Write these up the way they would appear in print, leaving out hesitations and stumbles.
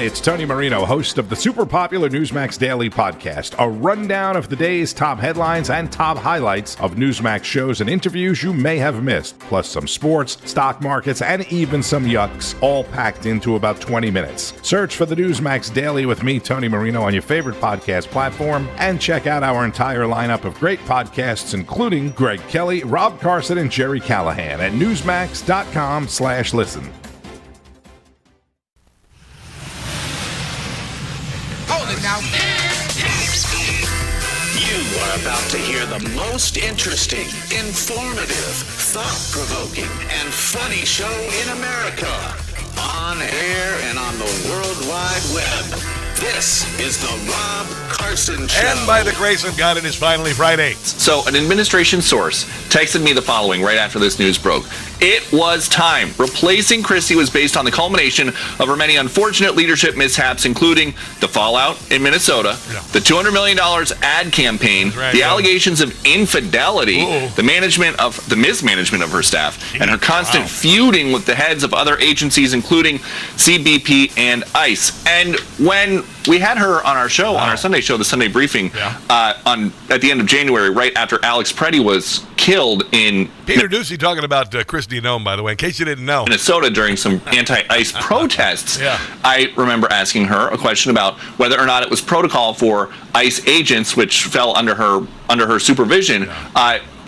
it's Tony Marino, host of the super popular Newsmax Daily Podcast, a rundown of the day's top headlines and top highlights of Newsmax shows and interviews you may have missed, plus some sports, stock markets, and even some yucks, all packed into about 20 minutes. Search for the Newsmax Daily with me, Tony Marino, on your favorite podcast platform, and check out our entire lineup of great podcasts, including Greg Kelly, Rob Carson, and Jerry Callahan at newsmax.com/listen. Now. You are about to hear the most interesting, informative, thought-provoking, and funny show in America. On air and on the World Wide Web. This is the Rob Carson Show. And by the grace of God, it is finally Friday. So an administration source texted me the following right after this news broke. It was time. Replacing Christie was based on the culmination of her many unfortunate leadership mishaps, including the fallout in Minnesota, the $200 million ad campaign, the allegations of infidelity, the mismanagement of her staff, and her constant feuding with the heads of other agencies, including CBP and ICE. And when we had her on our show, on our Sunday show, the Sunday Briefing, at the end of January, right after Alex Preddy was killed in Peter Ducey talking about Christy Noem, by the way, in case you didn't know. Minnesota during some anti-ICE protests. I remember asking her a question about whether or not it was protocol for ICE agents, which fell under her supervision,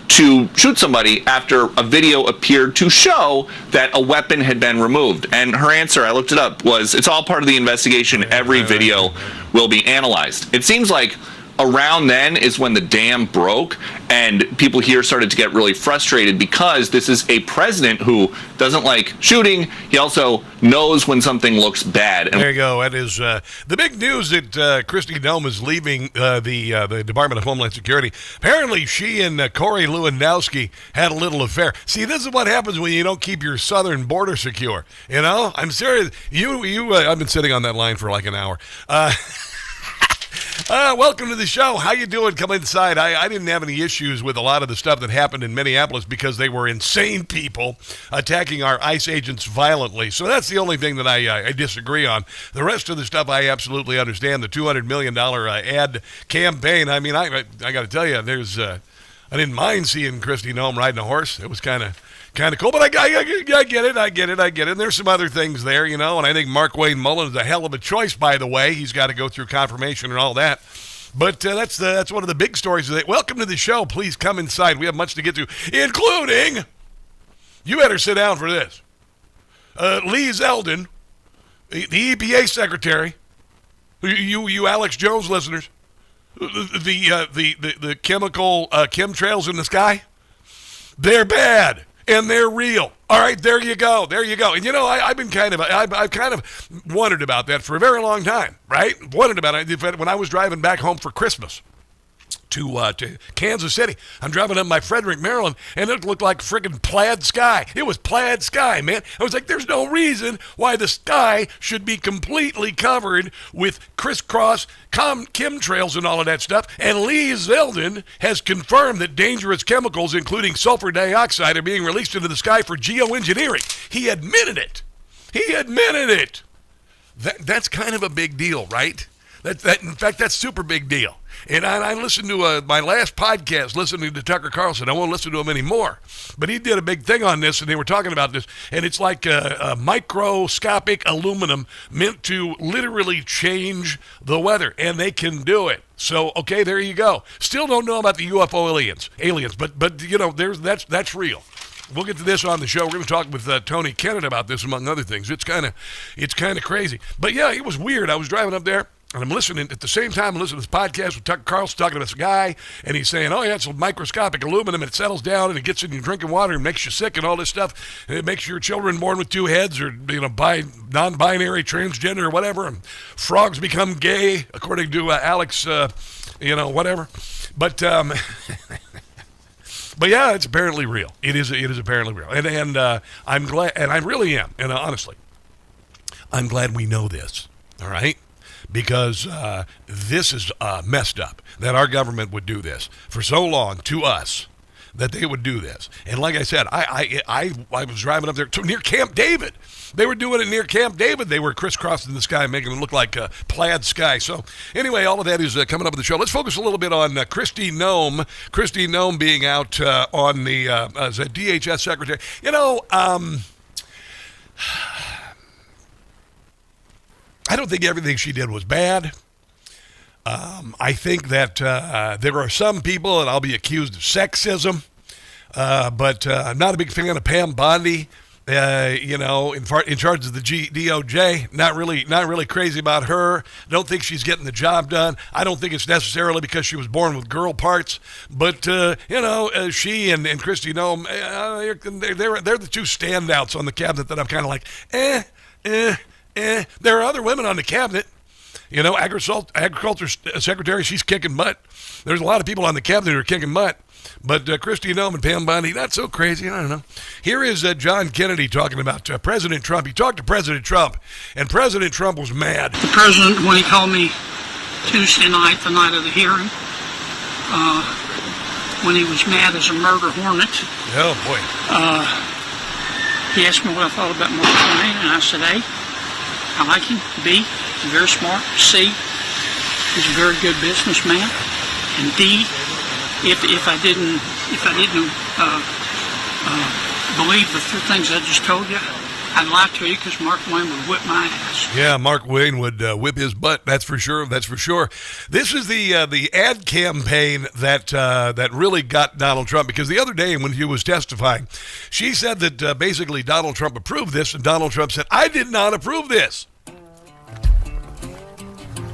to shoot somebody after a video appeared to show that a weapon had been removed. And her answer, I looked it up, was it's all part of the investigation. Every video will be analyzed. It seems like around then is when the dam broke and people here started to get really frustrated because this is a president who doesn't like shooting. He also knows when something looks bad. There you go. That is the big news that Christy Noem is leaving the Department of Homeland Security. Apparently, she and Corey Lewandowski had a little affair. See, this is what happens when you don't keep your southern border secure. You know, I'm serious. I've been sitting on that line for like an hour. Welcome to the show. How you doing? Come inside. I didn't have any issues with a lot of the stuff that happened in Minneapolis because they were insane people attacking our ICE agents violently. So that's the only thing that I disagree on. The rest of the stuff I absolutely understand. The $200 million ad campaign. I mean, I got to tell you, I didn't mind seeing Christy Noem riding a horse. It was kind of cool, but I get it. And there's some other things there, you know, and I think Markwayne Mullin is a hell of a choice, by the way. He's got to go through confirmation and all that. But that's one of the big stories today. Welcome to the show. Please come inside. We have much to get to, including, you better sit down for this, Lee Zeldin, the EPA secretary, you Alex Jones listeners, the chemical chemtrails in the sky, they're bad. And they're real. All right, there you go. And you know, I've kind of wondered about that for a very long time, right? Wondered about it when I was driving back home for Christmas to Kansas City. I'm driving up my Frederick, Maryland, and it looked like friggin' plaid sky. It was plaid sky, man. I was like, there's no reason why the sky should be completely covered with crisscross chemtrails and all of that stuff. And Lee Zeldin has confirmed that dangerous chemicals, including sulfur dioxide, are being released into the sky for geoengineering. He admitted it. That's kind of a big deal, right? In fact, that's super big deal. And I listened to my last podcast, listening to Tucker Carlson. I won't listen to him anymore. But he did a big thing on this, and they were talking about this. And it's like a microscopic aluminum meant to literally change the weather. And they can do it. So, okay, there you go. Still don't know about the UFO aliens. But you know, that's real. We'll get to this on the show. We're going to talk with Tony Kinnett about this, among other things. It's kind of crazy. But, yeah, it was weird. I was driving up there. And I'm listening at the same time. I'm listening to this podcast with Tucker Carlson talking to this guy, and he's saying, "Oh yeah, it's microscopic aluminum, and it settles down, and it gets in your drinking water, and makes you sick, and all this stuff. And it makes your children born with two heads, or non-binary, transgender, or whatever. And frogs become gay, according to Alex, whatever. But but yeah, it's apparently real. It is apparently real, and I'm glad, and I really am, and honestly, I'm glad we know this. All right." Because this is messed up that our government would do this for so long to us. that they would do this. And like I said, I was driving up there near Camp David. They were doing it near Camp David. They were crisscrossing the sky, making it look like a plaid sky. So anyway, all of that is coming up in the show. Let's focus a little bit on Kristi Noem. Kristi Noem being out on the as a DHS secretary. You know, I don't think everything she did was bad. I think that there are some people, and I'll be accused of sexism, but I'm not a big fan of Pam Bondi. In charge of the DOJ. Not really crazy about her. Don't think she's getting the job done. I don't think it's necessarily because she was born with girl parts, but she and Kristi Noem, they're the two standouts on the cabinet that I'm kind of like, There are other women on the cabinet. You know, agriculture secretary, she's kicking butt. There's a lot of people on the cabinet who are kicking butt. But Kristi Noem and Pam Bondi, not so crazy. I don't know. Here is John Kennedy talking about President Trump. He talked to President Trump, and President Trump was mad. The president, when he called me Tuesday night, the night of the hearing, when he was mad as a murder hornet. Oh, boy. He asked me what I thought about Markwayne, and I said, A, I like him. B, he's very smart. C, he's a very good businessman. And D, if I didn't believe the things I just told you, I'd lie to you because Markwayne would whip my ass. Yeah, Markwayne would whip his butt. That's for sure. That's for sure. This is the ad campaign that really got Donald Trump, because the other day when he was testifying, she said that basically Donald Trump approved this, and Donald Trump said, I did not approve this.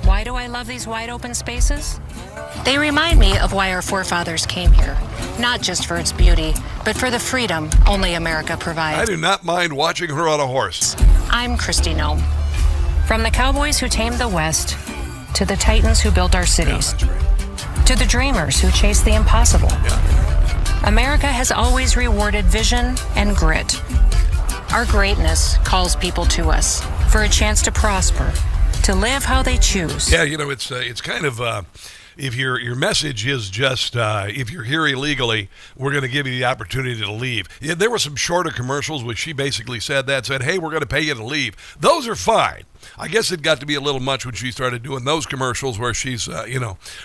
Why do I love these wide open spaces? They remind me of why our forefathers came here. Not just for its beauty, but for the freedom only America provides. I do not mind watching her on a horse. I'm Kristi Noem. From the cowboys who tamed the West, to the titans who built our cities, to the dreamers who chased the impossible. America has always rewarded vision and grit. Our greatness calls people to us for a chance to prosper, to live how they choose. Yeah, you know, it's kind of, if your message is just, if you're here illegally, we're going to give you the opportunity to leave. Yeah, there were some shorter commercials which she basically said, hey, we're going to pay you to leave. Those are fine. I guess it got to be a little much when she started doing those commercials where she's,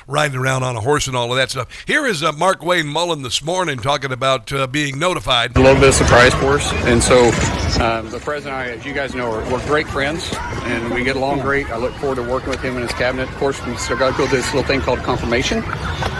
riding around on a horse and all of that stuff. Here is Markwayne Mullin this morning talking about being notified. A little bit of surprise for us. And so the president and I, as you guys know, we're great friends, and we get along great. I look forward to working with him in his cabinet. Of course, we still got to go through this little thing called confirmation,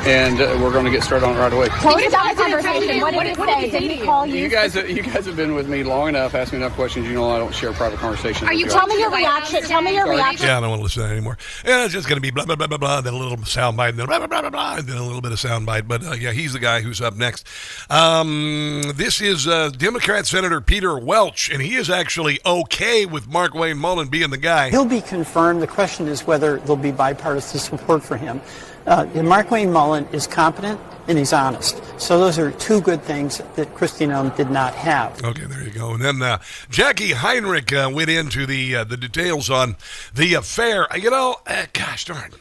and we're going to get started on it right away. Tell us about the conversation. What did he say? Did he call you? You guys have been with me long enough, asked me enough questions. You know I don't share private conversations. Are you telling me your reaction? Tell me your reaction. Yeah, I don't want to listen to that anymore. Yeah, it's just going to be blah, blah, blah, blah, blah, then a little soundbite, and then blah, blah, blah, blah, blah, and then a little bit of soundbite. But, yeah, he's the guy who's up next. This is Democrat Senator Peter Welch, and he is actually okay with Markwayne Mullin being the guy. He'll be confirmed. The question is whether there'll be bipartisan support for him. Markwayne Mullin is competent and he's honest. So those are two good things that Kristi Noem did not have. Okay, there you go. And then Jackie Heinrich went into the details on the affair. Gosh darn.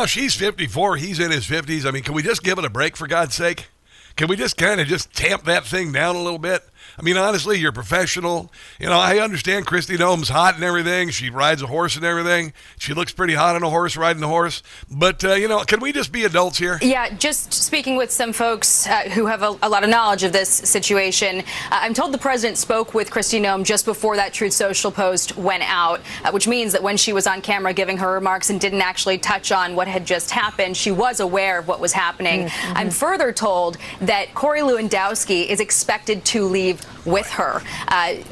She's 54. He's in his 50s. I mean, can we just give it a break, for God's sake? Can we just kind of just tamp that thing down a little bit? I mean, honestly, you're professional. I understand Kristi Noem's hot and everything. She rides a horse and everything. She looks pretty hot on a horse, riding a horse. But, can we just be adults here? Yeah, just speaking with some folks who have a lot of knowledge of this situation, I'm told the president spoke with Kristi Noem just before that Truth Social post went out, which means that when she was on camera giving her remarks and didn't actually touch on what had just happened, she was aware of what was happening. Mm-hmm. I'm further told that Corey Lewandowski is expected to leave with her.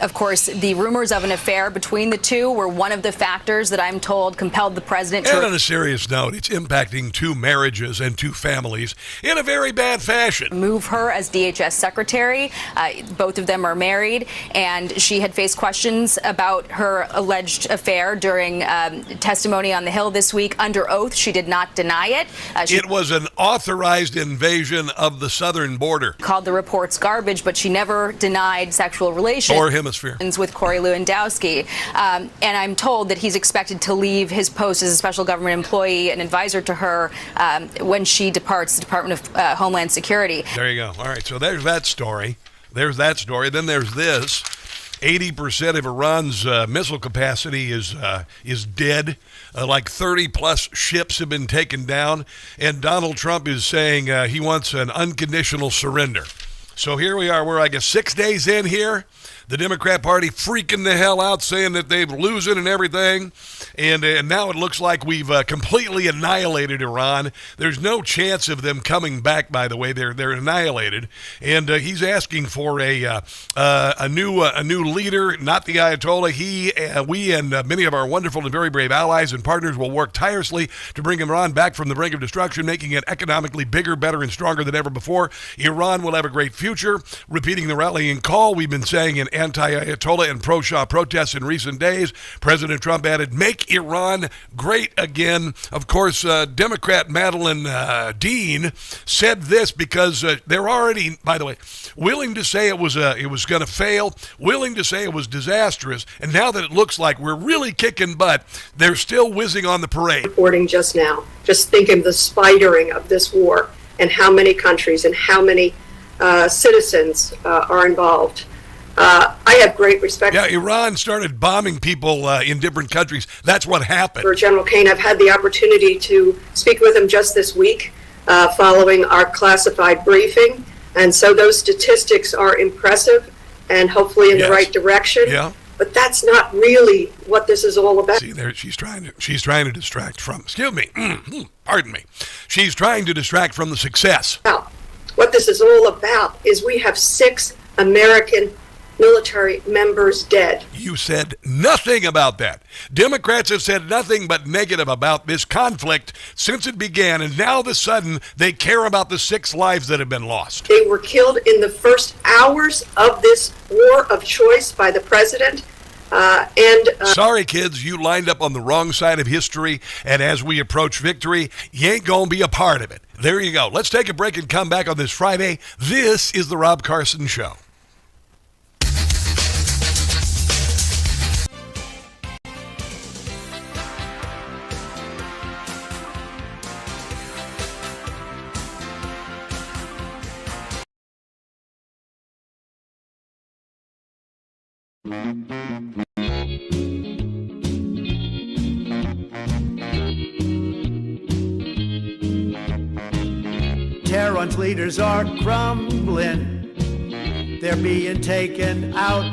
Of course, the rumors of an affair between the two were one of the factors that I'm told compelled the president to... And on a serious note, it's impacting two marriages and two families in a very bad fashion. Move her as DHS secretary. Both of them are married, and she had faced questions about her alleged affair during testimony on the Hill this week. Under oath, she did not deny it. It was an authorized invasion of the southern border. Called the reports garbage, but she never denied denied sexual relations or hemisphere with Corey Lewandowski. And I'm told that he's expected to leave his post as a special government employee and advisor to her when she departs the Department of Homeland Security. There you go. All right, so there's that story. Then there's this. 80% of Iran's missile capacity is dead. Like 30-plus ships have been taken down. And Donald Trump is saying he wants an unconditional surrender. So here we are. We're, I guess, 6 days in here. The Democrat Party freaking the hell out, saying that they're losing and everything. And now it looks like we've completely annihilated Iran. There's no chance of them coming back, by the way. They're annihilated. And he's asking for a new leader, not the Ayatollah. We and many of our wonderful and very brave allies and partners will work tirelessly to bring Iran back from the brink of destruction, making it economically bigger, better, and stronger than ever before. Iran will have a great future. Repeating the rallying call we've been saying in anti-Ayatollah and pro-Shah protests in recent days, President Trump added, "Make Iran great again." Of course, Democrat Madeleine Dean said this because they're already, by the way, willing to say it was going to fail, willing to say it was disastrous, and now that it looks like we're really kicking butt, they're still whizzing on the parade. Reporting just now, just think of the spidering of this war and how many countries and how many citizens are involved. I have great respect. Yeah, Iran started bombing people in different countries. That's what happened. For General Kane, I've had the opportunity to speak with him just this week following our classified briefing. And so those statistics are impressive and hopefully in the right direction. Yeah. But that's not really what this is all about. See, there she's trying to distract from. Excuse me. Pardon me. She's trying to distract from the success. What this is all about is we have 6 American military members dead. You said nothing about that. Democrats have said nothing but negative about this conflict since it began, and now all of a sudden they care about the 6 lives that have been lost. They were killed in the first hours of this war of choice by the president. Sorry, kids, you lined up on the wrong side of history, and as we approach victory, you ain't gonna be a part of it. There you go. Let's take a break and come back on this Friday. This is the Rob Carson Show. Tehran's leaders are crumbling. They're being taken out.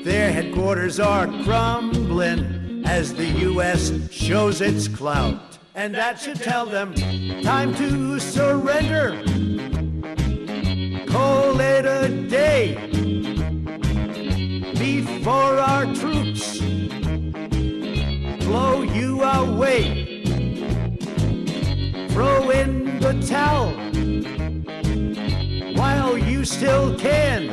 Their headquarters are crumbling as the U.S. shows its clout. And that should tell them time to surrender. Call it a day before our troops blow you away. Throw in the towel while you still can,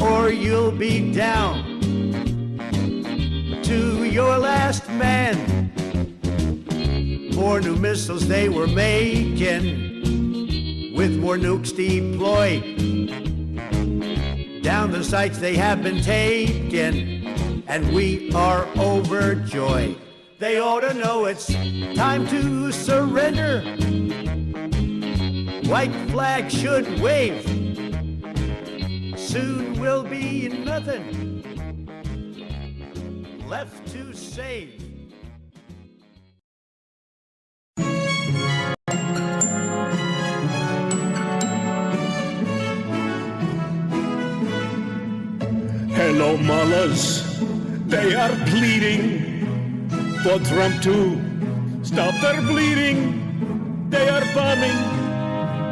or you'll be down to your last man. More new missiles they were making, with more nukes deployed. Down the sites they have been taken, and we are overjoyed. They ought to know it's time to surrender. White flag should wave. Soon will be nothing left to save. Hello, mullahs. They are pleading for Trump to stop their bleeding. They are bombing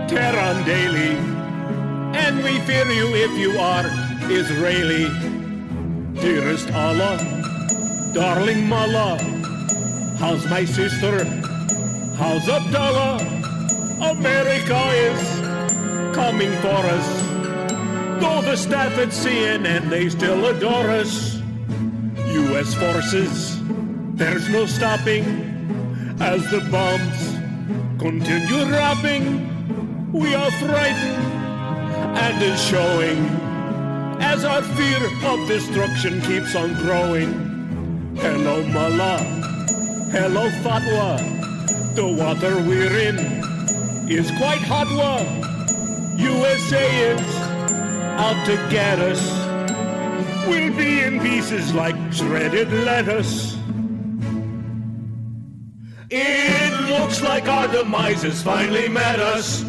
Tehran daily, and we fear you if you are Israeli. Dearest Allah, darling Mullah, how's my sister? How's Abdullah? America is coming for us. Though the staff at CNN, they still adore us. U.S. forces, there's no stopping as the bombs continue dropping. We are frightened and is showing as our fear of destruction keeps on growing. Hello, Mullah. Hello, Fatwa. The water we're in is quite hot. USA is out to get us. We'll be in pieces like shredded lettuce. It looks like our demise has finally met us.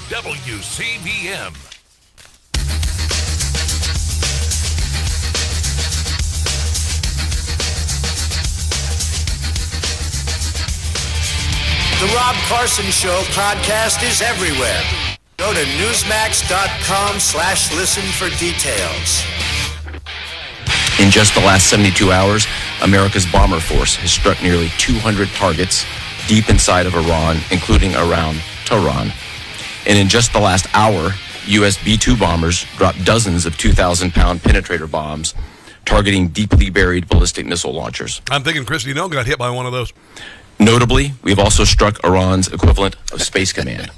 WCVM. The Rob Carson Show podcast is everywhere. Go to Newsmax.com/listen for details. In just the last 72 hours, America's bomber force has struck nearly 200 targets deep inside of Iran, including around Tehran. And in just the last hour, U.S. B-2 bombers dropped dozens of 2,000-pound penetrator bombs targeting deeply buried ballistic missile launchers. I'm thinking Christy Noem got hit by one of those. Notably, we've also struck Iran's equivalent of Space Command,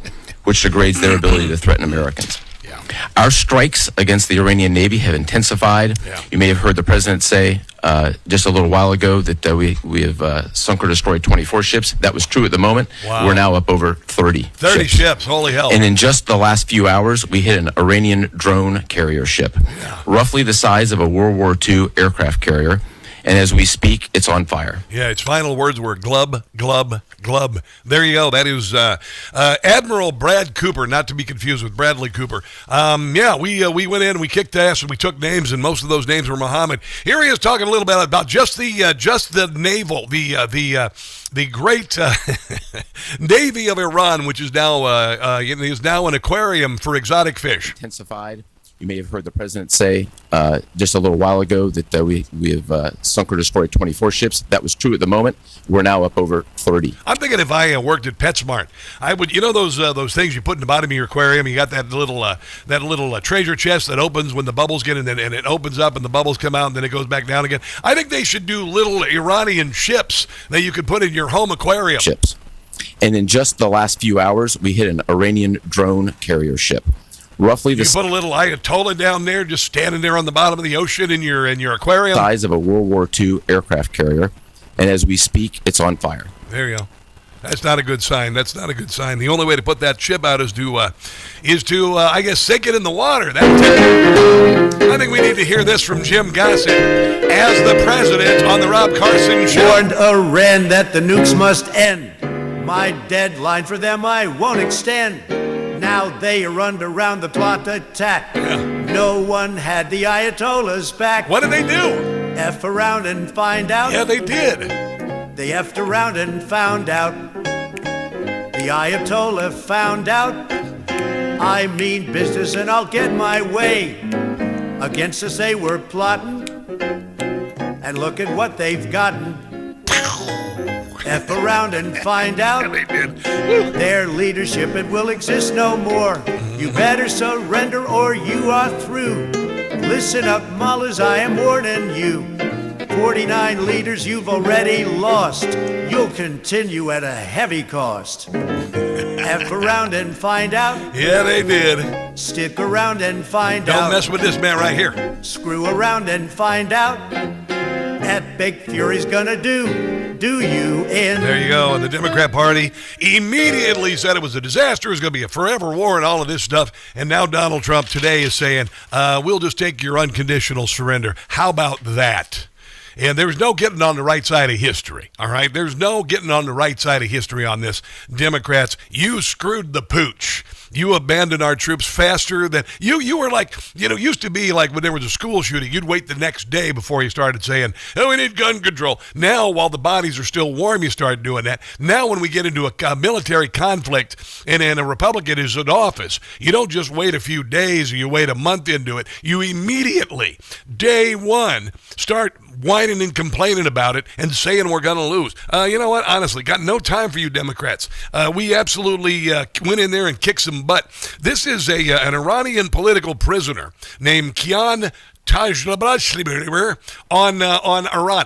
which degrades their ability to threaten Americans. Yeah. Our strikes against the Iranian Navy have intensified. Yeah. You may have heard the president say just a little while ago that we have sunk or destroyed 24 ships. That was true at the moment. Wow. We're now up over 30 ships. Holy hell. And in just the last few hours, we hit an Iranian drone carrier ship, roughly the size of a World War II aircraft carrier. And as we speak, it's on fire. Yeah, its final words were glub, glub, glub. There you go. That is Admiral Brad Cooper, not to be confused with Bradley Cooper. We went in, we kicked ass, and we took names, and most of those names were Muhammad. Here he is talking a little bit about just the naval, the great Navy of Iran, which is now an aquarium for exotic fish. Intensified. You may have heard the president say just a little while ago that we have sunk or destroyed 24 ships. That was true at the moment. We're now up over 30. I'm thinking if I worked at PetSmart, I would. You know those things you put in the bottom of your aquarium. You got that little treasure chest that opens when the bubbles get in, and it opens up and the bubbles come out, and then it goes back down again. I think they should do little Iranian ships that you could put in your home aquarium. Ships. And in just the last few hours, we hit an Iranian drone carrier ship. Roughly you put a little Ayatollah down there, just standing there on the bottom of the ocean in your aquarium. Size of a World War II aircraft carrier, and as we speak, it's on fire. There you go. That's not a good sign. That's not a good sign. The only way to put that ship out is to I guess, sink it in the water. I think we need to hear this from Jim Gossett as the president on the Rob Carson Show. Warned Iran that the nukes must end. My deadline for them I won't extend. Now they are around the plot attack. Yeah. No one had the Ayatollahs back. What did they do? F around and find out. Yeah, they did. They F'd around and found out. The Ayatollah found out. I mean business and I'll get my way. Against us they were plotting. And look at what they've gotten. F around and find out. Yeah, they did. Their leadership, it will exist no more. You better surrender or you are through. Listen up, mullahs, I am warning you. 49 leaders you've already lost. You'll continue at a heavy cost. F around and find out. Yeah, they did. Stick around and find out. Don't mess with this man right here. Screw around and find out. Epic Fury's gonna do do you in. There you go. And the Democrat Party immediately said it was a disaster. It was going to be a forever war and all of this stuff. And now Donald Trump today is saying, we'll just take your unconditional surrender. How about that? And there's no getting on the right side of history, all right? There's no getting on the right side of history on this. Democrats, you screwed the pooch. You abandoned our troops faster than you were like, used to be like when there was a school shooting, you'd wait the next day before you started saying, oh, we need gun control. Now, while the bodies are still warm, you start doing that. Now, when we get into a military conflict and a Republican is in office, you don't just wait a few days or you wait a month into it. You immediately, day one, start whining and complaining about it and saying we're going to lose. You know what? Honestly, got no time for you Democrats. We absolutely went in there and kicked some butt. This is an Iranian political prisoner named Kian Tajlabashli on Iran,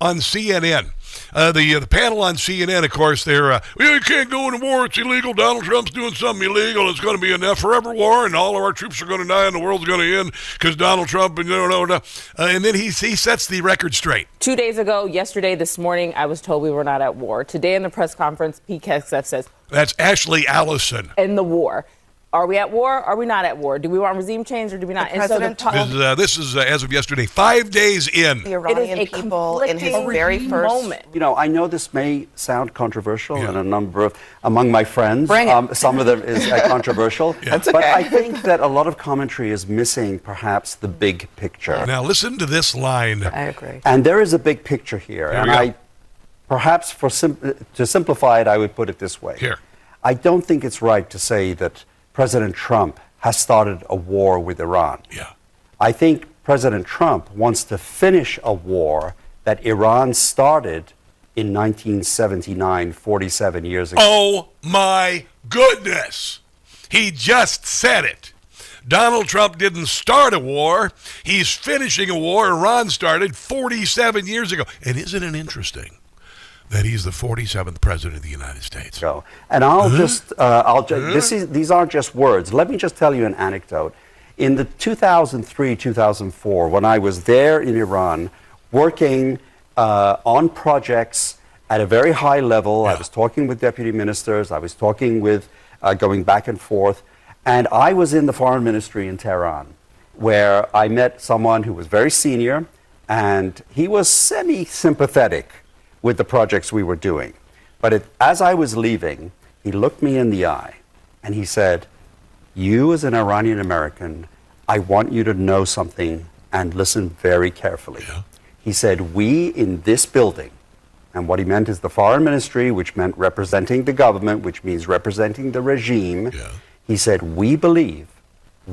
on CNN. The panel on CNN, of course, they're, you can't go into war, it's illegal, Donald Trump's doing something illegal, it's going to be a forever war, and all of our troops are going to die, and the world's going to end because Donald Trump, and and then he sets the record straight. 2 days ago, yesterday, this morning, I was told we were not at war. Today in the press conference, Pete Hegseth says... That's Ashley Allison. In the war. Are we at war? Are we not at war? Do we want regime change or do we not? This is as of yesterday, 5 days in. The Iranian people in his very first moment. I know this may sound controversial, and among my friends, some of them is controversial. That's okay. But I think that a lot of commentary is missing, perhaps, the big picture. Now listen to this line. I agree. And there is a big picture here, perhaps to simplify it, I would put it this way. Here, I don't think it's right to say that President Trump has started a war with Iran. Yeah. I think President Trump wants to finish a war that Iran started in 1979, 47 years ago. Oh, my goodness. He just said it. Donald Trump didn't start a war. He's finishing a war Iran started 47 years ago. And isn't it interesting that he's the 47th president of the United States? So, and these aren't just words. Let me just tell you an anecdote. In the 2003-2004, when I was there in Iran, working on projects at a very high level, I was talking with deputy ministers, I was talking with, going back and forth, and I was in the foreign ministry in Tehran, where I met someone who was very senior, and he was semi-sympathetic with the projects we were doing. But as I was leaving, he looked me in the eye and he said, you as an Iranian American, I want you to know something and listen very carefully. Yeah. He said, we in this building, and what he meant is the foreign ministry, which meant representing the government, which means representing the regime. Yeah. He said, we believe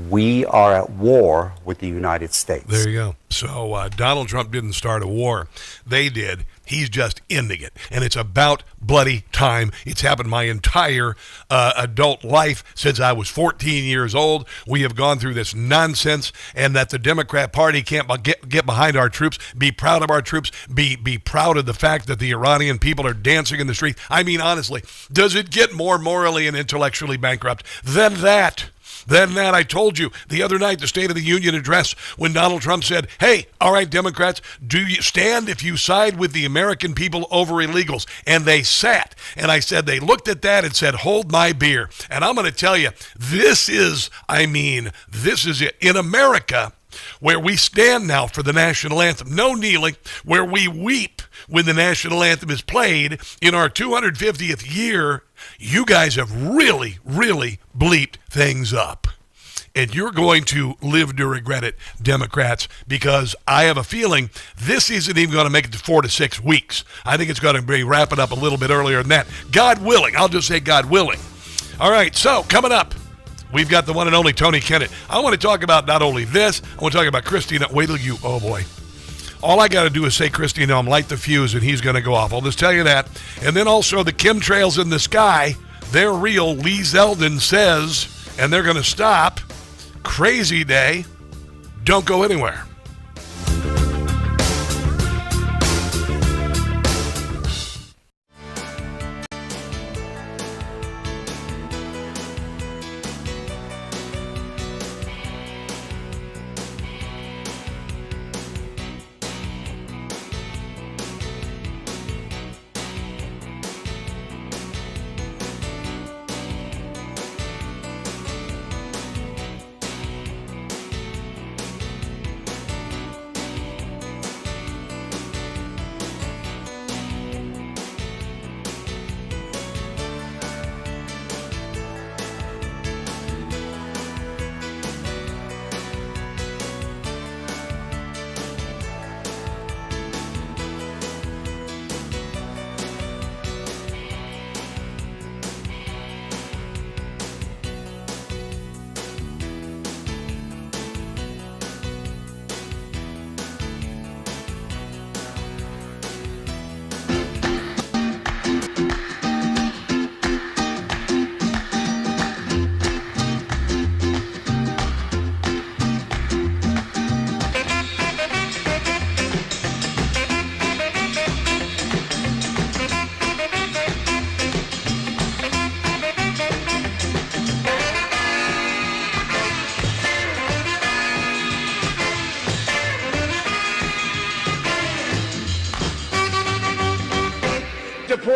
we are at war with the United States. There you go. So Donald Trump didn't start a war. They did. He's just ending it. And it's about bloody time. It's happened my entire adult life since I was 14 years old. We have gone through this nonsense, and that the Democrat Party can't get behind our troops, be proud of our troops, be proud of the fact that the Iranian people are dancing in the street. I mean, honestly, does it get more morally and intellectually bankrupt than that? I told you the other night, the State of the Union address, when Donald Trump said, hey, all right, Democrats, do you stand if you side with the American people over illegals? And they sat. And I said, they looked at that and said, hold my beer. And I'm going to tell you, this is it. In America, where we stand now for the national anthem, no kneeling, where we weep when the national anthem is played in our 250th year, you guys have really, really bleeped things up. And you're going to live to regret it, Democrats, because I have a feeling this isn't even going to make it to 4 to 6 weeks. I think it's going to be wrapping up a little bit earlier than that. God willing. I'll just say God willing. All right, so coming up, we've got the one and only Tony Kinnett. I want to talk about not only this, I want to talk about Christina. Wait till you, oh boy. All I got to do is say, Christy Noem, light the fuse, and he's going to go off. I'll just tell you that. And then also the chemtrails in the sky, they're real. Lee Zeldin says, and they're going to stop. Crazy day. Don't go anywhere.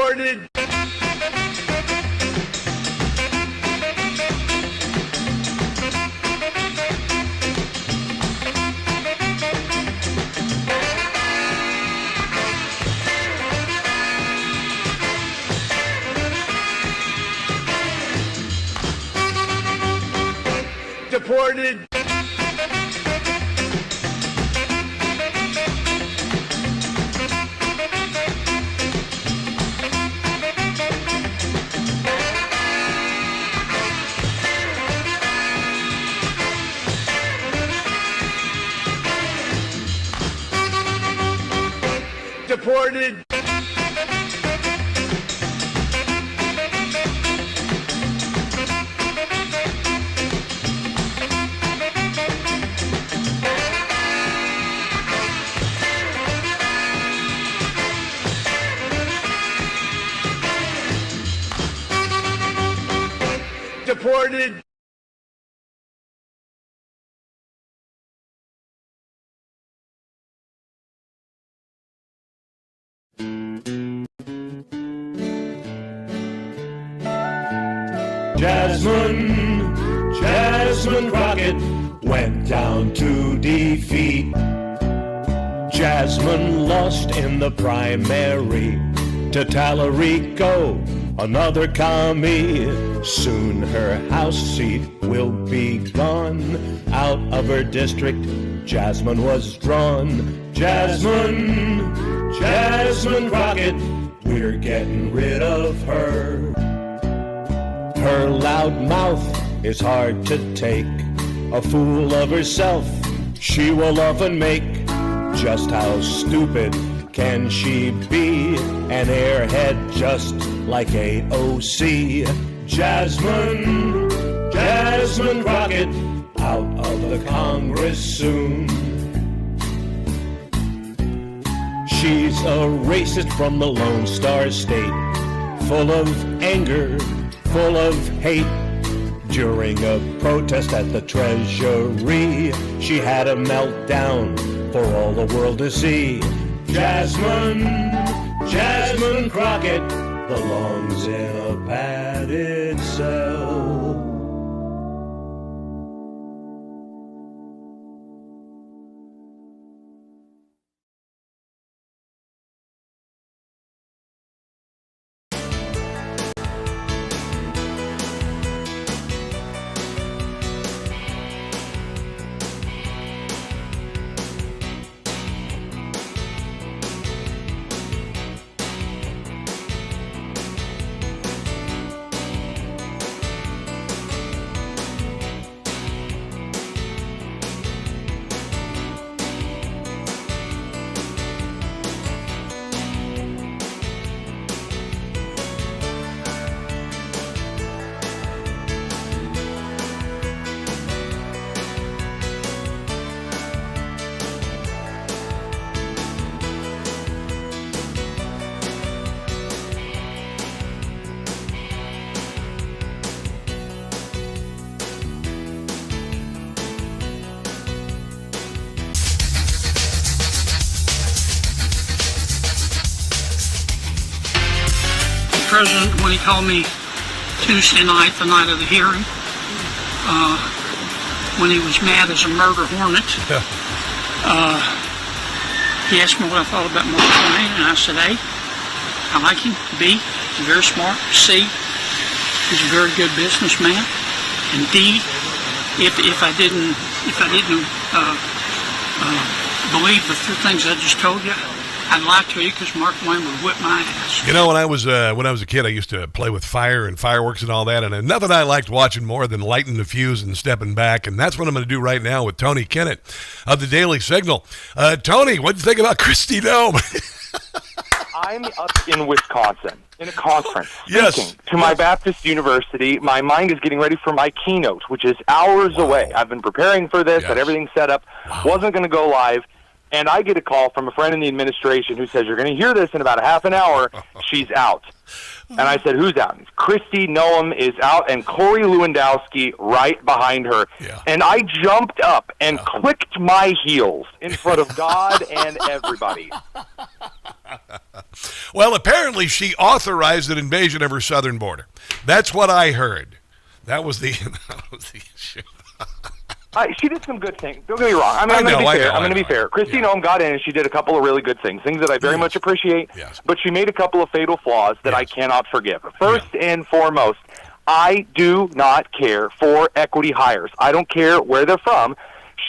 Deported. Deported. Deported. Deported. Jasmine Crockett went down to defeat. Jasmine lost in the primary to Tallarico, another commie. Soon her House seat will be gone. Out of her district, Jasmine was drawn. Jasmine Crockett, we're getting rid of her. Her loud mouth is hard to take. A fool of herself she will often make. Just how stupid can she be? An airhead just like AOC. Jasmine Crockett, out of the Congress soon. She's a racist from the Lone Star State, full of anger, full of hate. During a protest at the Treasury, she had a meltdown for all the world to see. Jasmine Crockett belongs in a padded cell. President, when he called me Tuesday night, the night of the hearing, when he was mad as a murder hornet, he asked me what I thought about Markwayne, and I said, A, I like him. B, he's very smart. C, he's a very good businessman. And D, if I didn't believe the things I just told you, I'd like to, because Markwayne would whip my ass. You know, when I was a kid, I used to play with fire and fireworks and all that, and nothing I liked watching more than lighting the fuse and stepping back, and that's what I'm going to do right now with Tony Kinnett of the Daily Signal. Tony, what do you think about Kristi Noem? I'm up in Wisconsin in a conference Yes. speaking to my Baptist University. My mind is getting ready for my keynote, which is hours away. I've been preparing for this, had everything set up, wasn't going to go live. And I get a call from a friend in the administration who says, you're going to hear this in about a half an hour. She's out. And I said, who's out? Kristi Noem is out, and Corey Lewandowski right behind her. Yeah. And I jumped up and clicked my heels in front of God and everybody. Well, apparently she authorized an invasion of her southern border. That's what I heard. That was the issue. She did some good things. Don't get me wrong. I'm going to be fair. Kristi Noem got in, and she did a couple of really good things that I very much appreciate. Yes. But she made a couple of fatal flaws that I cannot forgive. First and foremost, I do not care for equity hires. I don't care where they're from.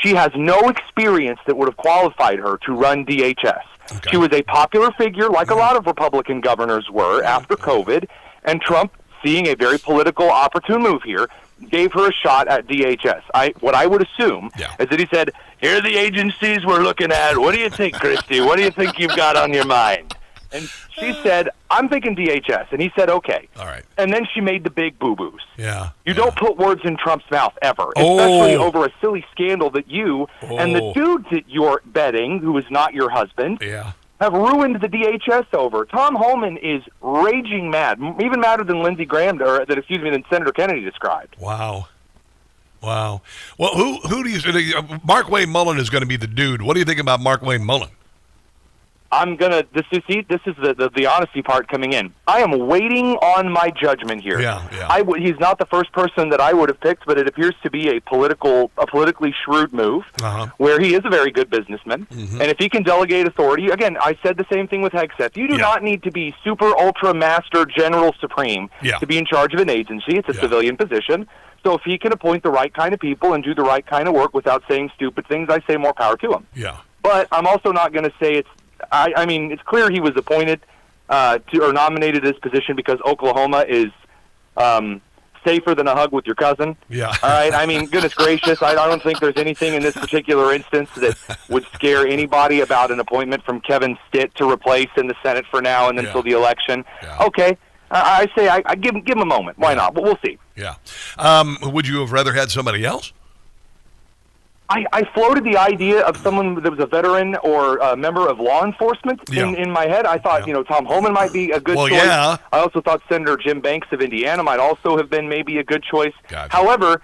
She has no experience that would have qualified her to run DHS. Okay. She was a popular figure, like a lot of Republican governors were after COVID, and Trump, seeing a very political, opportune move here, gave her a shot at DHS. What I would assume is that he said, here are the agencies we're looking at. What do you think, Kristi? What do you think you've got on your mind? And she said, I'm thinking DHS. And he said, okay. All right. And then she made the big boo-boos. Yeah. You don't put words in Trump's mouth ever, especially over a silly scandal that you and the dude that you're betting, who is not your husband, have ruined the DHS over. Tom Homan is raging mad, even madder than Lindsey Graham, than Senator Kennedy described. Wow. Well, who do you Markwayne Mullin is going to be the dude. What do you think about Markwayne Mullin? This is the honesty part coming in. I am waiting on my judgment here. He's not the first person that I would have picked, but it appears to be a politically shrewd move, where he is a very good businessman. Mm-hmm. And if he can delegate authority, again, I said the same thing with Hegseth. You do not need to be super ultra master general supreme to be in charge of an agency. It's a civilian position. So if he can appoint the right kind of people and do the right kind of work without saying stupid things, I say more power to him. Yeah. But I'm also not going to say I mean, it's clear he was appointed or nominated this position because Oklahoma is safer than a hug with your cousin. Yeah. All right. I mean, goodness gracious, I don't think there's anything in this particular instance that would scare anybody about an appointment from Kevin Stitt to replace in the Senate for now and until the election. Yeah. Okay. I say I give him a moment. Why not? But we'll see. Yeah. Would you have rather had somebody else? I floated the idea of someone that was a veteran or a member of law enforcement in my head. I thought, Tom Homan might be a good choice. Yeah. I also thought Senator Jim Banks of Indiana might also have been maybe a good choice. Gotcha. However,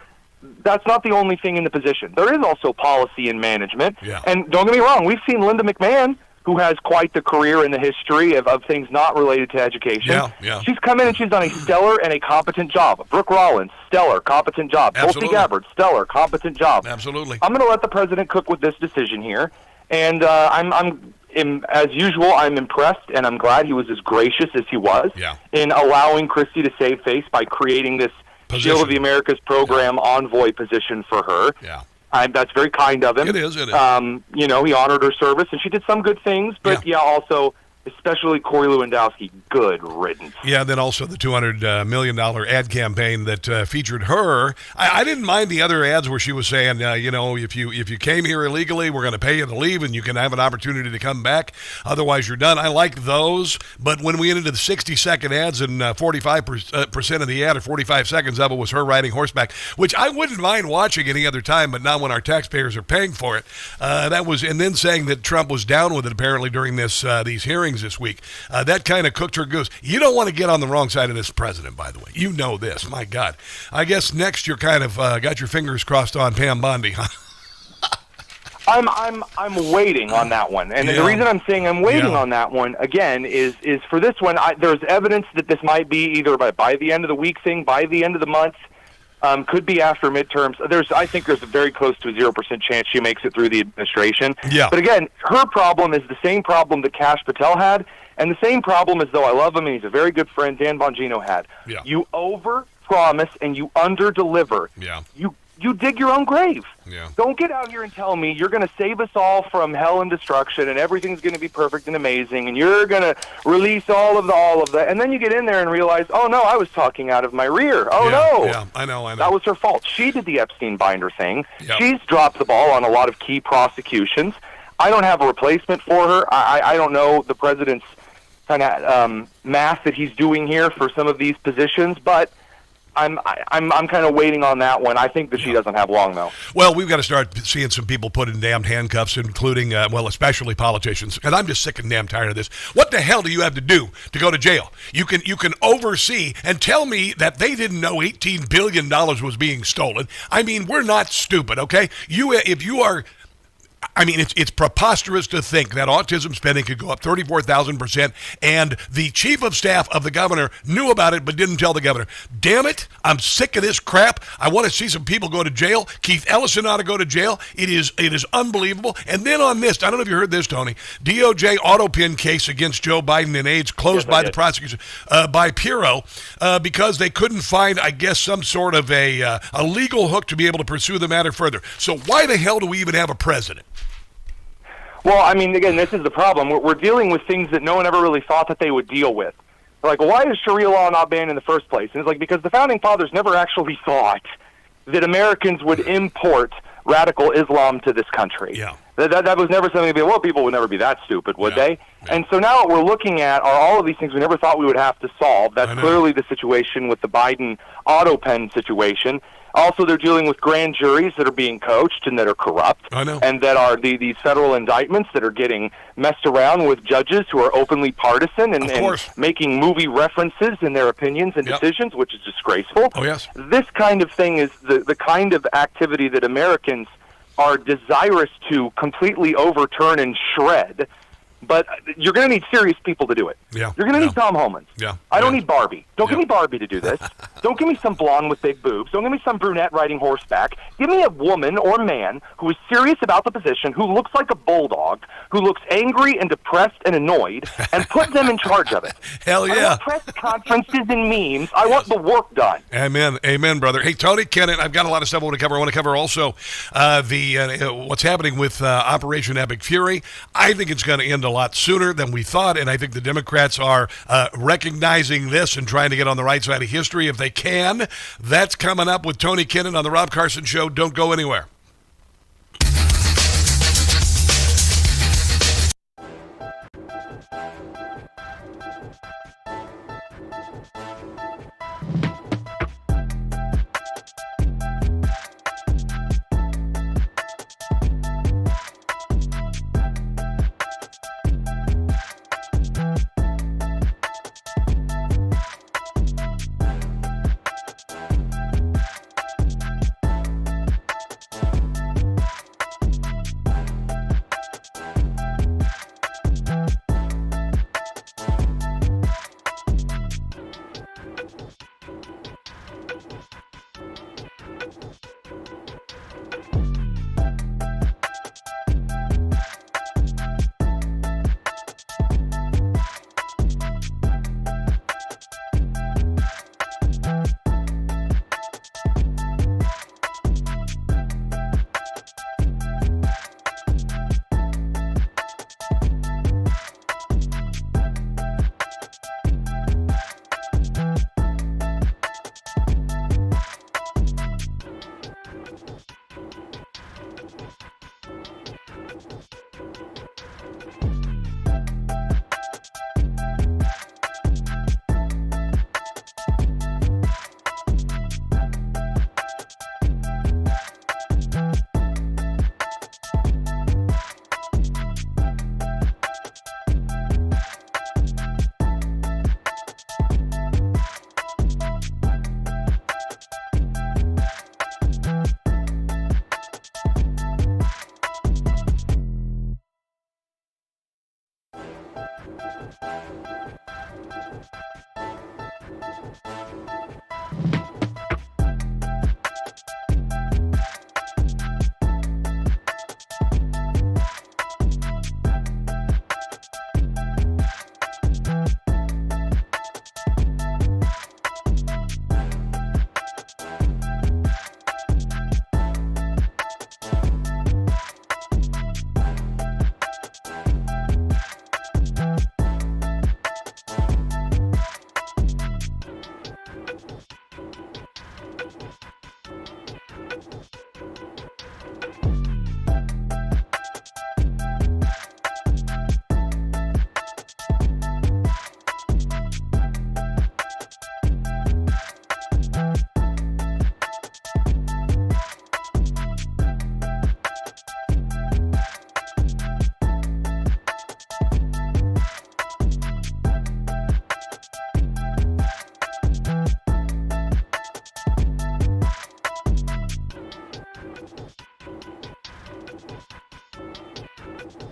that's not the only thing in the position. There is also policy and management. Yeah. And don't get me wrong, we've seen Linda McMahon, who has quite the career in the history of things not related to education. Yeah. She's come in and she's done a stellar and a competent job. Brooke Rollins, stellar, competent job. Tulsi Gabbard, stellar, competent job. Absolutely. I'm going to let the president cook with this decision here, and I'm as usual, I'm impressed, and I'm glad he was as gracious as he was in allowing Kristi to save face by creating this Shield of the Americas program envoy position for her. Yeah. That's very kind of him. It is. He honored her service, and she did some good things, but also, especially Corey Lewandowski, good riddance. Yeah, and then also the $200 million ad campaign that featured her. I didn't mind the other ads where she was saying, if you came here illegally, we're going to pay you to leave, and you can have an opportunity to come back. Otherwise, you're done. I like those. But when we get into the 60-second ads and 45% of the ad, or 45 seconds of it, was her riding horseback, which I wouldn't mind watching any other time, but not when our taxpayers are paying for it. And then saying that Trump was down with it apparently during these hearings this week. That kind of cooked her goose. You don't want to get on the wrong side of this president, by the way. You know this. My God. I guess next you're kind of got your fingers crossed on Pam Bondi, huh? I'm waiting on that one. And the reason I'm saying I'm waiting on that one, again, is for this one, there's evidence that this might be either by the end of the week thing, by the end of the month, could be after midterms. I think there's a very close to a 0% chance she makes it through the administration. Yeah. But again, her problem is the same problem that Kash Patel had, and the same problem, as though I love him and he's a very good friend, Dan Bongino had. Yeah. You over-promise and you under-deliver. Yeah. You dig your own grave. Yeah. Don't get out here and tell me you're going to save us all from hell and destruction and everything's going to be perfect and amazing and you're going to release all of that. And then you get in there and realize, oh, no, I was talking out of my rear. Oh, no. Yeah, I know. That was her fault. She did the Epstein binder thing. Yep. She's dropped the ball on a lot of key prosecutions. I don't have a replacement for her. I don't know the president's kind of math that he's doing here for some of these positions, but I'm kind of waiting on that one. I think that she doesn't have long, though. Well, we've got to start seeing some people put in damned handcuffs, including, especially politicians. And I'm just sick and damn tired of this. What the hell do you have to do to go to jail? You can oversee and tell me that they didn't know $18 billion was being stolen. I mean, we're not stupid, okay? It's preposterous to think that autism spending could go up 34,000%, and the chief of staff of the governor knew about it but didn't tell the governor. Damn it, I'm sick of this crap. I want to see some people go to jail. Keith Ellison ought to go to jail. It is unbelievable. And then on this, I don't know if you heard this, Tony, DOJ autopin case against Joe Biden and AIDS closed by the prosecution, by Piro, because they couldn't find, I guess, some sort of a legal hook to be able to pursue the matter further. So why the hell do we even have a president? Well, I mean, again, this is the problem. We're dealing with things that no one ever really thought that they would deal with. They're like, well, why is Sharia law not banned in the first place? And it's like, because the Founding Fathers never actually thought that Americans would import radical Islam to this country. Yeah. That was never something to be, well, people would never be that stupid, would they? Yeah. And so now what we're looking at are all of these things we never thought we would have to solve. That's clearly the situation with the Biden auto pen situation. Also, they're dealing with grand juries that are being coached and that are corrupt. And that are these federal indictments that are getting messed around with judges who are openly partisan and making movie references in their opinions and decisions, which is disgraceful. Oh, yes. This kind of thing is the kind of activity that Americans are desirous to completely overturn and shred. But you're going to need serious people to do it. Yeah. You're going to need Tom Homan. Yeah. I don't need Barbie. Don't give me Barbie to do this. Don't give me some blonde with big boobs. Don't give me some brunette riding horseback. Give me a woman or man who is serious about the position, who looks like a bulldog, who looks angry and depressed and annoyed, and put them in charge of it. Hell yeah. I want press conferences and memes. I want the work done. Amen. Amen, brother. Hey, Tony, Kinnett, I've got a lot of stuff I want to cover. I want to cover also what's happening with Operation Epic Fury. I think it's going to end a lot sooner than we thought, and I think the Democrats are recognizing this and trying to get on the right side of history if they can. That's coming up with Tony Kinnett on the Rob Carson Show. Don't go anywhere.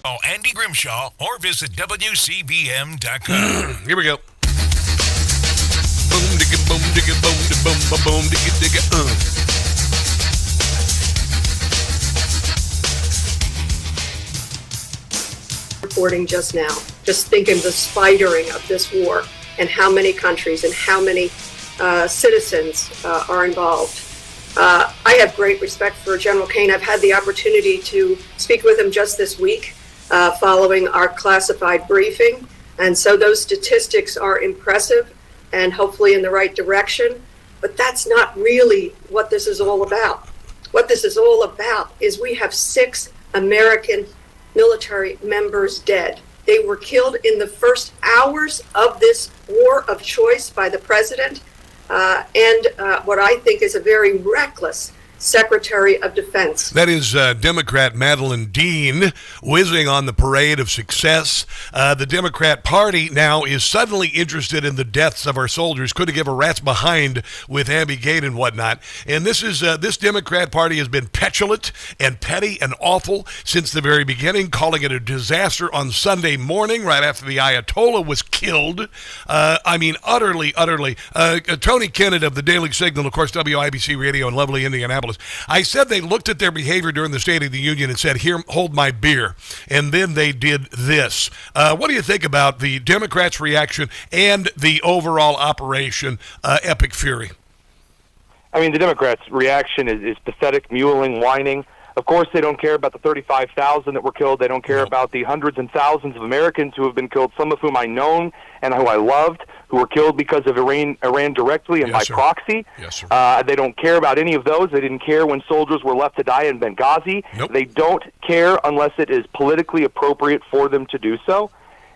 Call Andy Grimshaw or visit WCBM.com. Here we go. Boom, digga, boom, digga, boom, digga, boom, boom, digga, digga, Reporting just now, just thinking the spidering of this war and how many countries and how many citizens are involved. I have great respect for General Kane. I've had the opportunity to speak with him just this week following our classified briefing. And so those statistics are impressive and hopefully in the right direction. But that's not really what this is all about. What this is all about is we have 6 American military members dead. They were killed in the first hours of this war of choice by the president and what I think is a very reckless Secretary of Defense. That is Democrat Madeleine Dean whizzing on the parade of success. The Democrat Party now is suddenly interested in the deaths of our soldiers. Couldn't give a rat's behind with Abby Gate and whatnot. And this Democrat Party has been petulant and petty and awful since the very beginning, calling it a disaster on Sunday morning right after the Ayatollah was killed. Utterly. Tony Kinnett of the Daily Signal, of course, WIBC Radio in lovely Indianapolis. I said they looked at their behavior during the State of the Union and said, here, hold my beer. And then they did this. What do you think about the Democrats' reaction and the overall Operation Epic Fury? I mean, the Democrats' reaction is pathetic, mewling, whining. Of course, they don't care about the 35,000 that were killed. They don't care about the hundreds and thousands of Americans who have been killed, some of whom I known and who I loved, who were killed because of Iran directly and by proxy. Yes, sir. They don't care about any of those. They didn't care when soldiers were left to die in Benghazi. Nope. They don't care unless it is politically appropriate for them to do so.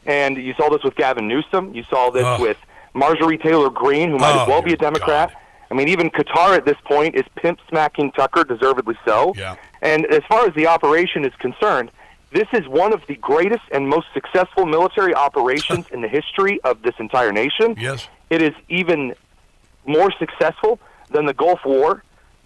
And you saw this with Gavin Newsom. You saw this with Marjorie Taylor Greene, who might as well be a Democrat. God. I mean, even Qatar at this point is pimp-smacking Tucker, deservedly so. Yeah. And as far as the operation is concerned, this is one of the greatest and most successful military operations in the history of this entire nation. Yes. It is even more successful than the Gulf War.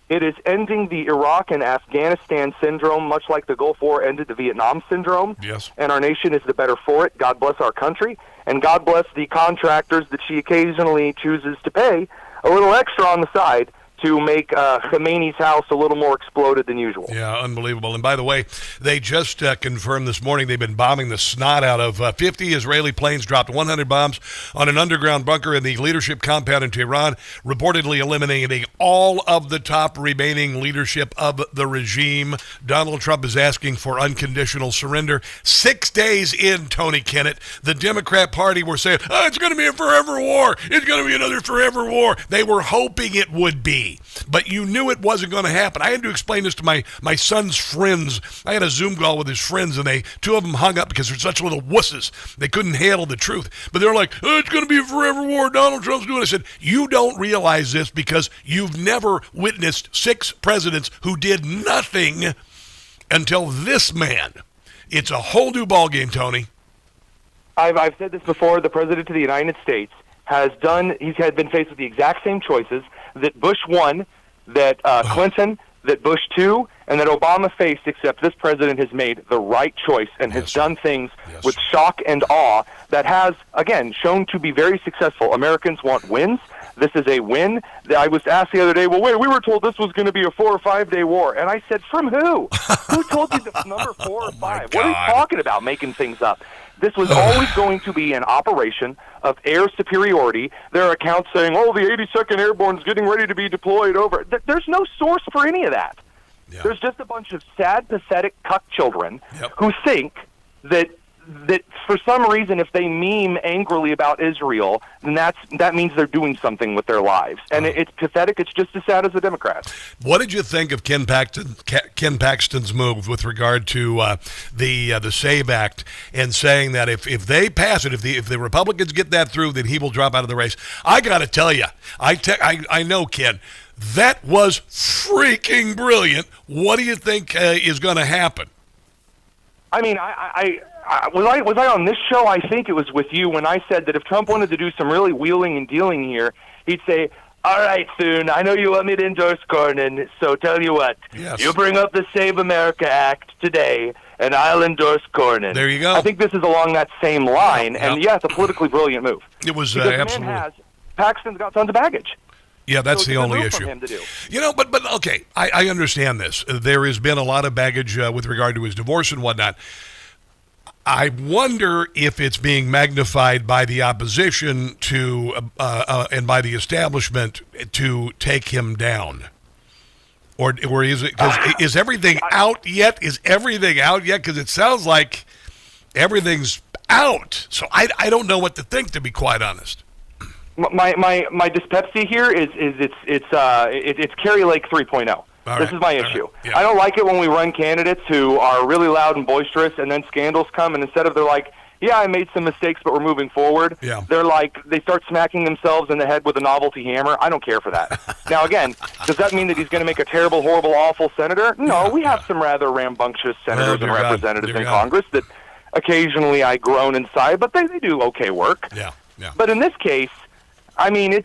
It is ending the Iraq and Afghanistan syndrome, much like the Gulf War ended the Vietnam syndrome. Yes. And our nation is the better for it. God bless our country. And God bless the contractors that she occasionally chooses to pay a little extra on the side to make Khomeini's house a little more exploded than usual. Yeah, unbelievable. And by the way, they just confirmed this morning they've been bombing the snot out of 50 Israeli planes, dropped 100 bombs on an underground bunker in the leadership compound in Tehran, reportedly eliminating all of the top remaining leadership of the regime. Donald Trump is asking for unconditional surrender. 6 days in, Tony Kinnett, the Democrat Party were saying, it's going to be a forever war. It's going to be another forever war. They were hoping it would be. But you knew it wasn't going to happen. I had to explain this to my son's friends. I had a Zoom call with his friends, and two of them hung up because they're such little wusses. They couldn't handle the truth. But they're like, it's going to be a forever war. Donald Trump's doing it. I said, you don't realize this because you've never witnessed 6 presidents who did nothing until this man. It's a whole new ballgame, Tony. I've said this before. The President of the United States he's been faced with the exact same choices that Bush 1, that Clinton, that Bush 2, and that Obama faced, except this president has made the right choice and has done things with shock and awe that has, again, shown to be very successful. Americans want wins. This is a win. I was asked the other day, well, wait, we were told this was going to be a 4 or 5 day war. And I said, from who? Who told you the number 4 or 5? What are you talking about, making things up? This was always going to be an operation of air superiority. There are accounts saying, the 82nd Airborne is getting ready to be deployed over. There's no source for any of that. Yeah. There's just a bunch of sad, pathetic cuck children who think that for some reason, if they meme angrily about Israel, then that means they're doing something with their lives. And it's pathetic. It's just as sad as the Democrats. What did you think of Ken Paxton's move with regard to the SAVE Act and saying that if they pass it, if the Republicans get that through, then he will drop out of the race? I got to tell you, I know, Ken, that was freaking brilliant. What do you think is going to happen? I mean, was I on this show? I think it was with you when I said that if Trump wanted to do some really wheeling and dealing here, he'd say, all right, Thune, I know you want me to endorse Cornyn, so tell you what, you bring up the Save America Act today, and I'll endorse Cornyn. There you go. I think this is along that same line, and yeah, it's a politically brilliant move. It was because absolutely. Paxton's got tons of baggage. Yeah, that's so the only for issue. him to do. You know, but okay, I understand this. There has been a lot of baggage with regard to his divorce and whatnot. I wonder if it's being magnified by the opposition to and by the establishment to take him down, or is it? Is everything out yet? Is everything out yet? Because it sounds like everything's out. So I don't know what to think, to be quite honest. My dyspepsia here is it's Kerry Lake 3.0. This is my issue. Right. Yeah. I don't like it when we run candidates who are really loud and boisterous, and then scandals come, and instead of they're like, yeah, I made some mistakes, but we're moving forward, they're like, they start smacking themselves in the head with a novelty hammer. I don't care for that. Now, again, does that mean that he's going to make a terrible, horrible, awful senator? No, we have some rather rambunctious senators and representatives in Congress that occasionally I groan inside, but they do okay work. Yeah. But in this case, I mean,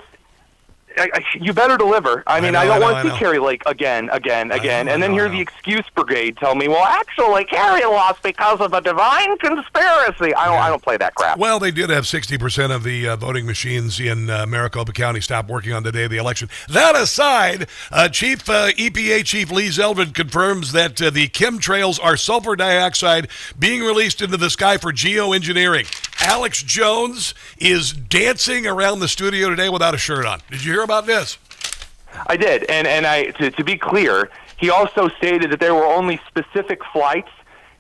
you better deliver. I mean, I don't want to see Kerry Lake again, and then hear the excuse brigade tell me, well, actually, Kerry lost because of a divine conspiracy. I don't play that crap. Well, they did have 60% of the voting machines in Maricopa County stop working on the day of the election. That aside, EPA Chief Lee Zeldin confirms that the chemtrails are sulfur dioxide being released into the sky for geoengineering. Alex Jones is dancing around the studio today without a shirt on. Did you hear about this? I did, and to be clear, he also stated that there were only specific flights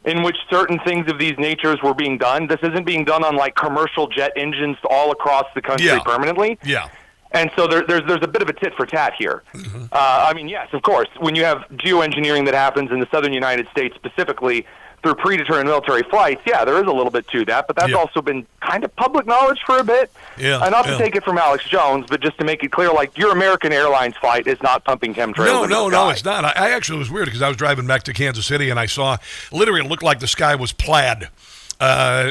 in which certain things of these natures were being done. This isn't being done on like commercial jet engines all across the country permanently. Yeah. And so there's a bit of a tit for tat here. Mm-hmm. I mean, yes, of course, when you have geoengineering that happens in the southern United States specifically through predetermined military flights, yeah, there is a little bit to that, but that's also been kind of public knowledge for a bit. Yeah, not to take it from Alex Jones, but just to make it clear, like, your American Airlines flight is not pumping chemtrails. No, it's not. I actually was weird because I was driving back to Kansas City and I saw, literally, it looked like the sky was plaid.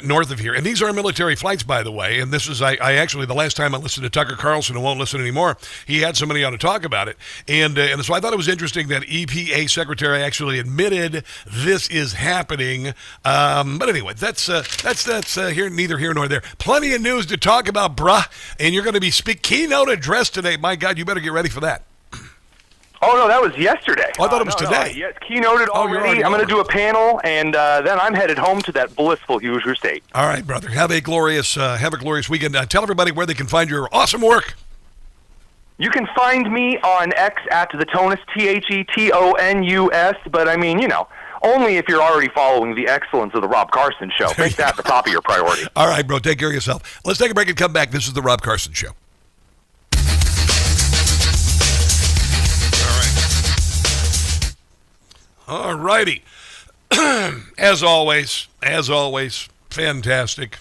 North of here. And these are military flights, by the way. And this is, I actually, the last time I listened to Tucker Carlson, and won't listen anymore, he had somebody on to talk about it. And so I thought it was interesting that EPA Secretary actually admitted this is happening. But anyway, that's here, neither here nor there. Plenty of news to talk about, bruh. And you're going to be keynote address today. My God, you better get ready for that. Oh, no, that was yesterday. Oh, I thought it was today. Yes, keynoted already. I'm going to do a panel, and then I'm headed home to that blissful Hoosier state. All right, brother. Have a glorious weekend. Tell everybody where they can find your awesome work. You can find me on X at the Tonus, TheTonus, but I mean, you know, only if you're already following the excellence of the Rob Carson Show. Make that the top of your priority. All right, bro. Take care of yourself. Let's take a break and come back. This is the Rob Carson Show. All righty. As always, fantastic.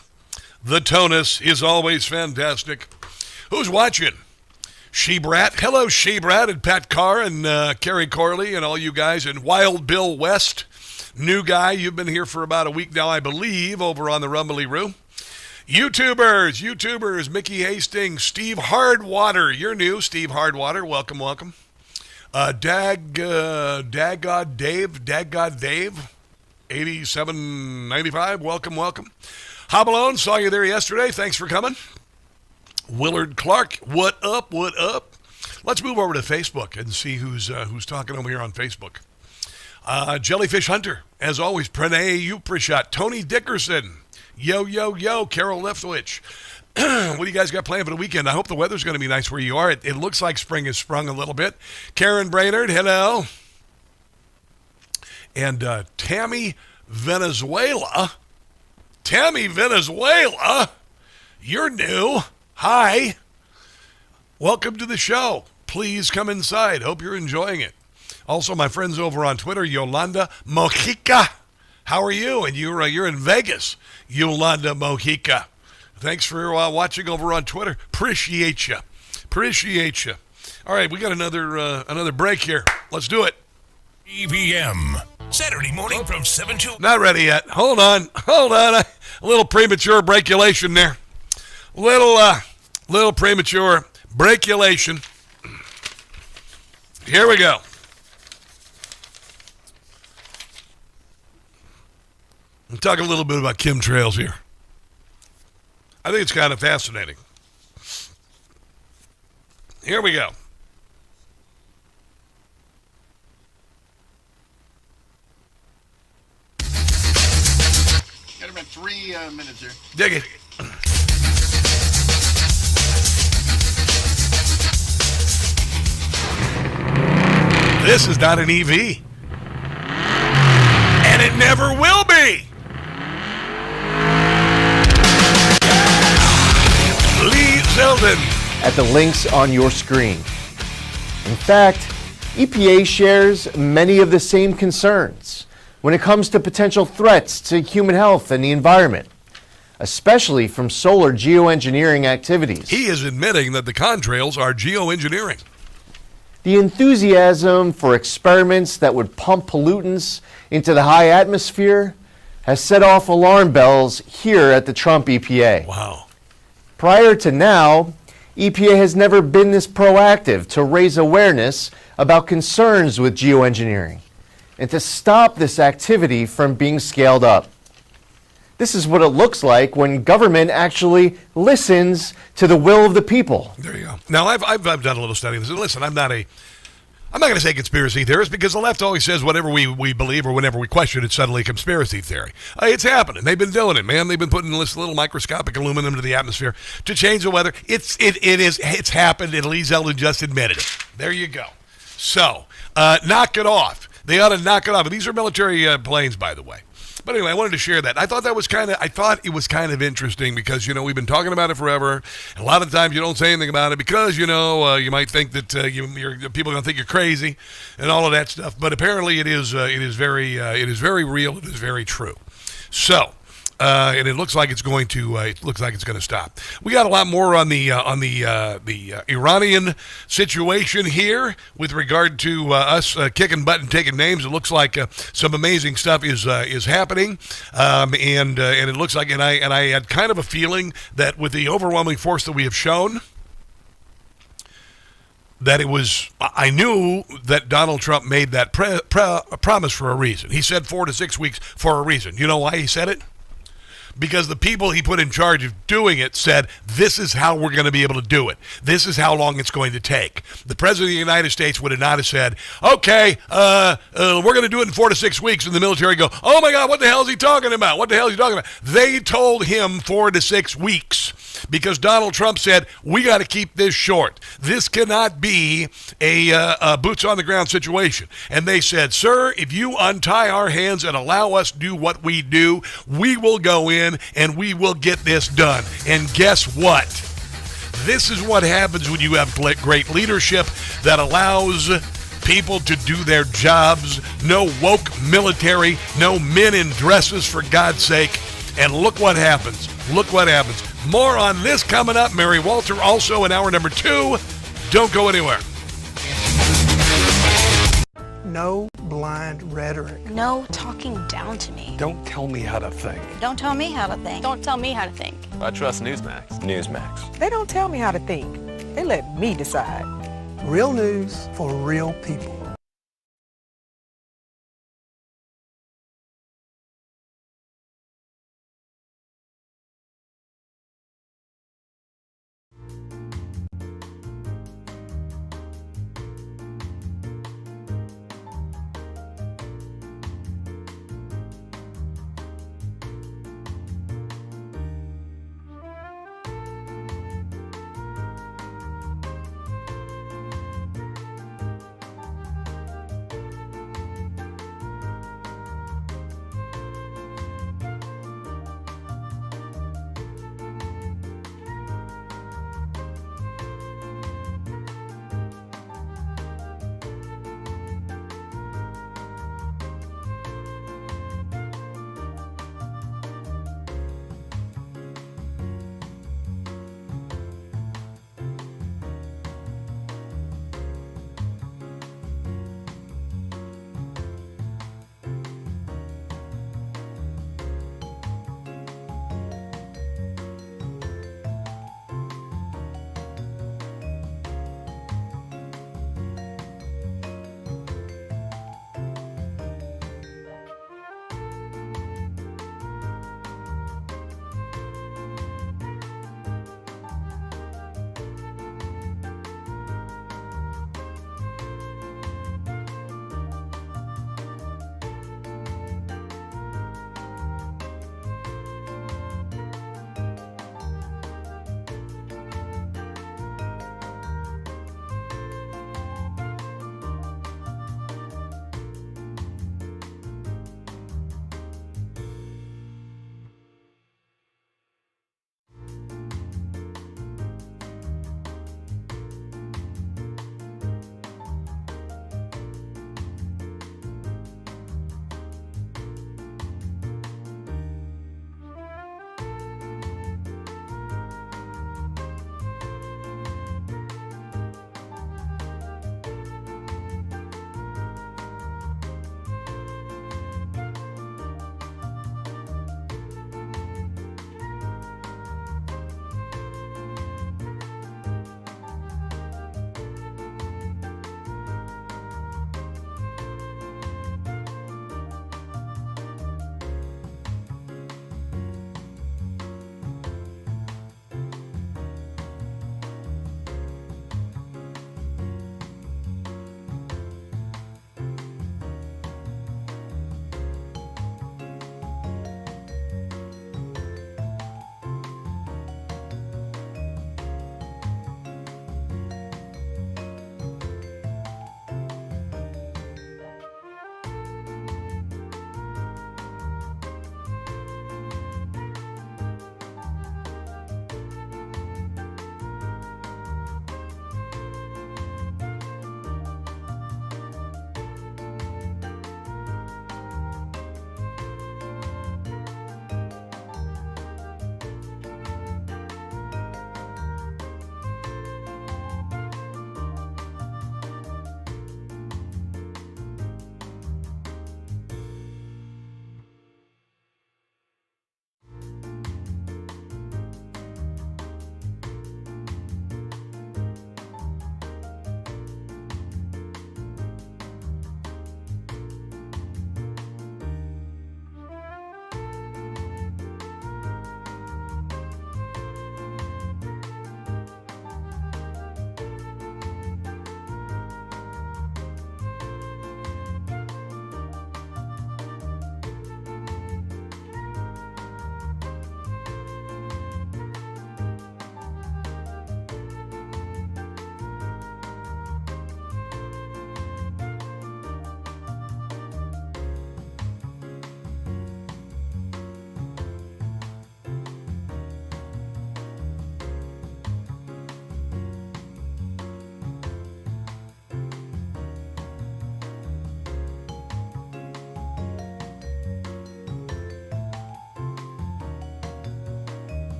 The Tonus is always fantastic. Who's watching? She-Brat. Hello, She-Brat and Pat Carr and Kerry Corley and all you guys. And Wild Bill West, new guy. You've been here for about a week now, I believe, over on the Rumbly-Roo. YouTubers, Mickey Hastings, Steve Hardwater. You're new, Steve Hardwater. Welcome. Daggod Dave, 8795, welcome. Hobbalone, saw you there yesterday, thanks for coming. Willard Clark, what up? Let's move over to Facebook and see who's talking over here on Facebook. Jellyfish Hunter, as always, Pranay Uprashat, Tony Dickerson, yo, Carol Leftwich. What do you guys got planned for the weekend? I hope the weather's going to be nice where you are. It looks like spring has sprung a little bit. Karen Brainerd, hello. And Tammy Venezuela, you're new. Hi. Welcome to the show. Please come inside. Hope you're enjoying it. Also, my friends over on Twitter, Yolanda Mojica. How are you? And you're in Vegas, Yolanda Mojica. Thanks for watching over on Twitter. Appreciate you. All right, we got another break here. Let's do it. EVM, Saturday morning from 7 to... Not ready yet. Hold on. A little premature breakulation there. Little premature breakulation. Here we go. We'll talk a little bit about chemtrails here. I think it's kind of fascinating. Here we go. Got about 3 minutes here. Dig it. This is not an EV. And it never will be. Lee Zeldin. At the links on your screen. In fact, EPA shares many of the same concerns when it comes to potential threats to human health and the environment, especially from solar geoengineering activities. He is admitting that the contrails are geoengineering. The enthusiasm for experiments that would pump pollutants into the high atmosphere has set off alarm bells here at the Trump EPA. Wow. Prior to now, EPA has never been this proactive to raise awareness about concerns with geoengineering and to stop this activity from being scaled up. This is what it looks like when government actually listens to the will of the people. There you go. Now, I've done a little study of this. Listen, I'm not going to say conspiracy theorist because the left always says whatever we believe or whenever we question it's suddenly a conspiracy theory. It's happening. They've been doing it, man. They've been putting this little microscopic aluminum into the atmosphere to change the weather. It's happened, and Lee Zeldin just admitted it. There you go. So, knock it off. They ought to knock it off. And these are military planes, by the way. But anyway, I wanted to share that. I thought it was kind of interesting because, we've been talking about it forever. And a lot of times you don't say anything about it because, you might think that people are going to think you're crazy and all of that stuff. But apparently it is very real. It is very true. So, and it looks like it's going to stop. We got a lot more on the Iranian situation here with regard to us kicking butt and taking names. It looks like some amazing stuff is happening, and it looks like and I had kind of a feeling that with the overwhelming force that we have shown, that I knew that Donald Trump made that promise for a reason. He said 4 to 6 weeks for a reason. You know why he said it? Because the people he put in charge of doing it said, this is how we're going to be able to do it. This is how long it's going to take. The President of the United States would have not have said, okay, we're going to do it in 4 to 6 weeks. And the military go, oh my God, what the hell is he talking about? What the hell is he talking about? They told him 4 to 6 weeks because Donald Trump said, we got to keep this short. This cannot be a boots on the ground situation. And they said, sir, if you untie our hands and allow us to do what we do, we will go in and we will get this done. And guess what? This is what happens when you have great leadership that allows people to do their jobs. No woke military, no men in dresses, for God's sake. And look what happens. Look what happens. More on this coming up. Mary Walter also in hour number 2. Don't go anywhere. No blind rhetoric. No talking down to me. Don't tell me how to think. Don't tell me how to think. Don't tell me how to think. I trust Newsmax. Newsmax. They don't tell me how to think. They let me decide. Real news for real people.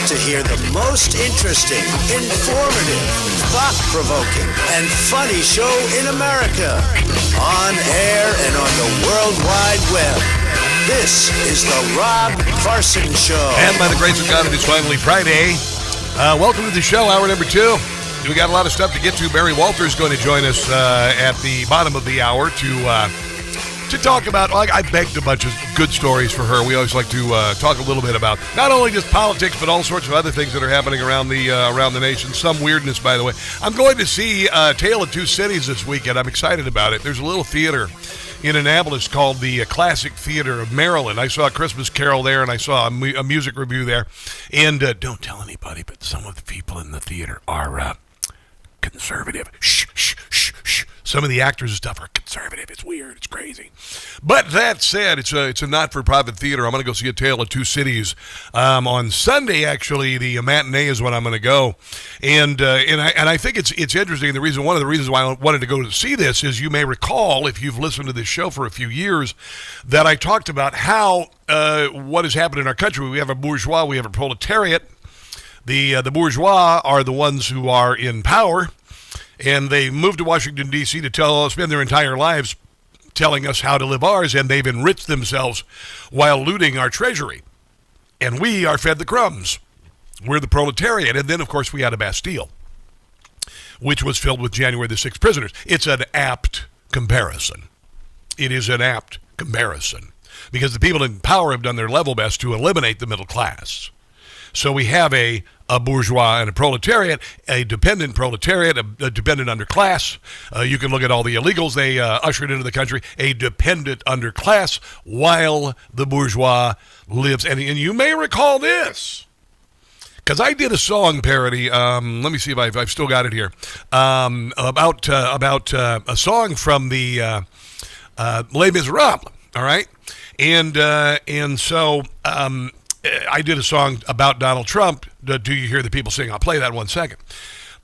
about to hear the most interesting, informative, thought-provoking, and funny show in America. On air and on the World Wide Web. This is the Rob Carson Show. And by the grace of God, it is finally Friday. Welcome to the show, hour number 2. We got a lot of stuff to get to. Barry Walters is going to join us at the bottom of the hour to talk about. I begged a bunch of good stories for her. We always like to talk a little bit about not only just politics, but all sorts of other things that are happening around the nation. Some weirdness, by the way. I'm going to see Tale of Two Cities this weekend. I'm excited about it. There's a little theater in Annapolis called the Classic Theater of Maryland. I saw a Christmas Carol there, and I saw a music review there. And don't tell anybody, but some of the people in the theater are conservative. Shh, shh, shh, shh. Some of the actors and stuff are conservative. It's weird. It's crazy. But that said, it's a not-for-profit theater. I'm going to go see A Tale of Two Cities on Sunday. Actually, the matinee is when I'm going to go, and I think it's interesting. One of the reasons why I wanted to go to see this is you may recall, if you've listened to this show for a few years, that I talked about how what has happened in our country. We have a bourgeois, we have a proletariat. The bourgeois are the ones who are in power. And they moved to Washington, D.C. to spend their entire lives telling us how to live ours, and they've enriched themselves while looting our treasury. And we are fed the crumbs. We're the proletariat. And then, of course, we had a Bastille, which was filled with January the 6th prisoners. It's an apt comparison. It is an apt comparison. Because the people in power have done their level best to eliminate the middle class. So we have a bourgeois and a proletariat, a dependent proletariat, a dependent underclass. You can look at all the illegals they ushered into the country, a dependent underclass, while the bourgeois lives. And you may recall this, because I did a song parody. Let me see if I've still got it here, about a song from the Les Miserables. All right, and so. I did a song about Donald Trump. Do you hear the people sing? I'll play that in 1 second.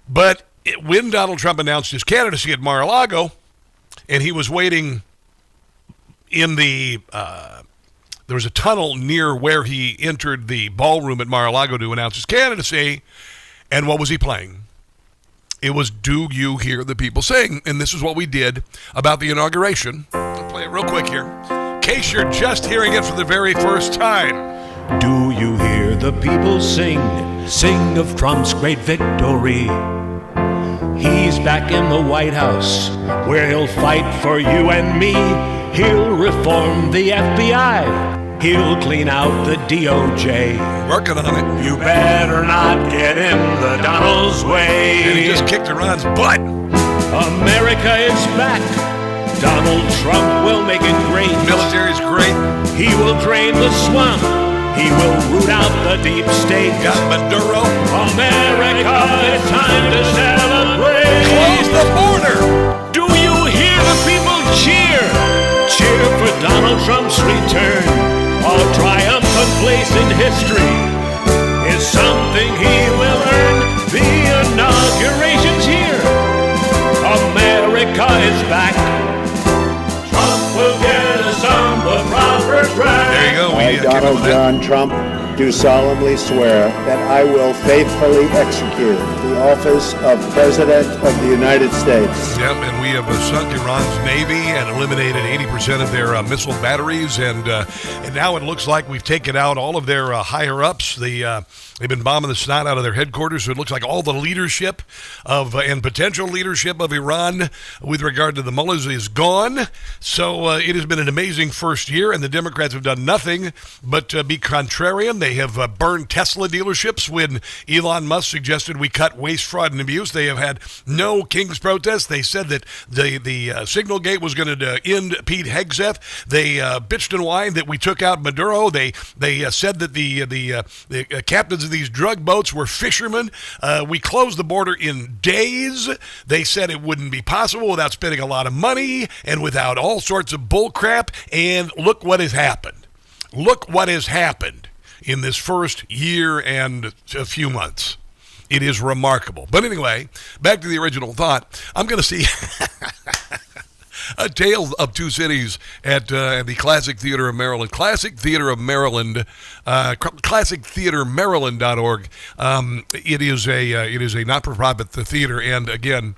But when Donald Trump announced his candidacy at Mar-a-Lago, and he was waiting in there was a tunnel near where he entered the ballroom at Mar-a-Lago to announce his candidacy, and what was he playing? It was Do You Hear the People Sing? And this is what we did about the inauguration. I'll play it real quick here. In case you're just hearing it for the very first time. Do you hear the people sing of Trump's great victory? He's back in the White House, where he'll fight for you and me. He'll reform the FBI. He'll clean out the DOJ. Working on it. You better not get in the Donald's way. And he just kicked Iran's butt. America is back. Donald Trump will make it great. Military's great. He will drain the swamp. He will root out the deep state. Got Maduro. America, it's time to celebrate. Close the border. Do you hear the people cheer? Cheer for Donald Trump's return. A triumphant place in history is something he will earn. The inauguration's here. America is back. Trump will get us on the proper track. There you go. I, Donald John Trump, do solemnly swear that I will faithfully execute the office of President of the United States. Yep, and we have sunk Iran's navy and eliminated 80% of their missile batteries, and now it looks like we've taken out all of their higher-ups. They've been bombing the snot out of their headquarters, so it looks like all the leadership and potential leadership of Iran with regard to the mullahs is gone. So it has been an amazing first year, and the Democrats have done nothing but be contrarian. They have burned Tesla dealerships when Elon Musk suggested we cut waste, fraud, and abuse. They have had no King's protest. They said that the Signal Gate was going to end Pete Hegseth. They bitched and whined that we took out Maduro. They said that the captains of these drug boats were fishermen. We closed the border in days. They said it wouldn't be possible without spending a lot of money and without all sorts of bull crap. And look what has happened. Look what has happened in this first year and a few months. It is remarkable. But anyway, back to the original thought. I'm going to see A Tale of Two Cities at the Classic Theater of Maryland. Classic Theater of Maryland, classictheatermaryland.org. It is a not-for-profit theater, and again,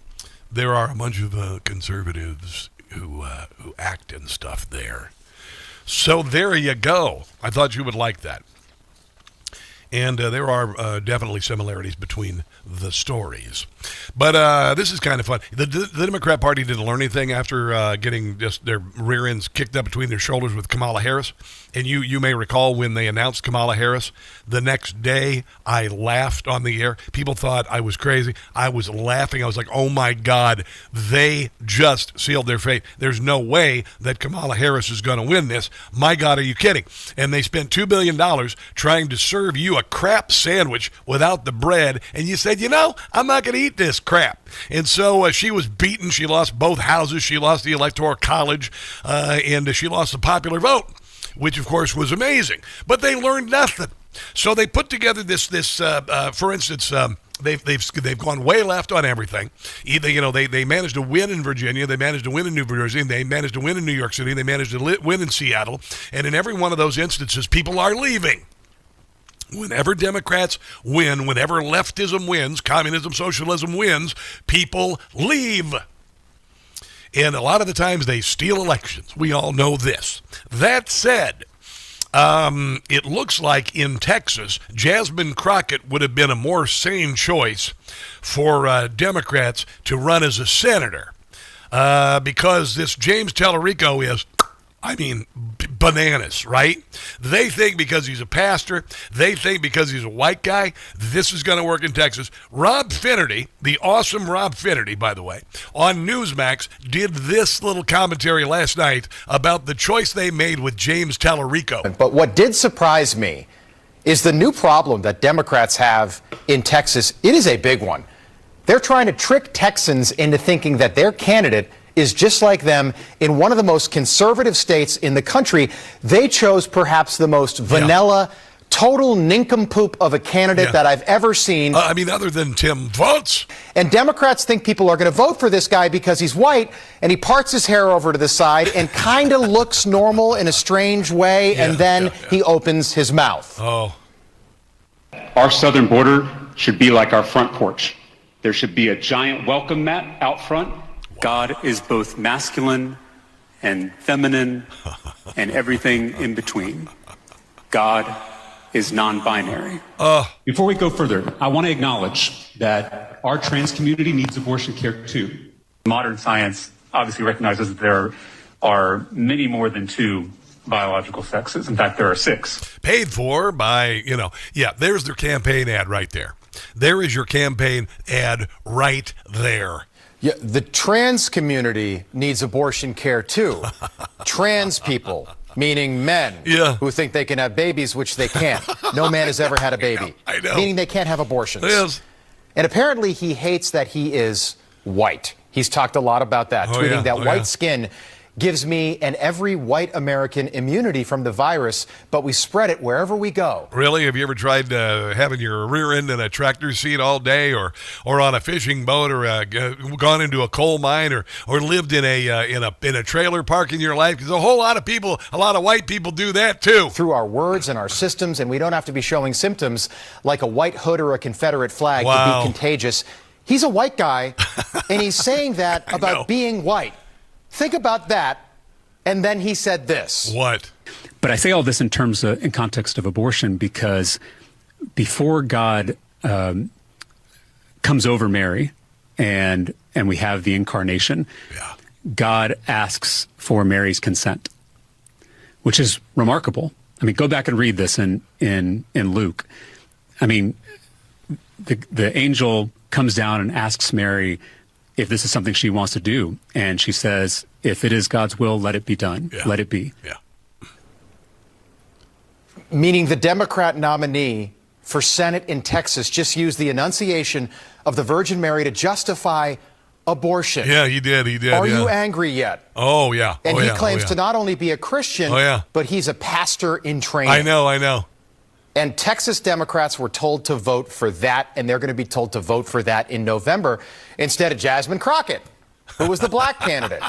there are a bunch of conservatives who act and stuff there. So there you go. I thought you would like that. And there are definitely similarities between the stories. But this is kind of fun. The Democrat Party didn't learn anything after getting just their rear ends kicked up between their shoulders with Kamala Harris. And you may recall when they announced Kamala Harris, the next day I laughed on the air. People thought I was crazy. I was laughing. I was like, oh my God, they just sealed their fate. There's no way that Kamala Harris is going to win this. My God, are you kidding? And they spent $2 billion trying to serve you a crap sandwich without the bread. And you said, I'm not going to eat this crap. And so she was beaten. She lost both houses. She lost the Electoral College, and she lost the popular vote, which of course was amazing. But they learned nothing. So they put together this. For instance, they've gone way left on everything. Either they managed to win in Virginia, they managed to win in New Jersey, they managed to win in New York City, they managed to win in Seattle, and in every one of those instances, people are leaving. Whenever Democrats win, whenever leftism wins, communism, socialism wins, people leave. And a lot of the times they steal elections. We all know this. That said, it looks like in Texas, Jasmine Crockett would have been a more sane choice for Democrats to run as a senator because this James Tallarico is, bananas, right? They think because he's a pastor, they think because he's a white guy, this is going to work in Texas. Rob Finnerty, the awesome Rob Finnerty, by the way, on Newsmax, did this little commentary last night about the choice they made with James Tallarico. But what did surprise me is the new problem that Democrats have in Texas. It is a big one. They're trying to trick Texans into thinking that their candidate is just like them in one of the most conservative states in the country. They chose perhaps the most vanilla, total nincompoop of a candidate that I've ever seen. Other than Tim Votes. And Democrats think people are going to vote for this guy because he's white and he parts his hair over to the side and kind of looks normal in a strange way, and then he opens his mouth. Oh. Our southern border should be like our front porch. There should be a giant welcome mat out front. God is both masculine and feminine and everything in between. God is non-binary. Before we go further, I want to acknowledge that our trans community needs abortion care too. Modern science obviously recognizes that there are many more than two biological sexes. In fact, there are 6. Paid for by, there's their campaign ad right there. There is your campaign ad right there. Yeah, the trans community needs abortion care too. Trans people, meaning men who think they can have babies, which they can't. No man has ever had a baby. I know. Meaning they can't have abortions. Yes. And apparently he hates that he is white. He's talked a lot about that, tweeting that white skin gives me and every white American immunity from the virus, but we spread it wherever we go. Really? Have you ever tried having your rear end in a tractor seat all day, or on a fishing boat, or gone into a coal mine, or lived in a trailer park in your life? Because a whole lot of white people do that too. Through our words and our systems, and we don't have to be showing symptoms like a white hood or a Confederate flag to be contagious. He's a white guy, and he's saying that about being white. Think about that, and then he said this. What? But I say all this in context of abortion because before God comes over Mary and we have the incarnation, God asks for Mary's consent, which is remarkable. Go back and read this in Luke. The angel comes down and asks Mary if this is something she wants to do. And she says, if it is God's will, let it be done. Let it be. Yeah. Meaning the Democrat nominee for Senate in Texas just used the enunciation of the Virgin Mary to justify abortion. Yeah, he did. Are you angry yet? Oh, yeah. And he claims to not only be a Christian, but he's a pastor in training. I know. And Texas Democrats were told to vote for that, and they're going to be told to vote for that in November instead of Jasmine Crockett. who was the black candidate.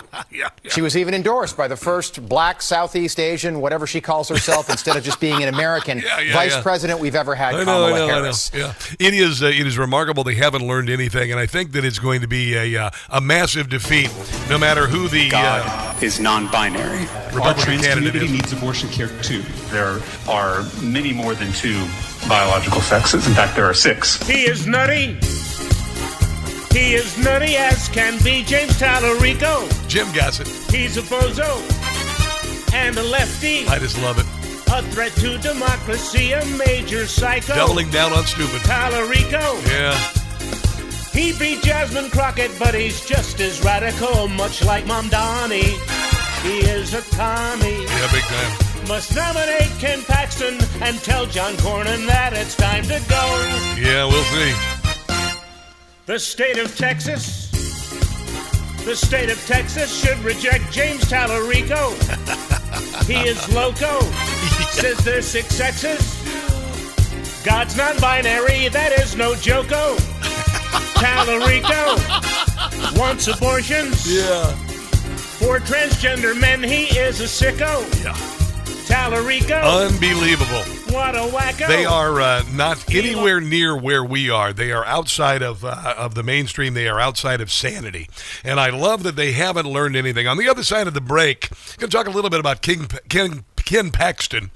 She was even endorsed by the first black Southeast Asian, whatever she calls herself, instead of just being an American vice president we've ever had, Kamala Harris. Yeah. It is remarkable they haven't learned anything, and I think that it's going to be a massive defeat, no matter who the God is non-binary. Our Republican trans candidate community is. needs abortion care too. There are many more than 2 biological sexes. In fact, there are 6. He is nutty. He is nutty as can be. James Tallarico. Jim Gossett. He's a bozo and a lefty. I just love it. A threat to democracy, a major psycho. Doubling down on stupid. Tallarico. Yeah. He beat Jasmine Crockett, but he's just as radical, much like Mom Donnie. He is a commie. Yeah, big time. Must nominate Ken Paxton and tell John Cornyn that it's time to go. Yeah, we'll see. The state of Texas should reject James Tallarico. He is loco. Says there's 6 sexes. God's non-binary, that is no joko. Tallarico wants abortions. Yeah. For transgender men, he is a sicko. Yeah. Tallarico. Unbelievable. What a wacko. They are not anywhere near where we are. They are outside of the mainstream. They are outside of sanity. And I love that they haven't learned anything. On the other side of the break, I'm going to talk a little bit about Ken Paxton,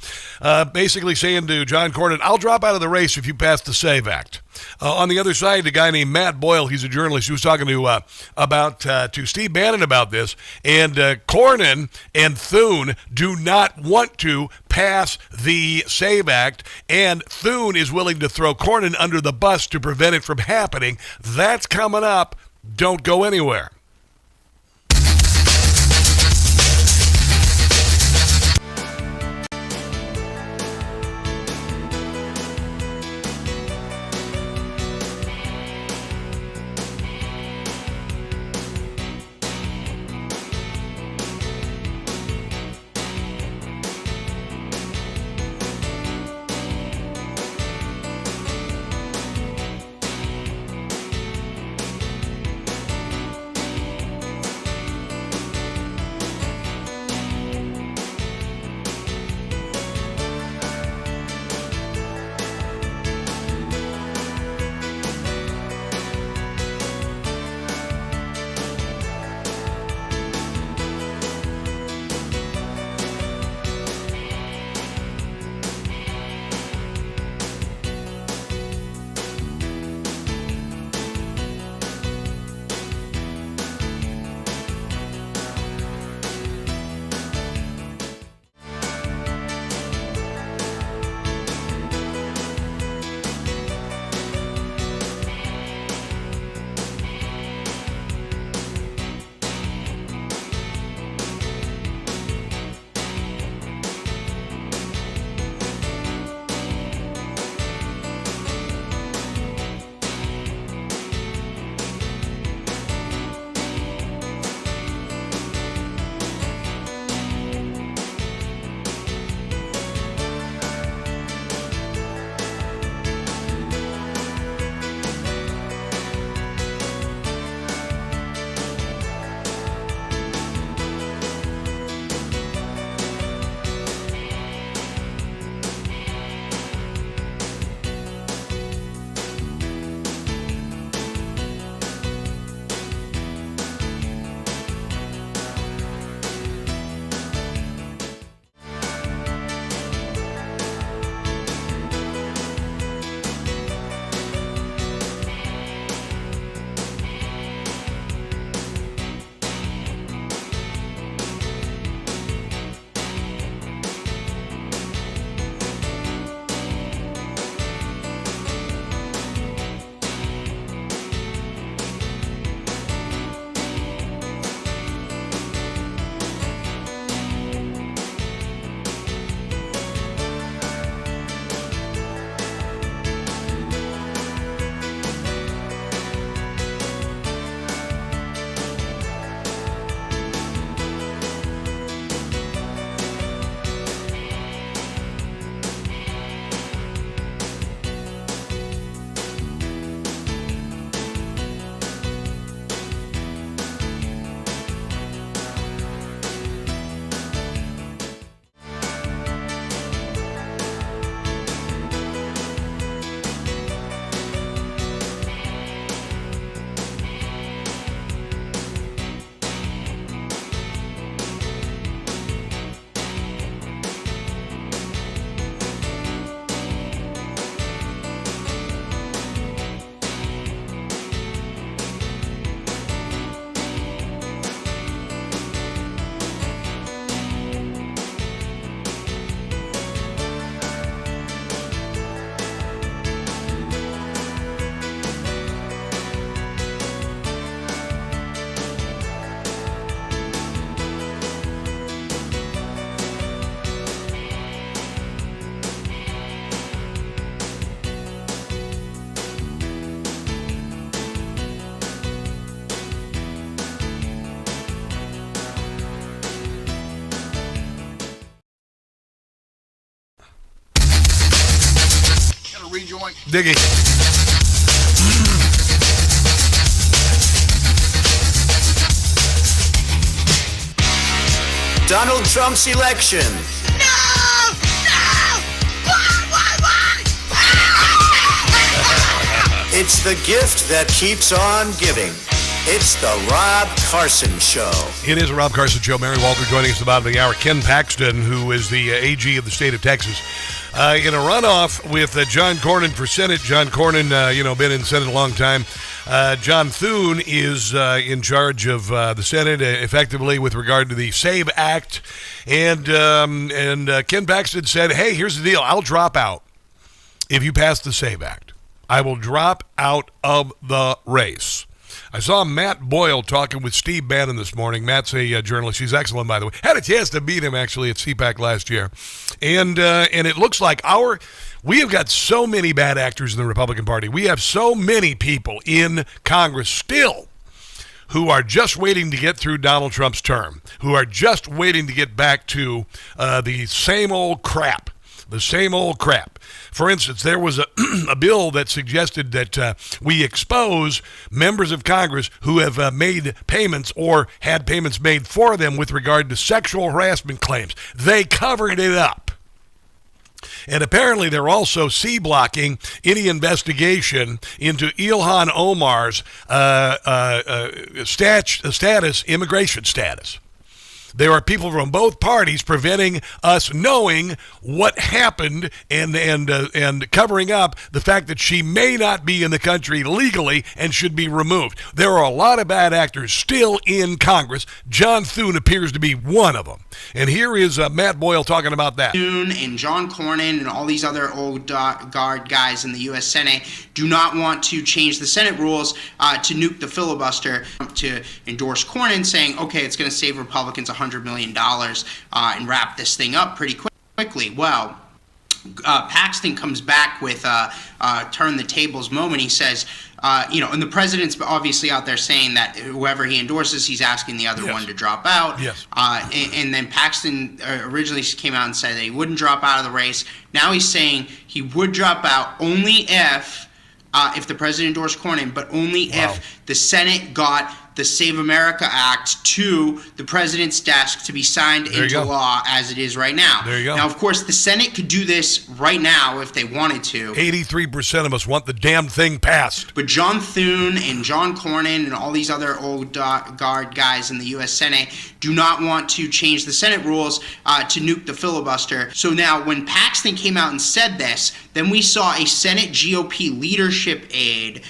basically saying to John Cornyn, I'll drop out of the race if you pass the SAVE Act. On the other side, a guy named Matt Boyle, he's a journalist, who was talking to Steve Bannon about this, and Cornyn and Thune do not want to pass the SAVE Act, and Thune is willing to throw Cornyn under the bus to prevent it from happening. That's coming up. Don't go anywhere. rejoin? Diggy. Donald Trump's election. It's the gift that keeps on giving. It's the Rob Carson Show. It is a Rob Carson Show. Mary Walter joining us at the bottom of the hour. Ken Paxton, who is the AG of the state of Texas, in a runoff with John Cornyn for Senate. John Cornyn, been in Senate a long time. John Thune is in charge of the Senate, effectively with regard to the SAVE Act. And Ken Paxton said, hey, here's the deal. I'll drop out if you pass the SAVE Act. I will drop out of the race. I saw Matt Boyle talking with Steve Bannon this morning. Matt's a journalist. He's excellent, by the way. Had a chance to meet him, actually, at CPAC last year. And it looks like we have got so many bad actors in the Republican Party. We have so many people in Congress still who are just waiting to get through Donald Trump's term, who are just waiting to get back to the same old crap. The same old crap. For instance, there was a bill that suggested that we expose members of Congress who have made payments or had payments made for them with regard to sexual harassment claims. They covered it up. And apparently they're also C-blocking any investigation into Ilhan Omar's immigration status. There are people from both parties preventing us knowing what happened and covering up the fact that she may not be in the country legally and should be removed. There are a lot of bad actors still in Congress. John Thune appears to be one of them. And here is Matt Boyle talking about that. Thune and John Cornyn and all these other old guard guys in the U.S. Senate do not want to change the Senate rules to nuke the filibuster, to endorse Cornyn, saying, okay, it's going to save Republicans $100 million and wrap this thing up pretty quickly. Well, Paxton comes back with turn the tables moment. He says, and the president's obviously out there saying that whoever he endorses, he's asking the other one to drop out. Yes. And then Paxton originally came out and said that he wouldn't drop out of the race. Now he's saying he would drop out only if the president endorsed Cornyn, but only if the Senate got the Save America Act to the president's desk to be signed into law as it is right now. There you go. Now, of course, the Senate could do this right now if they wanted to. 83% of us want the damn thing passed. But John Thune and John Cornyn and all these other old guard guys in the U.S. Senate do not want to change the Senate rules to nuke the filibuster. So now when Paxton came out and said this, then we saw a Senate GOP leadership aide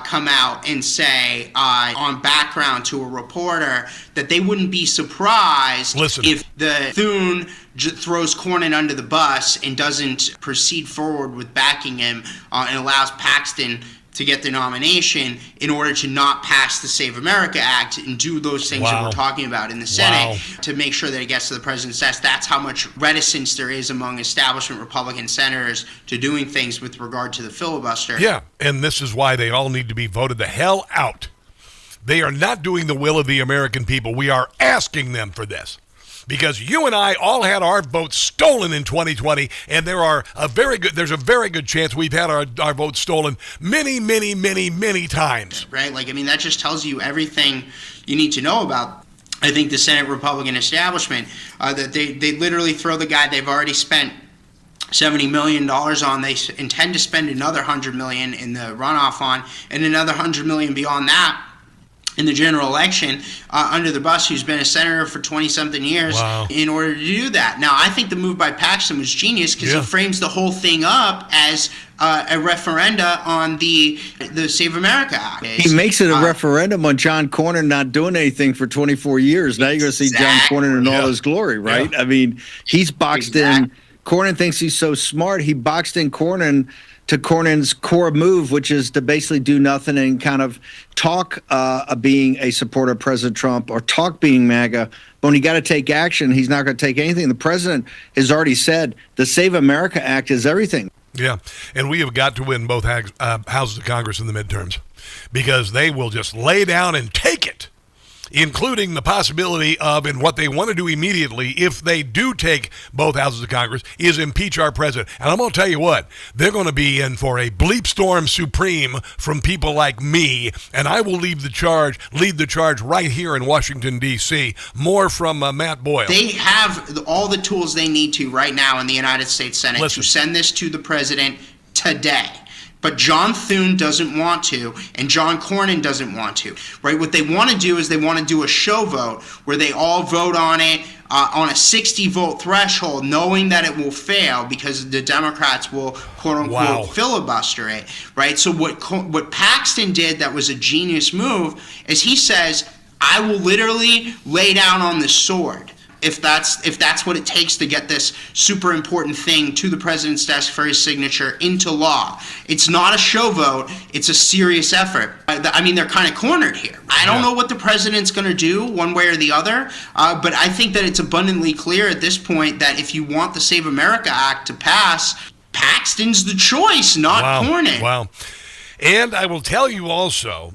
come out and say on background to a reporter that they wouldn't be surprised if the Thune throws Cornyn under the bus and doesn't proceed forward with backing him and allows Paxton to get the nomination in order to not pass the Save America Act and do those things that we're talking about in the Senate to make sure that it gets to the president's desk. That's how much reticence there is among establishment Republican senators to doing things with regard to the filibuster. Yeah, and this is why they all need to be voted the hell out. They are not doing the will of the American people. We are asking them for this. Because you and I all had our votes stolen in 2020, and there's a very good chance we've had our votes stolen many, many, many, many times. Right? That just tells you everything you need to know about, I think, the Senate Republican establishment. That they literally throw the guy they've already spent $70 million on. They intend to spend another $100 million in the runoff on, and another $100 million beyond that in the general election under the bus, who's been a senator for 20-something years in order to do that. Now, I think the move by Paxton was genius because he frames the whole thing up as a referenda on the Save America Act. He makes it a referendum on John Cornyn not doing anything for 24 years. Now you're going to see John Cornyn in all his glory, right? Yeah. He's boxed in. Cornyn thinks he's so smart. He boxed in Cornyn to Cornyn's core move, which is to basically do nothing and kind of talk being a supporter of President Trump or talk being MAGA. But when he got to take action, he's not going to take anything. The president has already said the Save America Act is everything. Yeah, and we have got to win both houses of Congress in the midterms because they will just lay down and take it. including the possibility of, and what they want to do immediately if they do take both houses of Congress, is impeach our president. And I'm going to tell you what, they're going to be in for a bleep storm supreme from people like me, and I will lead the charge right here in Washington, D.C. More from Matt Boyle. They have all the tools they need to right now in the United States Senate to send this to the president today. But John Thune doesn't want to, and John Cornyn doesn't want to, right? What they want to do is they want to do a show vote where they all vote on it on a 60-vote threshold, knowing that it will fail because the Democrats will, quote-unquote, filibuster it, right? So what Paxton did that was a genius move is he says, I will literally lay down on the sword if that's what it takes to get this super important thing to the president's desk for his signature into law. It's not a show vote. It's a serious effort. I mean, they're kind of cornered here. I don't know what the president's going to do one way or the other, but I think that it's abundantly clear at this point that if you want the Save America Act to pass, Paxton's the choice, not Cornyn. Wow. And I will tell you also,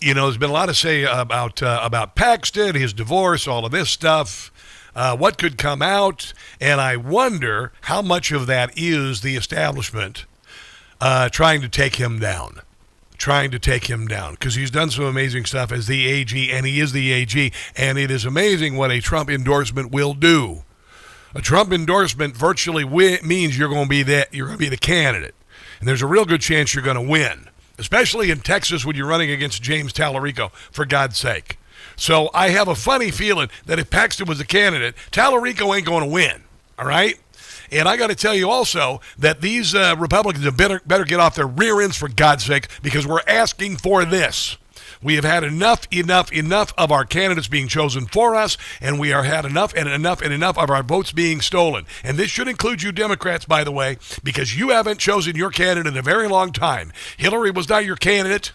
there's been a lot to say about Paxton, his divorce, all of this stuff, what could come out, and I wonder how much of that is the establishment trying to take him down, because he's done some amazing stuff as the AG, and he is the AG, and it is amazing what a Trump endorsement will do. A Trump endorsement virtually means you're going to be the candidate, and there's a real good chance you're going to win. Especially in Texas when you're running against James Tallarico, for God's sake. So I have a funny feeling that if Paxton was the candidate, Tallarico ain't going to win, all right? And I got to tell you also that these Republicans better get off their rear ends, for God's sake, because we're asking for this. We have had enough of our candidates being chosen for us, and we have had enough of our votes being stolen. And this should include you Democrats, by the way, because you haven't chosen your candidate in a very long time. Hillary was not your candidate.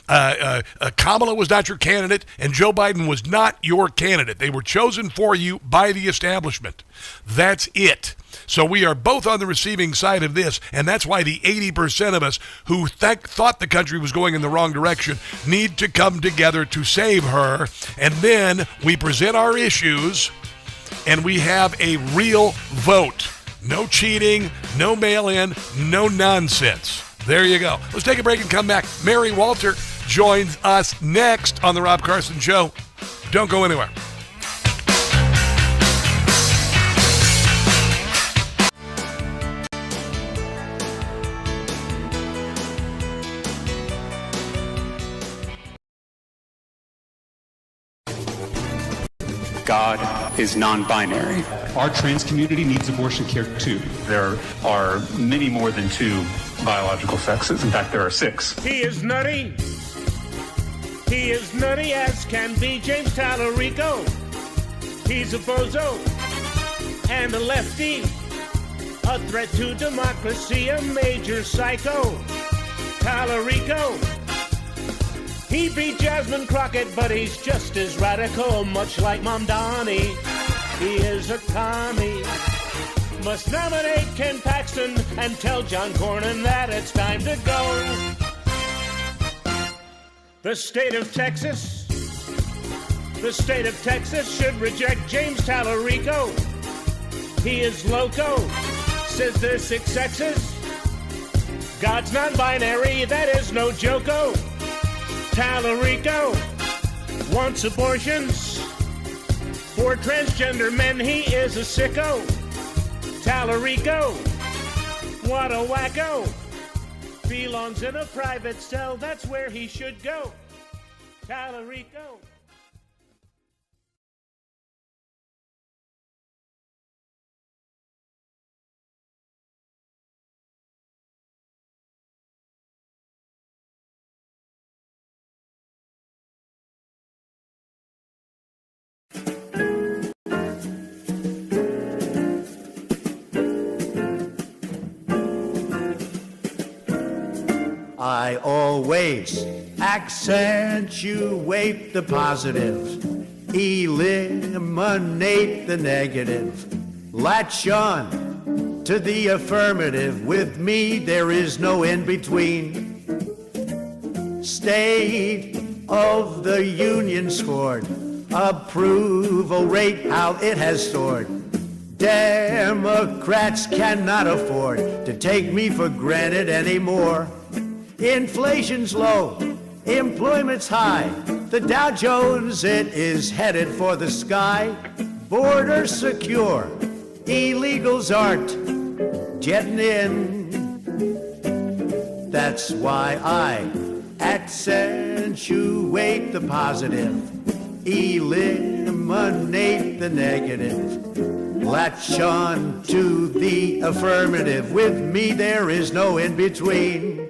Kamala was not your candidate, and Joe Biden was not your candidate. They were chosen for you by the establishment. That's it. So we are both on the receiving side of this, and that's why the 80% of us who thought the country was going in the wrong direction need to come together to save her, and then we present our issues, and we have a real vote. No cheating, no mail-in, no nonsense. There you go. Let's take a break and come back. Mary Walter joins us next on The Rob Carson Show. Don't go anywhere. God is non-binary. Our trans community needs abortion care too. There are many more than two biological sexes. In fact, there are 6. He is nutty. He is nutty as can be. James Tallarico. He's a bozo and a lefty. A threat to democracy, a major psycho. Tallarico. He beat Jasmine Crockett, but he's just as radical, much like Mamdani. He is a commie. Must nominate Ken Paxton and tell John Cornyn that it's time to go. The state of Texas should reject James Tallarico. He is loco, says there's 6 sexes. God's non-binary, that is no joko. Tallarico wants abortions for transgender men. He is a sicko. Tallarico, what a wacko. Belongs in a private cell. That's where he should go. Tallarico. I always accentuate the positive, eliminate the negative, latch on to the affirmative. With me there is no in between. State of the union scored. Approval rate, how it has soared. Democrats cannot afford to take me for granted anymore. Inflation's low, employment's high. The Dow Jones, it is headed for the sky. Borders secure, illegals aren't jetting in. That's why I accentuate the positive, eliminate the negative. Latch on to the affirmative. With me there is no in between.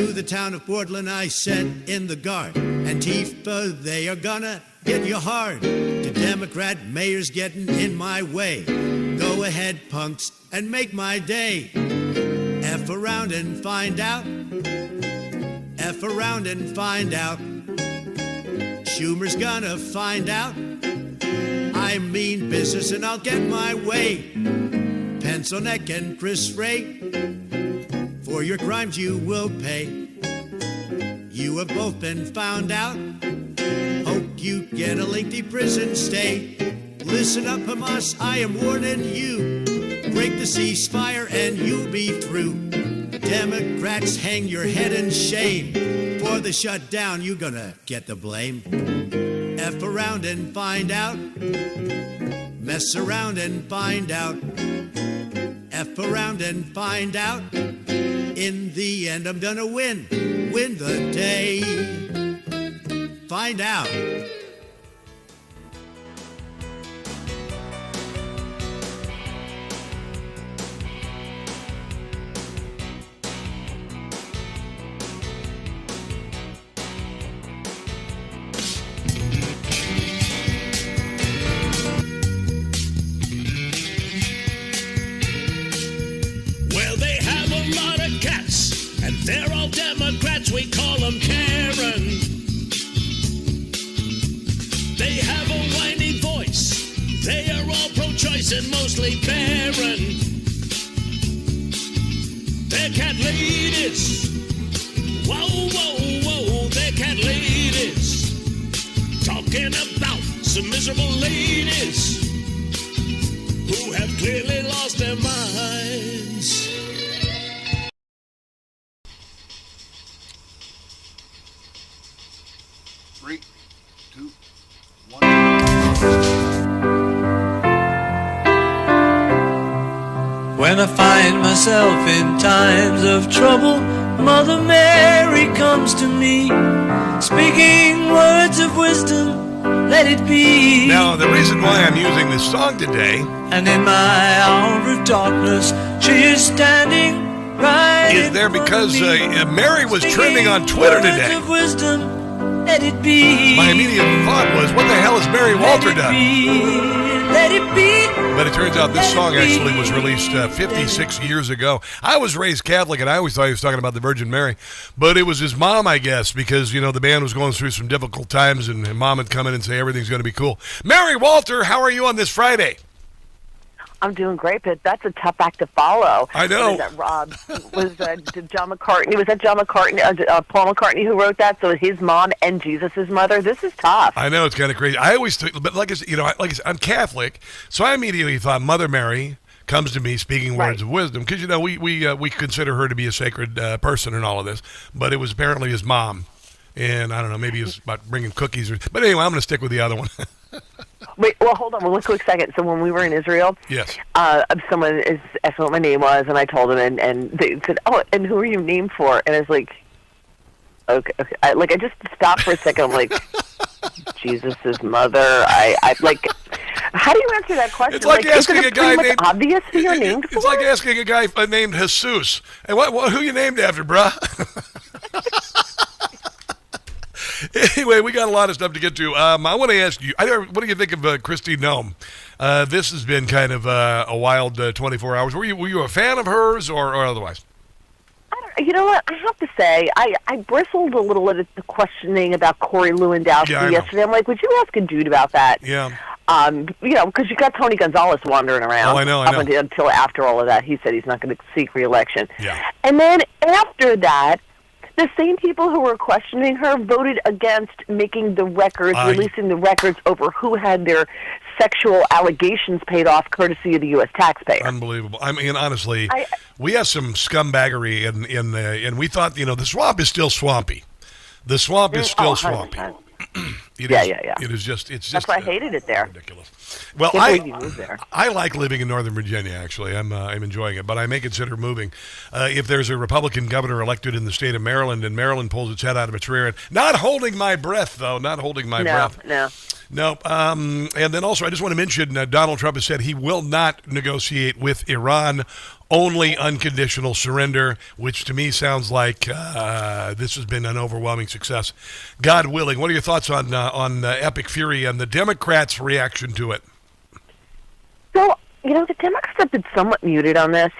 The town of Portland I sent in the guard. Antifa, they are gonna get you hard. The Democrat mayor's getting in my way. Go ahead, punks, and make my day. F around and find out. F around and find out. Schumer's gonna find out. I mean business and I'll get my way. Pencil neck and Chris Ray. For your crimes you will pay. You have both been found out. Hope you get a lengthy prison stay. Listen up, Hamas, I am warning you. Break the ceasefire and you'll be through. Democrats, hang your head in shame. For the shutdown, you're gonna get the blame. F around and find out. Mess around and find out. F around and find out. In the end, I'm gonna win the day. Find out. Well, they have a lot of cats, and they're all Democrats, we call them Karen. They have a whiny voice, they are all pro-choice and mostly barren. They're cat ladies, whoa, whoa, whoa, they're cat ladies. Talking about some miserable ladies who have clearly lost their minds. 3, 2, 1. When I find myself in times of trouble, Mother Mary comes to me, speaking words of wisdom, let it be. Now, the reason why I'm using this song today, and in my hour of darkness, she is standing right is there because Mary was trending on Twitter today. Of wisdom, let it be. My immediate thought was, what the hell has Mary Walter done? Let it be. But it turns out this song actually was released 56 years ago. I was raised Catholic, and I always thought he was talking about the Virgin Mary. But it was his mom, I guess, because, you know, the band was going through some difficult times, and mom would come in and say everything's going to be cool. Mary Walter, how are you on this Friday? I'm doing great, but that's a tough act to follow. I know. Was John McCartney? Was that John McCartney? Paul McCartney who wrote that? So his mom and Jesus' mother. This is tough. I know, it's kind of crazy. I always, but like I said, I'm Catholic, so I immediately thought Mother Mary comes to me speaking words of wisdom, because we consider her to be a sacred person in all of this. But it was apparently his mom, and I don't know, maybe it's about bringing cookies. But anyway, I'm going to stick with the other one. Wait, well, hold on one quick second. So when we were in Israel, yes, someone asked me what my name was, and I told them, and they said, "Oh, and who are you named for?" And I was like, "Okay." I just stopped for a second. I'm like, Jesus' mother. I like. How do you answer that question? It's like asking a guy named obvious who you're named for. It's like asking a guy named Jesus. And who you named after, bruh? Anyway, we got a lot of stuff to get to. I want to ask you, what do you think of Christy Noem? This has been kind of a wild 24 hours. Were you a fan of hers or otherwise? You know what? I have to say, I bristled a little at the questioning about Corey Lewandowski yesterday. I'm like, would you ask a dude about that? Yeah. Because you got Tony Gonzalez wandering around. Oh, I know. Until after all of that, he said he's not going to seek re-election. Yeah. And then after that, the same people who were questioning her voted against making the records, releasing the records over who had their sexual allegations paid off courtesy of the U.S. taxpayer. Unbelievable. I mean, honestly, we have some scumbaggery, and we thought, the swamp is still swampy. The swamp is still swampy. It is just. It's just. That's why I hated it there. Ridiculous. Well, I like living in Northern Virginia. Actually, I'm enjoying it, but I may consider moving if there's a Republican governor elected in the state of Maryland, and Maryland pulls its head out of its rear end. Not holding my breath, though. Not holding my breath. No. And then also, I just want to mention Donald Trump has said he will not negotiate with Iran. Only unconditional surrender, which to me sounds like this has been an overwhelming success. God willing, what are your thoughts on Epic Fury and the Democrats' reaction to it? So, the Democrats have been somewhat muted on this.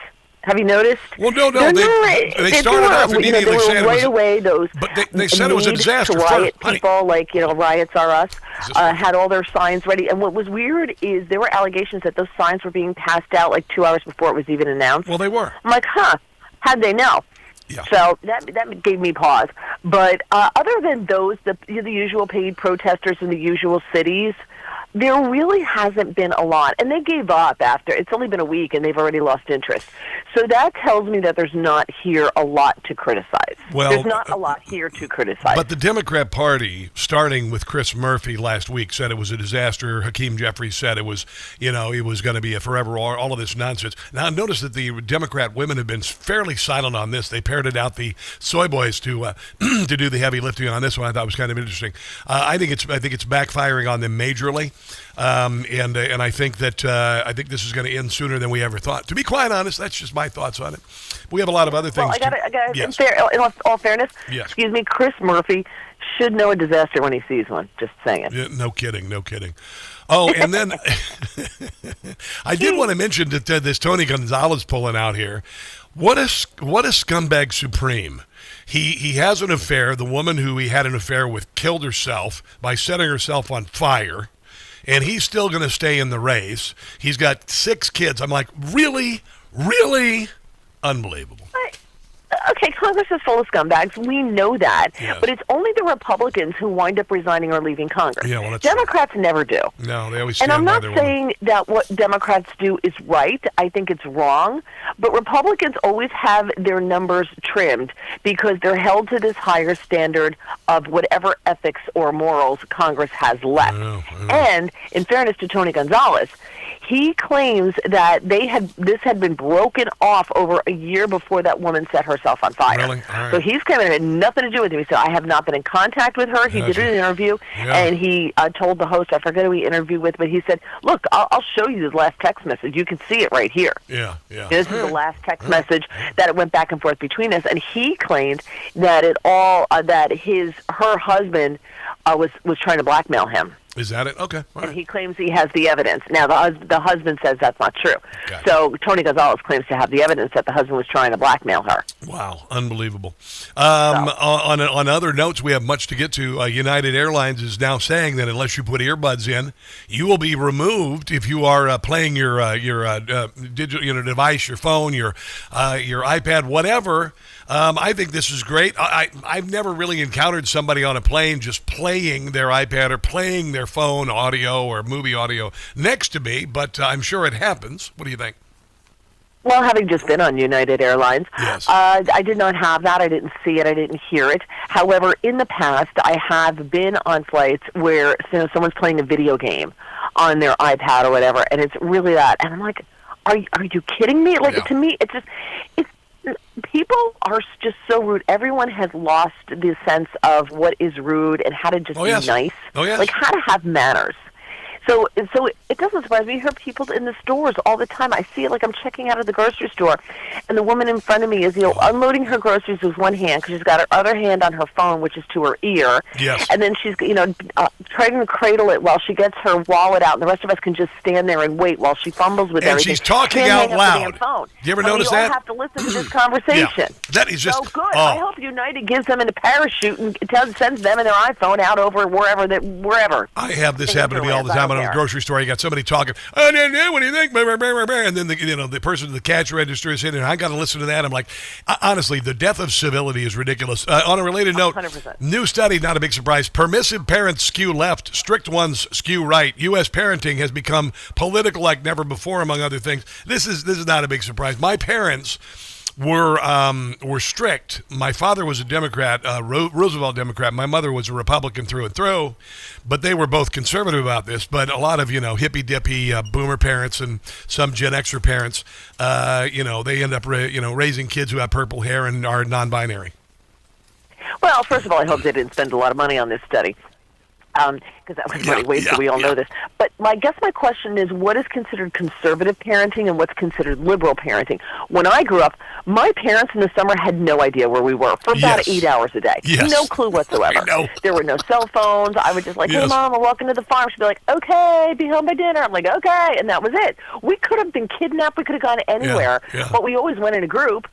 Have you noticed? Well, no. They started off immediately saying right away those. But they said it was a disaster. To riot people, like riots are us, had all their signs ready. And what was weird is there were allegations that those signs were being passed out like 2 hours before it was even announced. Well, they were. I'm like, how'd they know? Yeah. So that gave me pause. But other than those, the usual paid protesters in the usual cities, there really hasn't been a lot. And they gave up after. It's only been a week, and they've already lost interest. So that tells me that there's not here a lot to criticize. Well, there's not a lot here to criticize. But the Democrat Party, starting with Chris Murphy last week, said it was a disaster. Hakeem Jeffries said it was, it was going to be a forever, all of this nonsense. Now, notice that the Democrat women have been fairly silent on this. They parroted out the soy boys to to do the heavy lifting on this one. I thought was kind of interesting. I think it's backfiring on them majorly. And I think that I think this is going to end sooner than we ever thought. To be quite honest, that's just my thoughts on it. We have a lot of other things. Well, in all fairness, excuse me, Chris Murphy should know a disaster when he sees one. Just saying. Yeah, no kidding. Oh, and then I did want to mention that this Tony Gonzalez pulling out here. What a scumbag supreme. He has an affair. The woman who he had an affair with killed herself by setting herself on fire. And he's still going to stay in the race. He's got 6 kids. I'm like, really? Unbelievable. Okay, Congress is full of scumbags. We know that. Yes. But it's only the Republicans who wind up resigning or leaving Congress. Yeah, well, that's Democrats never do. No, they always stand And I'm by not their saying that what Democrats do is right. I think it's wrong. But Republicans always have their numbers trimmed because they're held to this higher standard of whatever ethics or morals Congress has left. And in fairness to Tony Gonzalez, he claims that this had been broken off over a year before that woman set herself on fire. Really? All right. So he's claiming it had nothing to do with him. He said, I have not been in contact with her. He did an interview, and he told the host, I forget who he interviewed with, but he said, look, I'll show you this last text message. You can see it right here. Yeah. This is the last text message that it went back and forth between us, and he claimed that her husband was trying to blackmail him. Is that it? Okay. And he claims he has the evidence. Now, the husband says that's not true. Gotcha. So Tony Gonzalez claims to have the evidence that the husband was trying to blackmail her. Wow, unbelievable. On other notes, we have much to get to. United Airlines is now saying that unless you put earbuds in, you will be removed if you are playing your digital device, your phone, your iPad, whatever. I think this is great. I've never really encountered somebody on a plane just playing their iPad or playing their phone audio or movie audio next to me, but I'm sure it happens. What do you think? Well, having just been on United Airlines, I did not have that. I didn't see it. I didn't hear it. However, in the past, I have been on flights where someone's playing a video game on their iPad or whatever, and it's really that. And I'm like, are you kidding me? Like, to me, it's people are just so rude. Everyone has lost the sense of what is rude and how to just be nice. Oh, yes. Like how to have manners. So it doesn't surprise me. You hear people in the stores all the time. I see it like I'm checking out of the grocery store, and the woman in front of me is, unloading her groceries with one hand because she's got her other hand on her phone, which is to her ear. Yes. And then she's, trying to cradle it while she gets her wallet out, and the rest of us can just stand there and wait while she fumbles with everything. And she's talking out loud. Do you ever notice that? We all have to listen to this conversation. Yeah. That is just so good. I hope United gives them a parachute and sends them and their iPhone out over wherever. I have this happen to me all the time. I'm in a grocery store. You got somebody talking. What do you think? And then the person at the cash register is sitting there. I got to listen to that. I'm like, honestly, the death of civility is ridiculous. On a related note, 100%. New study, not a big surprise. Permissive parents skew left. Strict ones skew right. U.S. parenting has become political like never before, among other things. This is not a big surprise. My parents were strict. My father was a Democrat, Roosevelt Democrat. My mother was a Republican through and through, but they were both conservative about this. But a lot of hippy-dippy boomer parents and some Gen Xer parents, they end up raising kids who have purple hair and are non-binary. Well, first of all, I hope they didn't spend a lot of money on this study. Because that was money wasted. We all know this. But I guess my question is, what is considered conservative parenting and what's considered liberal parenting? When I grew up, my parents in the summer had no idea where we were for about 8 hours a day. Yes. No clue whatsoever. There were no cell phones. I would just hey, Mom, I'm walking to the farm. She'd be like, okay, be home by dinner. I'm like, okay. And that was it. We could have been kidnapped. We could have gone anywhere. But we always went in a group.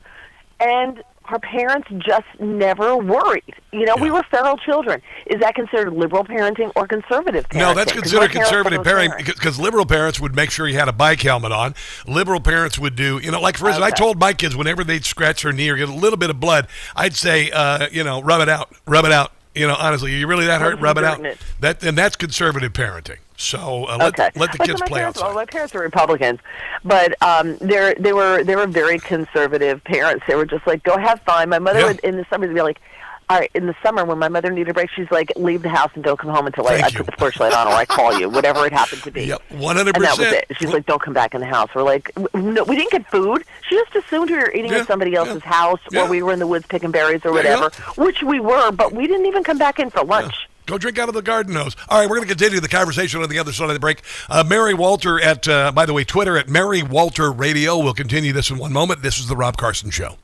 And our parents just never worried. We were feral children. Is that considered liberal parenting or conservative parenting? No, that's considered conservative parenting because liberal parents would make sure you had a bike helmet on. Liberal parents would do, like for instance, I told my kids whenever they'd scratch their knee or get a little bit of blood, I'd say, rub it out. Honestly, are you really that hurt? Rub it out. That's conservative parenting. So let the kids play outside. Well, my parents are Republicans, but they were very conservative parents. They were just like, go have fun. My mother would, in the summer, would be like, all right, in the summer when my mother needed a break, she's like, leave the house and don't come home until I put the flashlight on or I call you, whatever it happened to be. Yep, 100%. And that was it. She's like, don't come back in the house. We're like, no, we didn't get food. She just assumed we were eating at somebody else's house or we were in the woods picking berries or whatever, which we were, but we didn't even come back in for lunch. Go drink out of the garden hose. All right, we're going to continue the conversation on the other side of the break. Mary Walter at, by the way, Twitter at Mary Walter Radio. We'll continue this in one moment. This is the Rob Carson Show.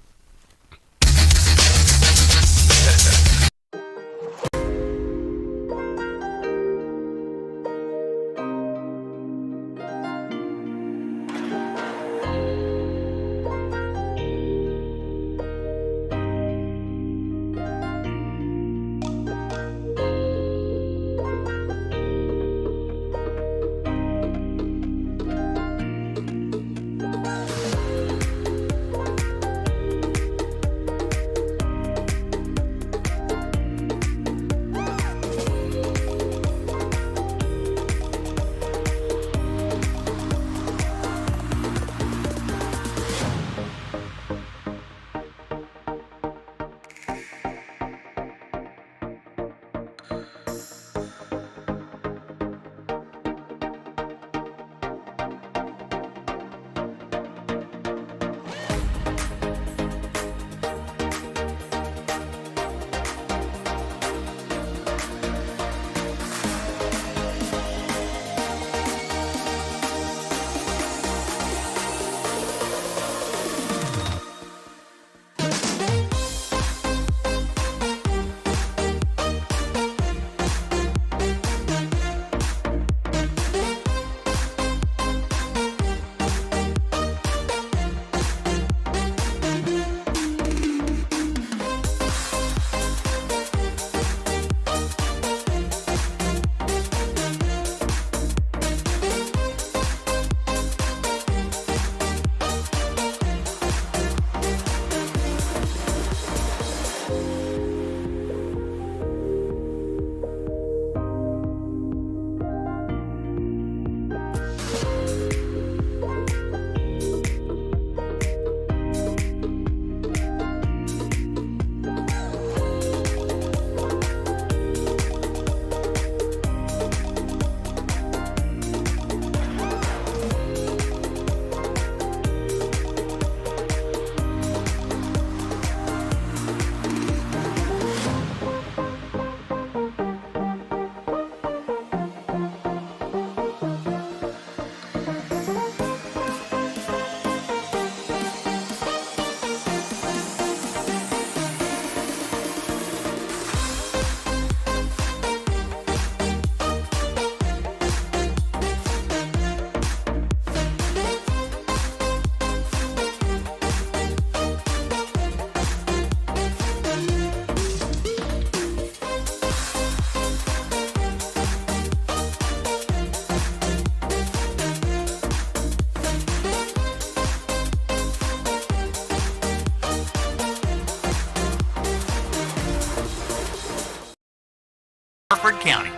Hartford County.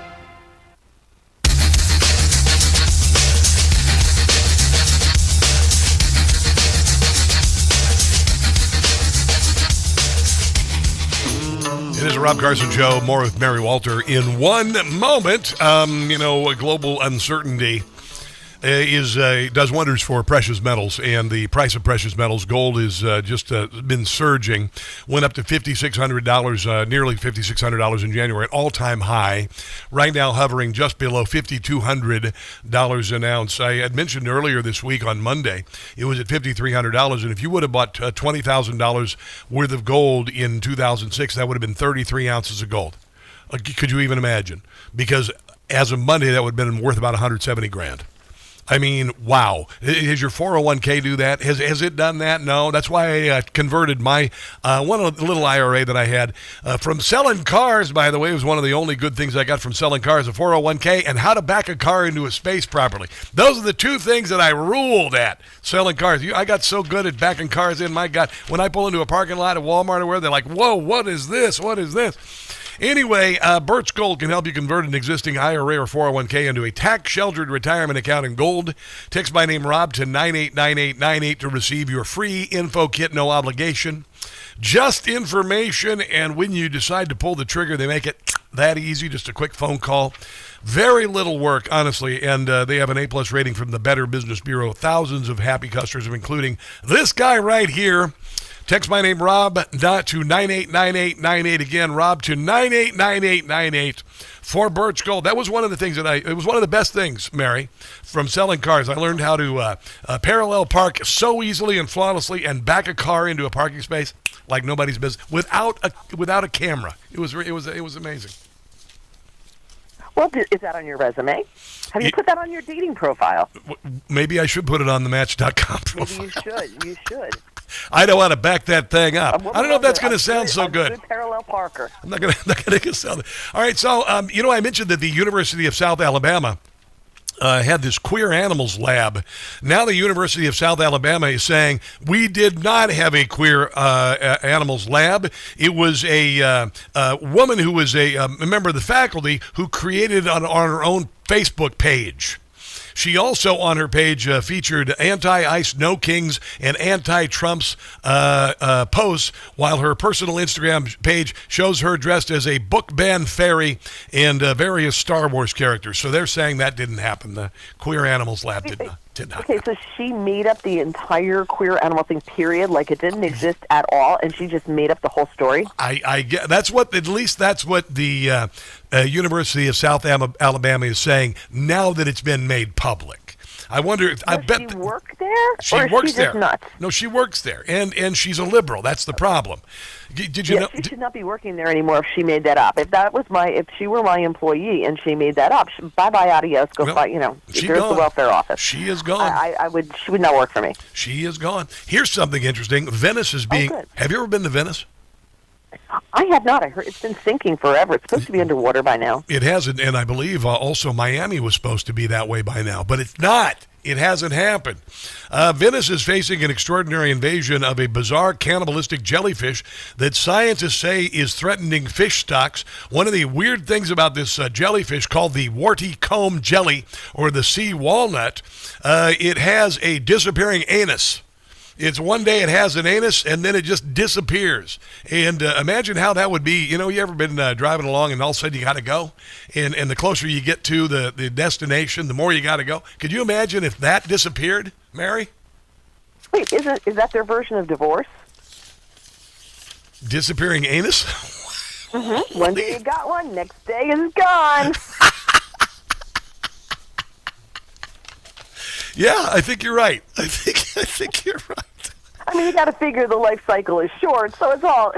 It is a Rob Carson Show. More with Mary Walter in one moment. Global uncertainty does wonders for precious metals, and the price of precious metals. Gold is just been surging. Went up to $5,600, nearly $5,600 in January, an all-time high. Right now hovering just below $5,200 an ounce. I had mentioned earlier this week on Monday, it was at $5,300, and if you would have bought $20,000 worth of gold in 2006, that would have been 33 ounces of gold. Could you even imagine? Because as of Monday, that would have been worth about $170,000. I mean, wow. Has your 401k do that? Has it done that? No. That's why I converted my one little IRA that I had from selling cars, by the way. It was one of the only good things I got from selling cars, a 401k, and how to back a car into a space properly. Those are the two things that I ruled at, selling cars. I got so good at backing cars in, my God. When I pull into a parking lot at Walmart or where, they're like, whoa, what is this? What is this? Anyway, Birch Gold can help you convert an existing IRA or 401k into a tax-sheltered retirement account in gold. Text my name, Rob, to 989898 to receive your free info kit, no obligation. Just information, and when you decide to pull the trigger, they make it that easy, just a quick phone call. Very little work, honestly, and they have an A-plus rating from the Better Business Bureau. Thousands of happy customers, including this guy right here. Text my name, Rob, to 989898. Again, Rob, to 989898 for Birch Gold. That was one of the things it was one of the best things, Mary, from selling cars. I learned how to parallel park so easily and flawlessly and back a car into a parking space like nobody's business without a camera. It was amazing. Well, is that on your resume? Have you put that on your dating profile? Maybe I should put it on the Match.com profile. Maybe you should. You should. I don't want to back that thing up. I don't know if that's going to sound so good. Good parallel parker. I'm not going to sound. All right, so I mentioned that the University of South Alabama had this queer animals lab. Now the University of South Alabama is saying we did not have a queer animals lab. It was a woman who was a member of the faculty who created it on her own Facebook page. She also, on her page, featured anti-ICE No Kings and anti-Trump's posts, while her personal Instagram page shows her dressed as a book-banned fairy and various Star Wars characters. So they're saying that didn't happen. The Queer Animals Lab did not. Okay, so she made up the entire queer animal thing, period, like it didn't exist at all, and she just made up the whole story? I get that's what the University of South Alabama is saying now that it's been made public. I wonder if Does she work there? She or works is she just there. Nuts? No, she works there, and she's a liberal. That's the problem. Did you know? She should not be working there anymore if she made that up. If she were my employee and she made that up, bye bye, adios, go fight. There's the welfare office. She is gone. She would not work for me. She is gone. Here's something interesting. Venice is being. Have you ever been to Venice? I have not. I heard it's been sinking forever. It's supposed to be underwater by now. It hasn't, and I believe also Miami was supposed to be that way by now, but it's not. It hasn't happened. Venice is facing an extraordinary invasion of a bizarre cannibalistic jellyfish that scientists say is threatening fish stocks. One of the weird things about this jellyfish, called the warty comb jelly or the sea walnut, it has a disappearing anus. It's one day it has an anus, and then it just disappears. And imagine how that would be. You ever been driving along, and all of a sudden you got to go? And the closer you get to the destination, the more you got to go. Could you imagine if that disappeared, Mary? Wait, is that their version of divorce? Disappearing anus? Mm-hmm. One day you got one, next day it's gone. Yeah, I think you're right. I think you're right. I mean, you got to figure the life cycle is short, so it's all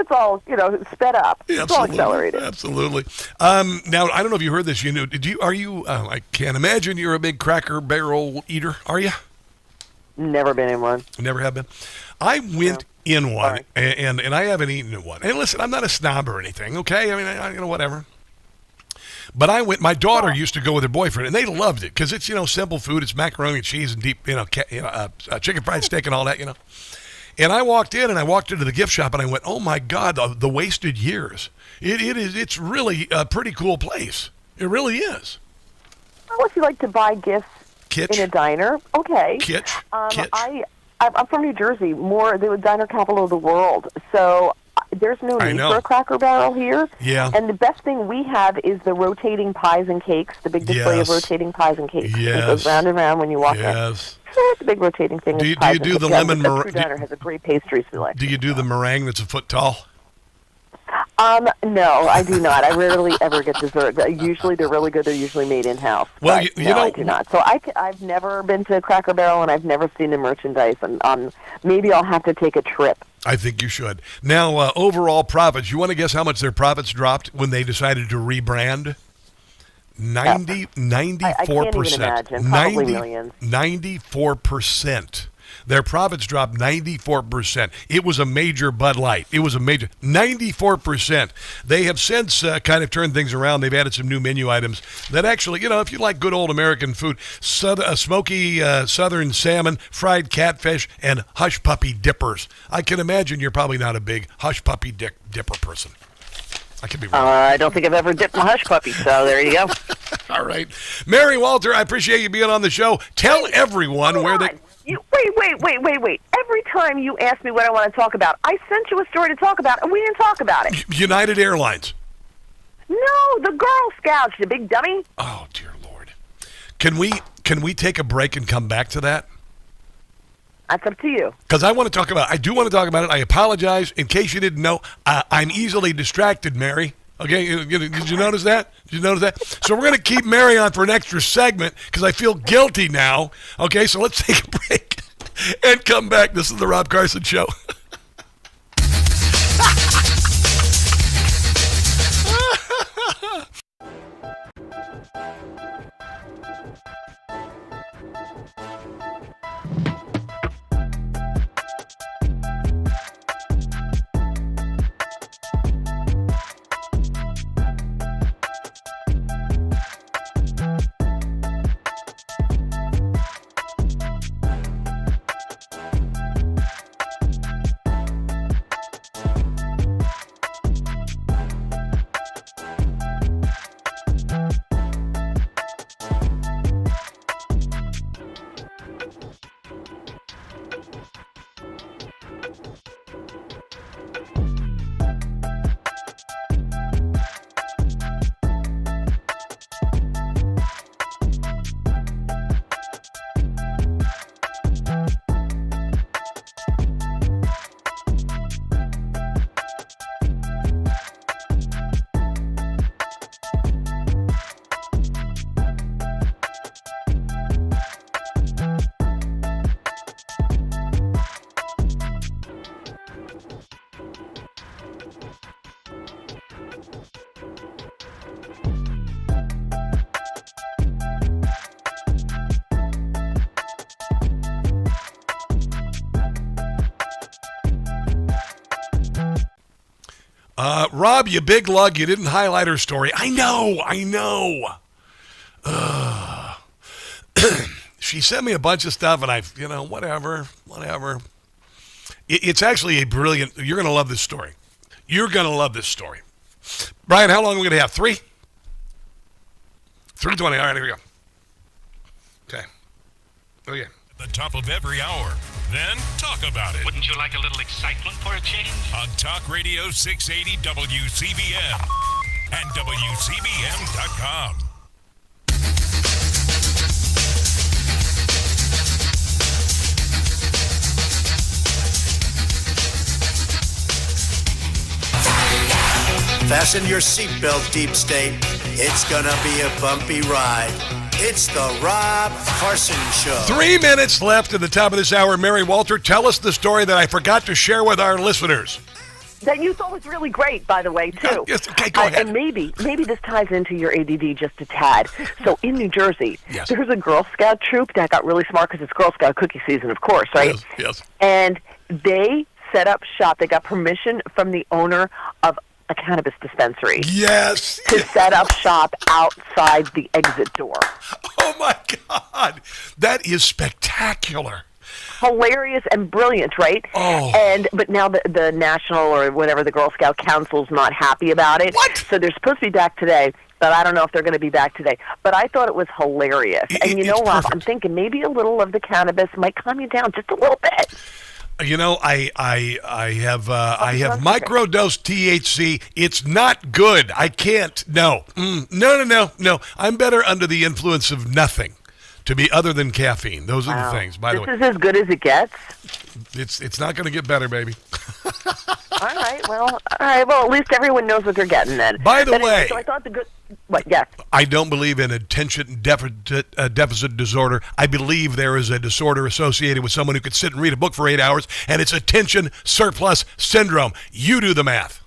sped up. Yeah, it's all accelerated. Absolutely. Now, I don't know if you heard this. I can't imagine you're a big Cracker Barrel eater, are you? Never been in one. Never have been. I went in one, and I haven't eaten in one. And listen, I'm not a snob or anything. Okay, I mean, whatever. But I went. My daughter used to go with her boyfriend, and they loved it because it's simple food. It's macaroni and cheese and deep chicken fried steak and all that. And I walked into the gift shop, and I went, oh, my God, the wasted years. It's really a pretty cool place. It really is. Well, if you like to buy gifts in a diner, okay. Kitsch. I'm from New Jersey, the diner capital of the world. So there's no need for a Cracker Barrel here. Yeah. And the best thing we have is the rotating pies and cakes, the big display of rotating pies and cakes. Yes. It goes round and round when you walk in. Yes. It's a big rotating thing. Do you do the lemon meringue? The diner has a great pastry selection. Do you do the meringue that's a foot tall? No, I do not. I rarely ever get dessert. Usually they're really good. They're usually made in-house. Well, I do not. So I've never been to Cracker Barrel, and I've never seen the merchandise. And maybe I'll have to take a trip. I think you should. Now, overall profits. You want to guess how much their profits dropped when they decided to rebrand? 94%. I can't even imagine. Probably millions. 94%. Their profits dropped 94%. It was a major Bud Light. It was a major 94%. They have since kind of turned things around. They've added some new menu items that actually, if you like good old American food, smoky southern salmon, fried catfish, and hush puppy dippers. I can imagine you're probably not a big hush puppy dipper person. I could be wrong. I don't think I've ever dipped my hush puppy, so there you go. All right. Mary Walter, I appreciate you being on the show. Tell everyone where they... Wait. Every time you ask me what I want to talk about, I sent you a story to talk about, and we didn't talk about it. United Airlines. No, the Girl Scouts, you big dummy. Oh, dear Lord. Can we take a break and come back to that? That's up to you. Because I do want to talk about it. I apologize. In case you didn't know, I'm easily distracted, Mary. Okay, did you notice that? So we're going to keep Mary on for an extra segment because I feel guilty now. Okay, so let's take a break and come back. This is the Rob Carson Show. Rob, you big lug, you didn't highlight her story. I know. She sent me a bunch of stuff, and whatever. It's actually a brilliant, you're going to love this story. Brian, how long are we going to have? 3? 3:20. All right, here we go. Okay. The top of every hour. Then talk about it. Wouldn't you like a little excitement for a change? On Talk Radio 680 WCBM and WCBM.com. Fasten your seatbelt, Deep State. It's gonna be a bumpy ride. It's the Rob Carson Show. 3 minutes left at the top of this hour. Mary Walter, tell us the story that I forgot to share with our listeners. That you thought was really great, by the way, too. Yes, okay, go ahead. And maybe this ties into your ADD just a tad. So in New Jersey, there's a Girl Scout troop that got really smart because it's Girl Scout cookie season, of course, right? Yes. And they set up shop. They got permission from the owner of a cannabis dispensary. Yes. To set up shop outside the exit door. Oh, my God. That is spectacular. hilarious and brilliant, right? But now the National or whatever, the Girl Scout Council's not happy about it. What? So they're supposed to be back today, but I don't know if they're going to be back today. But I thought it was hilarious. And you know, Rob, I'm thinking maybe a little of the cannabis might calm you down just a little bit. You know, I have microdosed THC. It's not good. I can't. No. No. I'm better under the influence of nothing, to be other than caffeine. Those are the things. By the way, this is as good as it gets. It's not going to get better, baby. All right. Well, at least everyone knows what they're getting then. By the way, so I thought the good. What? Yes. I don't believe in attention deficit disorder. I believe there is a disorder associated with someone who could sit and read a book for 8 hours, and it's attention surplus syndrome. You do the math.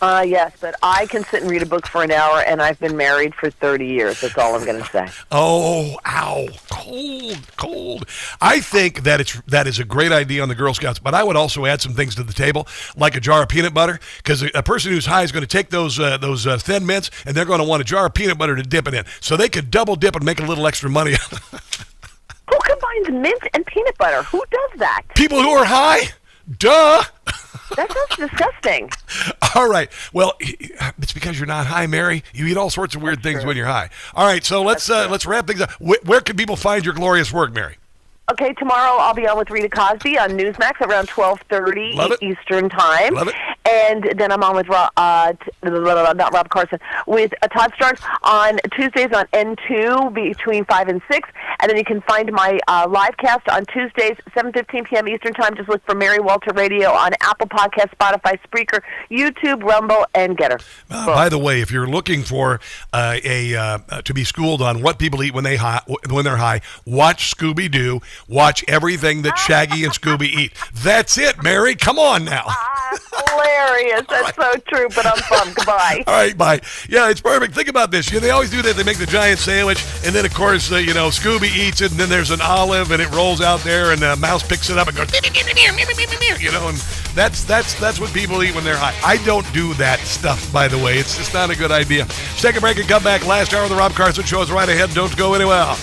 Yes, but I can sit and read a book for an hour, and I've been married for 30 years. That's all I'm going to say. Oh, ow. Cold. I think that is a great idea on the Girl Scouts, but I would also add some things to the table, like a jar of peanut butter, because a person who's high is going to take those Thin Mints, and they're going to want a jar of peanut butter to dip it in, so they could double dip and make a little extra money. Who combines mint and peanut butter? Who does that? People who are high? Duh. That sounds disgusting. All right. Well, it's because you're not high, Mary. You eat all sorts of weird things when you're high. All right. So let's wrap things up. Where can people find your glorious work, Mary? Okay, tomorrow I'll be on with Rita Cosby on Newsmax around 12:30 Eastern Time. Love it. And then I'm on with not Rob Carson, with Todd Starnes on Tuesdays on N2 between 5 and 6. And then you can find my live cast on Tuesdays, 7:15 p.m. Eastern Time. Just look for Mary Walter Radio on Apple Podcasts, Spotify, Spreaker, YouTube, Rumble, and Getter. By the way, if you're looking for to be schooled on what people eat when they're high, watch Scooby-Doo. Watch everything that Shaggy and Scooby eat. That's it, Mary. Come on now. Hilarious. That's so true, but I'm fun. Goodbye. All right, bye. Yeah, it's perfect. Think about this. They always do that. They make the giant sandwich, and then, of course, Scooby eats it, and then there's an olive, and it rolls out there, and the mouse picks it up and goes, and that's what people eat when they're high. I don't do that stuff, by the way. It's just not a good idea. Let's take a break and come back. Last hour of the Rob Carson Show is right ahead. Don't go anywhere.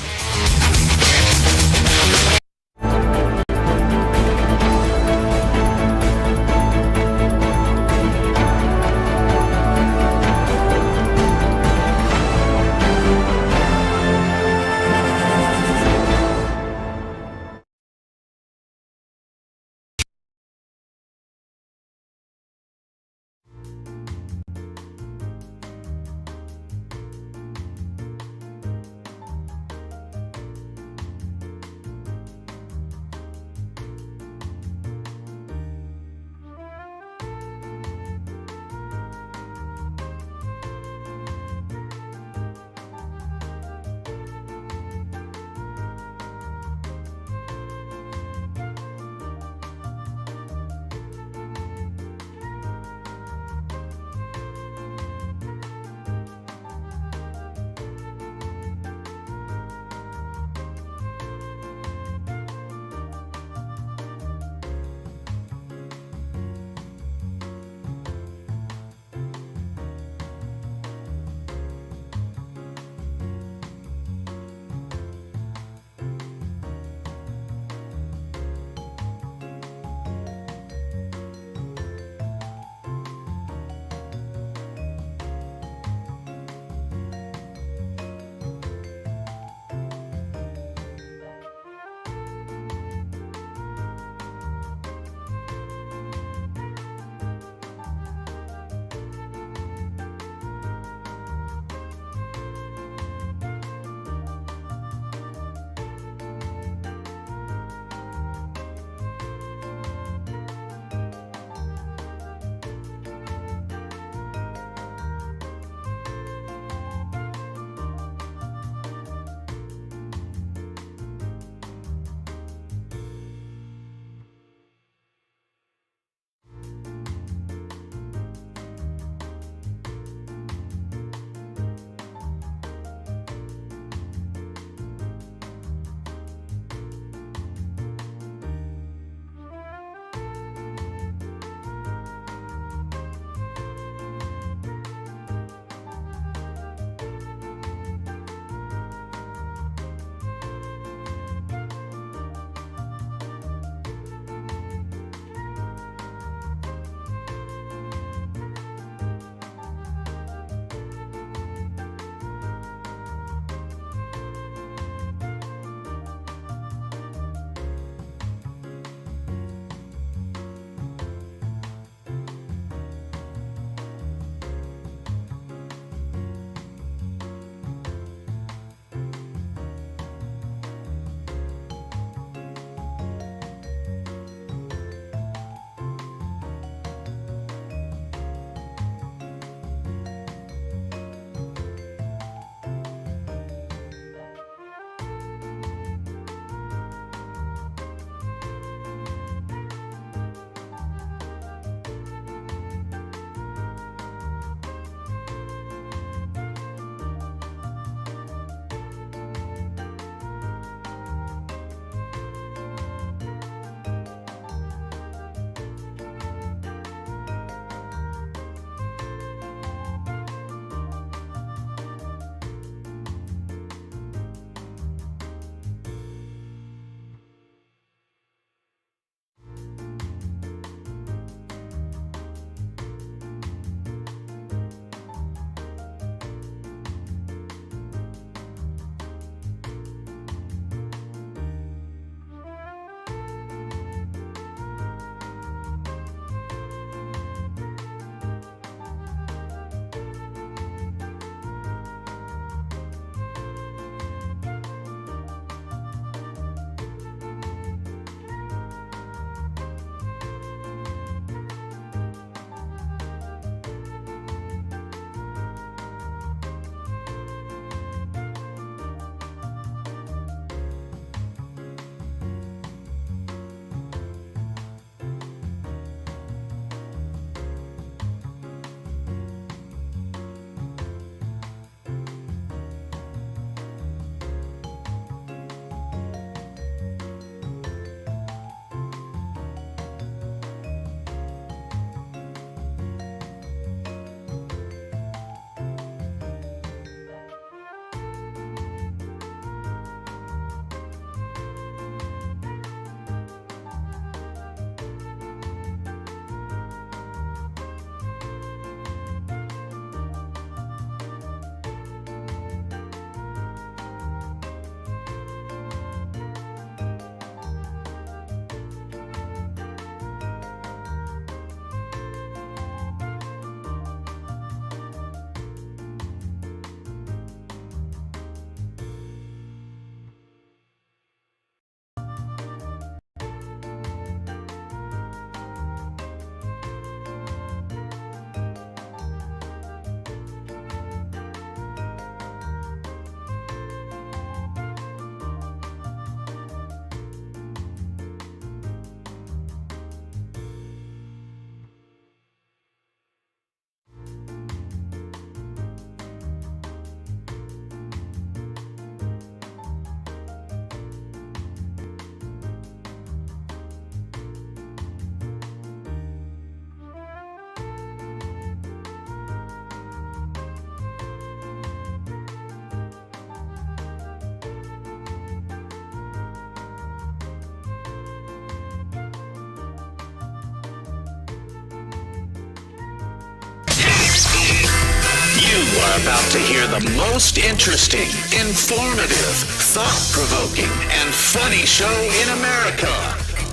are about to hear the most interesting, informative, thought-provoking, and funny show in America.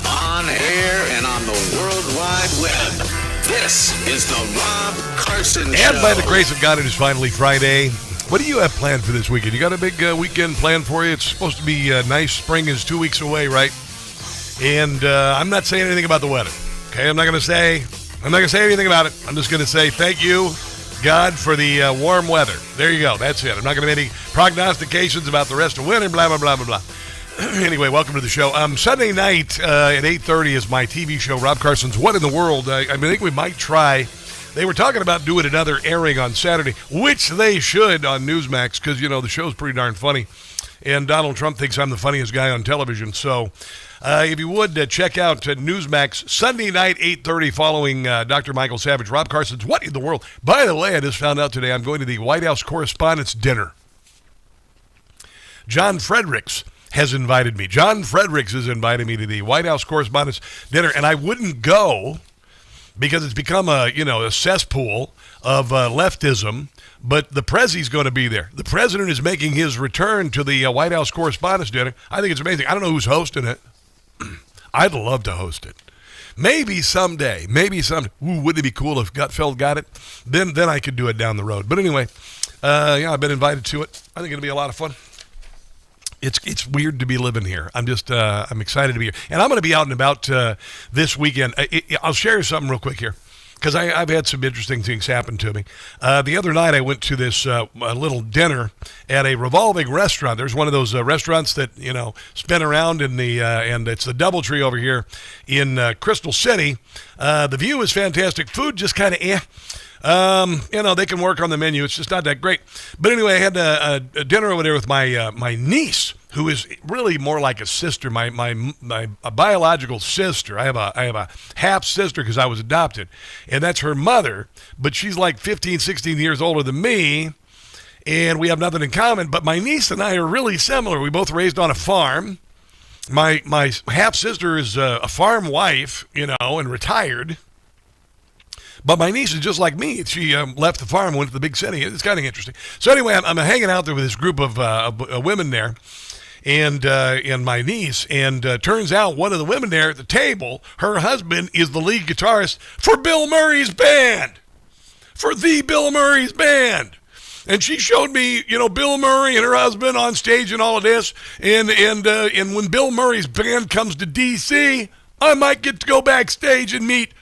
On air and on the World Wide Web. This is the Rob Carson Show. And by the grace of God, it is finally Friday. What do you have planned for this weekend? You got a big weekend planned for you? It's supposed to be nice. Spring is 2 weeks away, right? And I'm not saying anything about the weather. Okay, I'm not going to say anything about it. I'm just going to say thank you, God, for the warm weather. There you go. That's it. I'm not going to make any prognostications about the rest of winter, blah, blah, blah, blah, blah. Anyway, welcome to the show. Sunday night at 8:30 is my TV show, Rob Carson's What in the World? I think we might try. They were talking about doing another airing on Saturday, which they should on Newsmax because, the show's pretty darn funny. And Donald Trump thinks I'm the funniest guy on television. So if you would, check out Newsmax Sunday night, 8:30, following Dr. Michael Savage, Rob Carson's What in the World? By the way, I just found out today I'm going to the White House Correspondents' Dinner. John Fredericks has invited me. John Fredericks has invited me to the White House Correspondents' Dinner, and I wouldn't go because it's become a cesspool of leftism, but the Prezi's going to be there. The President is making his return to the White House Correspondents' Dinner. I think it's amazing. I don't know who's hosting it. I'd love to host it. Maybe someday. Ooh, wouldn't it be cool if Gutfeld got it? Then I could do it down the road. But anyway, I've been invited to it. I think it'll be a lot of fun. It's weird to be living here. I'm excited to be here. And I'm going to be out and about this weekend. I'll share you something real quick here because I've had some interesting things happen to me. The other night I went to this little dinner at a revolving restaurant. There's one of those restaurants that, spin around in the, and it's the DoubleTree over here in Crystal City. The view is fantastic. Food just kind of they can work on the menu. It's just not that great. But anyway, I had a dinner over there with my niece, who is really more like a sister, my biological sister. I have a half sister because I was adopted, and that's her mother. But she's like 15, 16 years older than me, and we have nothing in common. But my niece and I are really similar. We both raised on a farm. My half sister is a farm wife, and retired. But my niece is just like me. She left the farm, went to the big city. It's kind of interesting. So anyway, I'm hanging out there with this group of women there, and my niece. And turns out one of the women there at the table, her husband is the lead guitarist for Bill Murray's band. For the Bill Murray's band. And she showed me, Bill Murray and her husband on stage and all of this. And when Bill Murray's band comes to D.C., I might get to go backstage and meet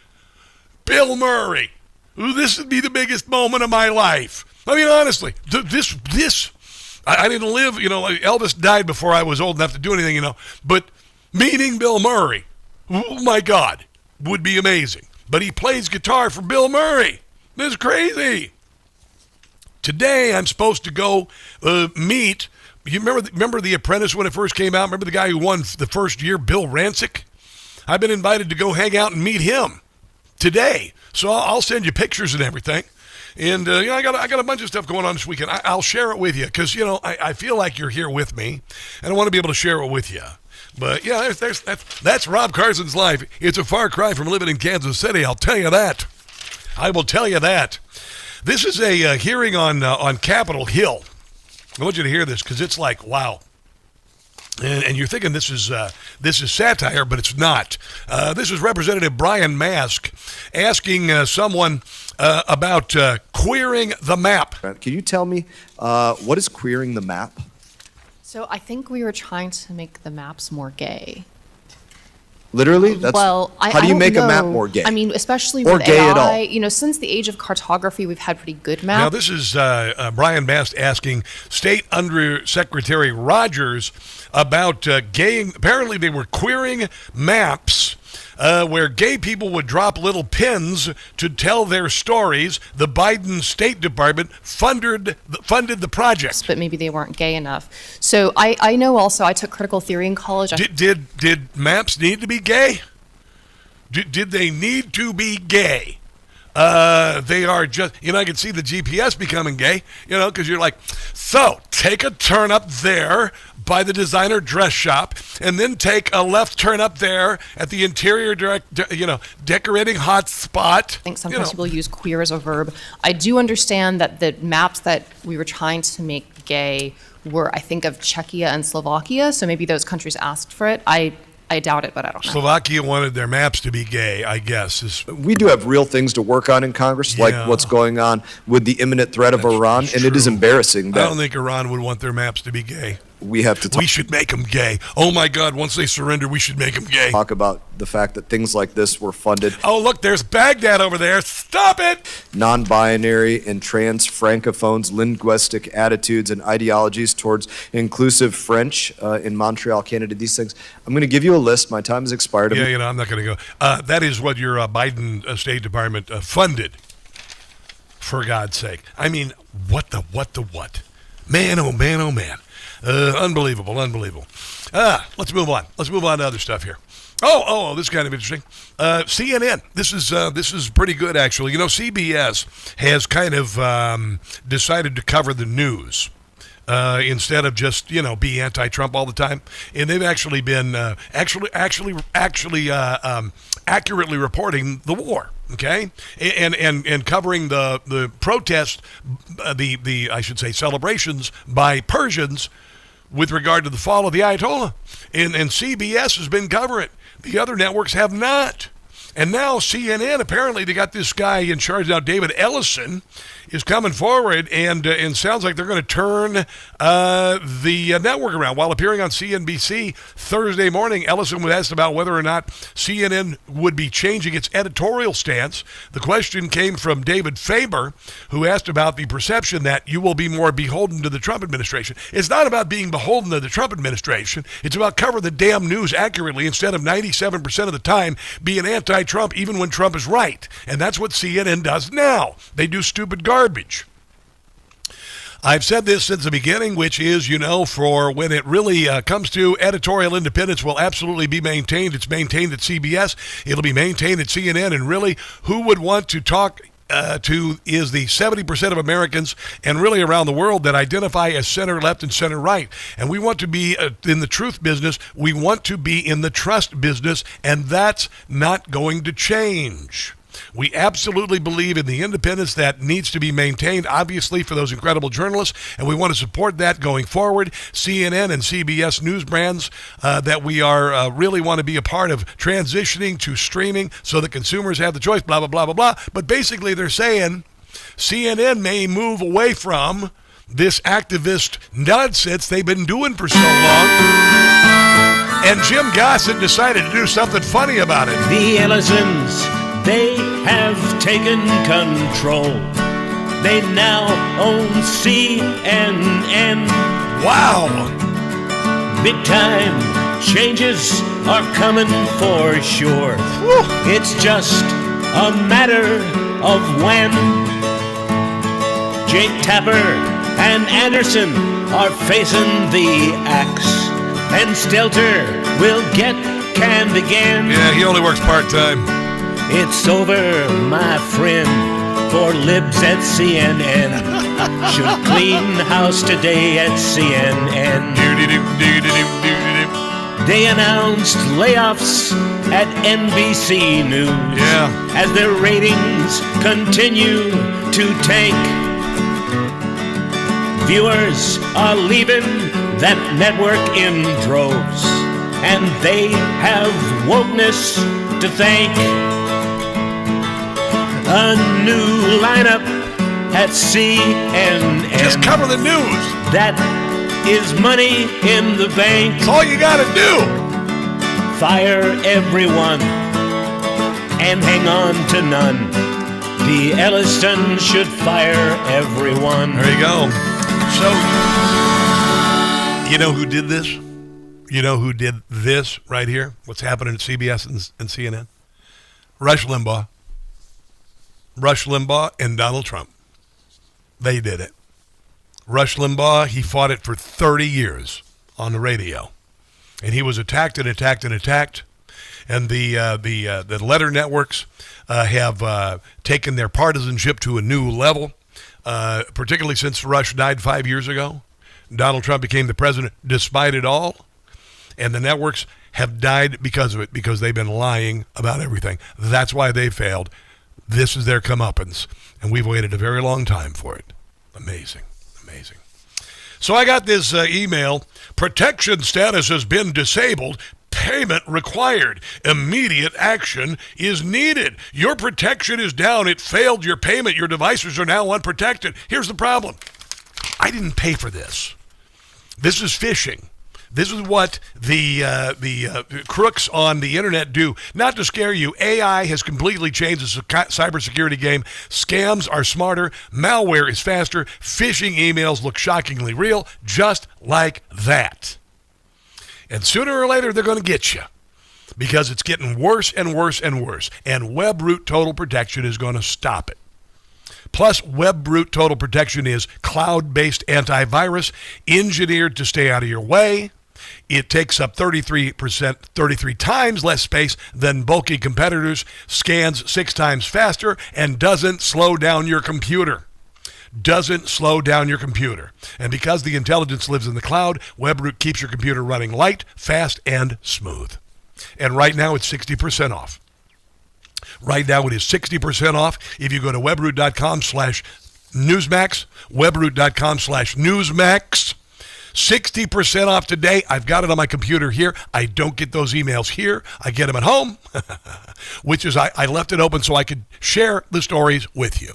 Bill Murray. This would be the biggest moment of my life. I mean, honestly, I didn't live, Elvis died before I was old enough to do anything, but meeting Bill Murray, oh my God, would be amazing. But he plays guitar for Bill Murray. This is crazy. Today, I'm supposed to go meet, you remember The Apprentice when it first came out? Remember the guy who won the first year, Bill Rancic? I've been invited to go hang out and meet him today. So I'll send you pictures and everything. And, I got a bunch of stuff going on this weekend. I'll share it with you because, I feel like you're here with me, and I want to be able to share it with you. But, yeah, that's Rob Carson's life. It's a far cry from living in Kansas City, I'll tell you that. I will tell you that. This is a hearing on Capitol Hill. I want you to hear this because it's like, wow. And you're thinking this is satire, but it's not. This is Representative Brian Mask asking someone about queering the map. Can you tell me what is queering the map? So I think we were trying to make the maps more gay. Literally? How do you make a map more gay? I mean, especially or with gay AI, at all? Since the age of cartography, we've had pretty good maps. Now, this is Brian Mast asking State Undersecretary Rogers about gay. Apparently, they were queering maps where gay people would drop little pins to tell their stories. The Biden State Department funded the project. But maybe they weren't gay enough. So I know also, I took critical theory in college. Did maps need to be gay? Did they need to be gay? They are just, I can see the GPS becoming gay, because you're like, so take a turn up there by the designer dress shop, and then take a left turn up there at the interior decorating hot spot. I think sometimes people use queer as a verb. I do understand that the maps that we were trying to make gay were, I think, of Czechia and Slovakia, so maybe those countries asked for it. I doubt it, but I don't know. Slovakia wanted their maps to be gay, I guess. We do have real things to work on in Congress, like what's going on with the imminent threat of Iran, and it is embarrassing that I don't think Iran would want their maps to be gay. We have to we should make them gay. Oh my God, once they surrender, we should make them gay. Talk about the fact that things like this were funded. Oh, look, there's Baghdad over there. Stop it! Non-binary and trans francophones' linguistic attitudes and ideologies towards inclusive French in Montreal, Canada, these things. I'm going to give you a list. My time has expired. Yeah, I'm not going to go. That is what your Biden State Department funded, for God's sake. I mean, what? Man, oh man, oh man. Unbelievable. Let's move on. Let's move on to other stuff here. Oh, this is kind of interesting. CNN. This is pretty good, actually. CBS has kind of decided to cover the news instead of just be anti-Trump all the time, and they've actually been accurately reporting the war. Okay, and covering the protest, the I should say celebrations by Persians with regard to the fall of the Ayatollah, and CBS has been covering it. The other networks have not. And now CNN, apparently they got this guy in charge now, David Ellison, is coming forward and sounds like they're going to turn the network around. While appearing on CNBC Thursday morning, Ellison was asked about whether or not CNN would be changing its editorial stance. The question came from David Faber, who asked about the perception that you will be more beholden to the Trump administration. It's not about being beholden to the Trump administration. It's about covering the damn news accurately instead of 97% of the time being anti-Trump even when Trump is right. And that's what CNN does now. They do stupid garbage. I've said this since the beginning, which is, for when it really comes to editorial independence will absolutely be maintained. It's maintained at CBS. It'll be maintained at CNN. And really, who would want to talk to is the 70% of Americans and really around the world that identify as center left and center right. And we want to be in the truth business. We want to be in the trust business, and that's not going to change. We absolutely believe in the independence that needs to be maintained, obviously, for those incredible journalists, and we want to support that going forward. CNN and CBS news brands that we are really want to be a part of transitioning to streaming so that consumers have the choice, blah, blah, blah, blah, blah. But basically they're saying CNN may move away from this activist nonsense they've been doing for so long. And Jim Gossett decided to do something funny about it. The Ellisons, they have taken control. They now own CNN. Wow! Big time changes are coming for sure. Woo. It's just a matter of when. Jake Tapper and Anderson are facing the axe, and Stelter will get canned again. Yeah, he only works part-time. It's over, my friend, for libs at CNN. Should clean the house today at CNN. They announced layoffs at NBC News as their ratings continue to tank. Viewers are leaving that network in droves, and they have wokeness to thank. A new lineup at CNN. Just cover the news. That is money in the bank. That's all you gotta do. Fire everyone and hang on to none. The Elliston should fire everyone. There you go. So, you know who did this? You know who did this right here? What's happening at CBS and CNN? Rush Limbaugh. Rush Limbaugh and Donald Trump. They did it. Rush Limbaugh, he fought it for 30 years on the radio. And he was attacked and attacked and attacked And the letter networks have taken their partisanship to a new level, particularly since Rush died 5 years ago. Donald Trump became the president despite it all. And the networks have died because of it, because they've been lying about everything. That's why they failed. This is their comeuppance. And we've waited a very long time for it. Amazing. Amazing. So I got this email. Protection status has been disabled. Payment required. Immediate action is needed. Your protection is down. It failed your payment. Your devices are now unprotected. Here's the problem. I didn't pay for this. This is phishing. This is what the crooks on the internet do. Not to scare you, AI has completely changed the cybersecurity game. Scams are smarter. Malware is faster. Phishing emails look shockingly real, just like that. And sooner or later, they're going to get you because it's getting worse and worse and worse. And WebRoot Total Protection is going to stop it. Plus, WebRoot Total Protection is cloud-based antivirus engineered to stay out of your way. It takes up 33 times less space than bulky competitors, scans 6 times faster, and doesn't slow down your computer. Doesn't slow down your computer. And because the intelligence lives in the cloud, WebRoot keeps your computer running light, fast, and smooth. And right now, it's 60% off. Right now, it is 60% off if you go to webroot.com/Newsmax, webroot.com/Newsmax. 60% off today. I've got it on my computer here. I don't get those emails here. I get them at home, which is I left it open so I could share the stories with you.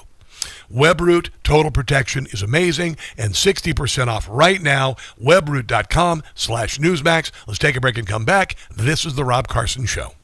WebRoot Total Protection is amazing and 60% off right now. Webroot.com/Newsmax. Let's take a break and come back. This is The Rob Carson Show.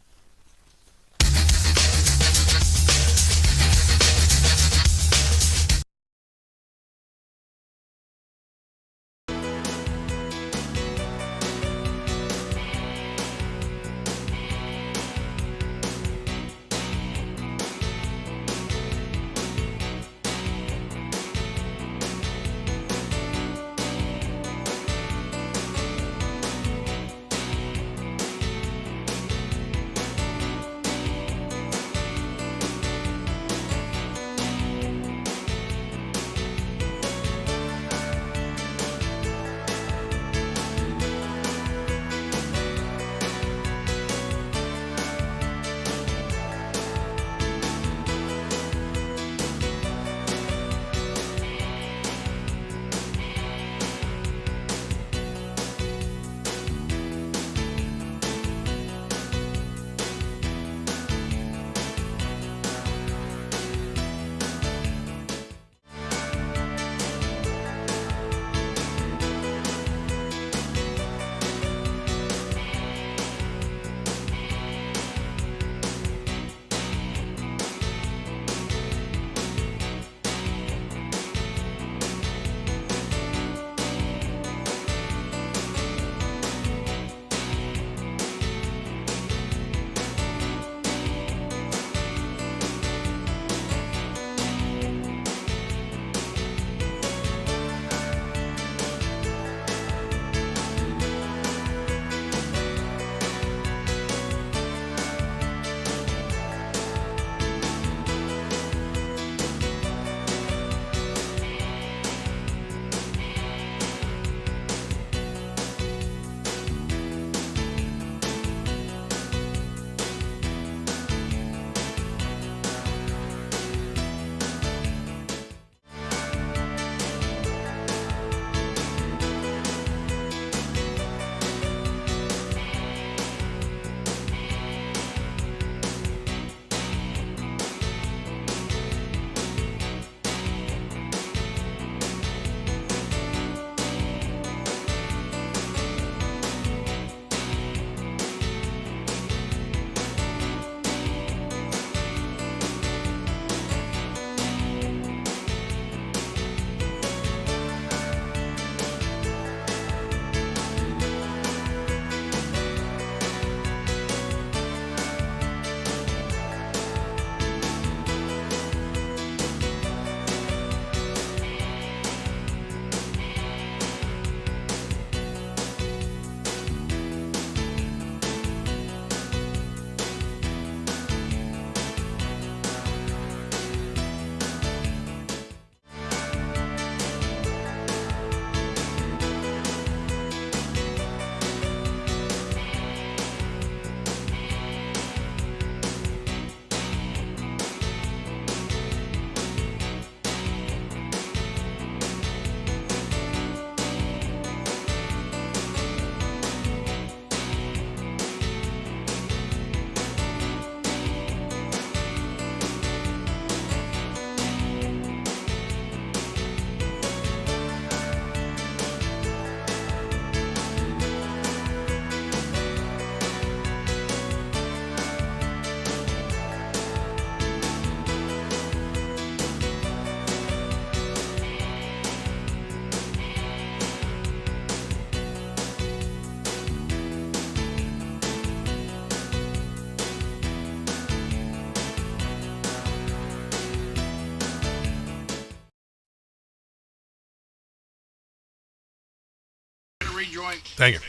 rejoin. Thank you.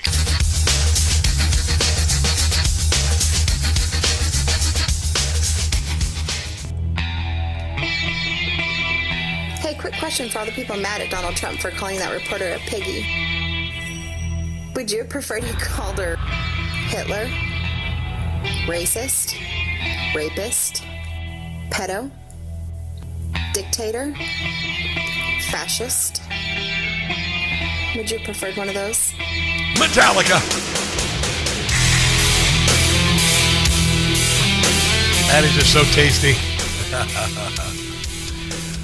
Hey, quick question for all the people mad at Donald Trump for calling that reporter a piggy. Would you have preferred he called her Hitler, racist, rapist, pedo, dictator, fascist? Would you have preferred one of those? Metallica. That is just so tasty.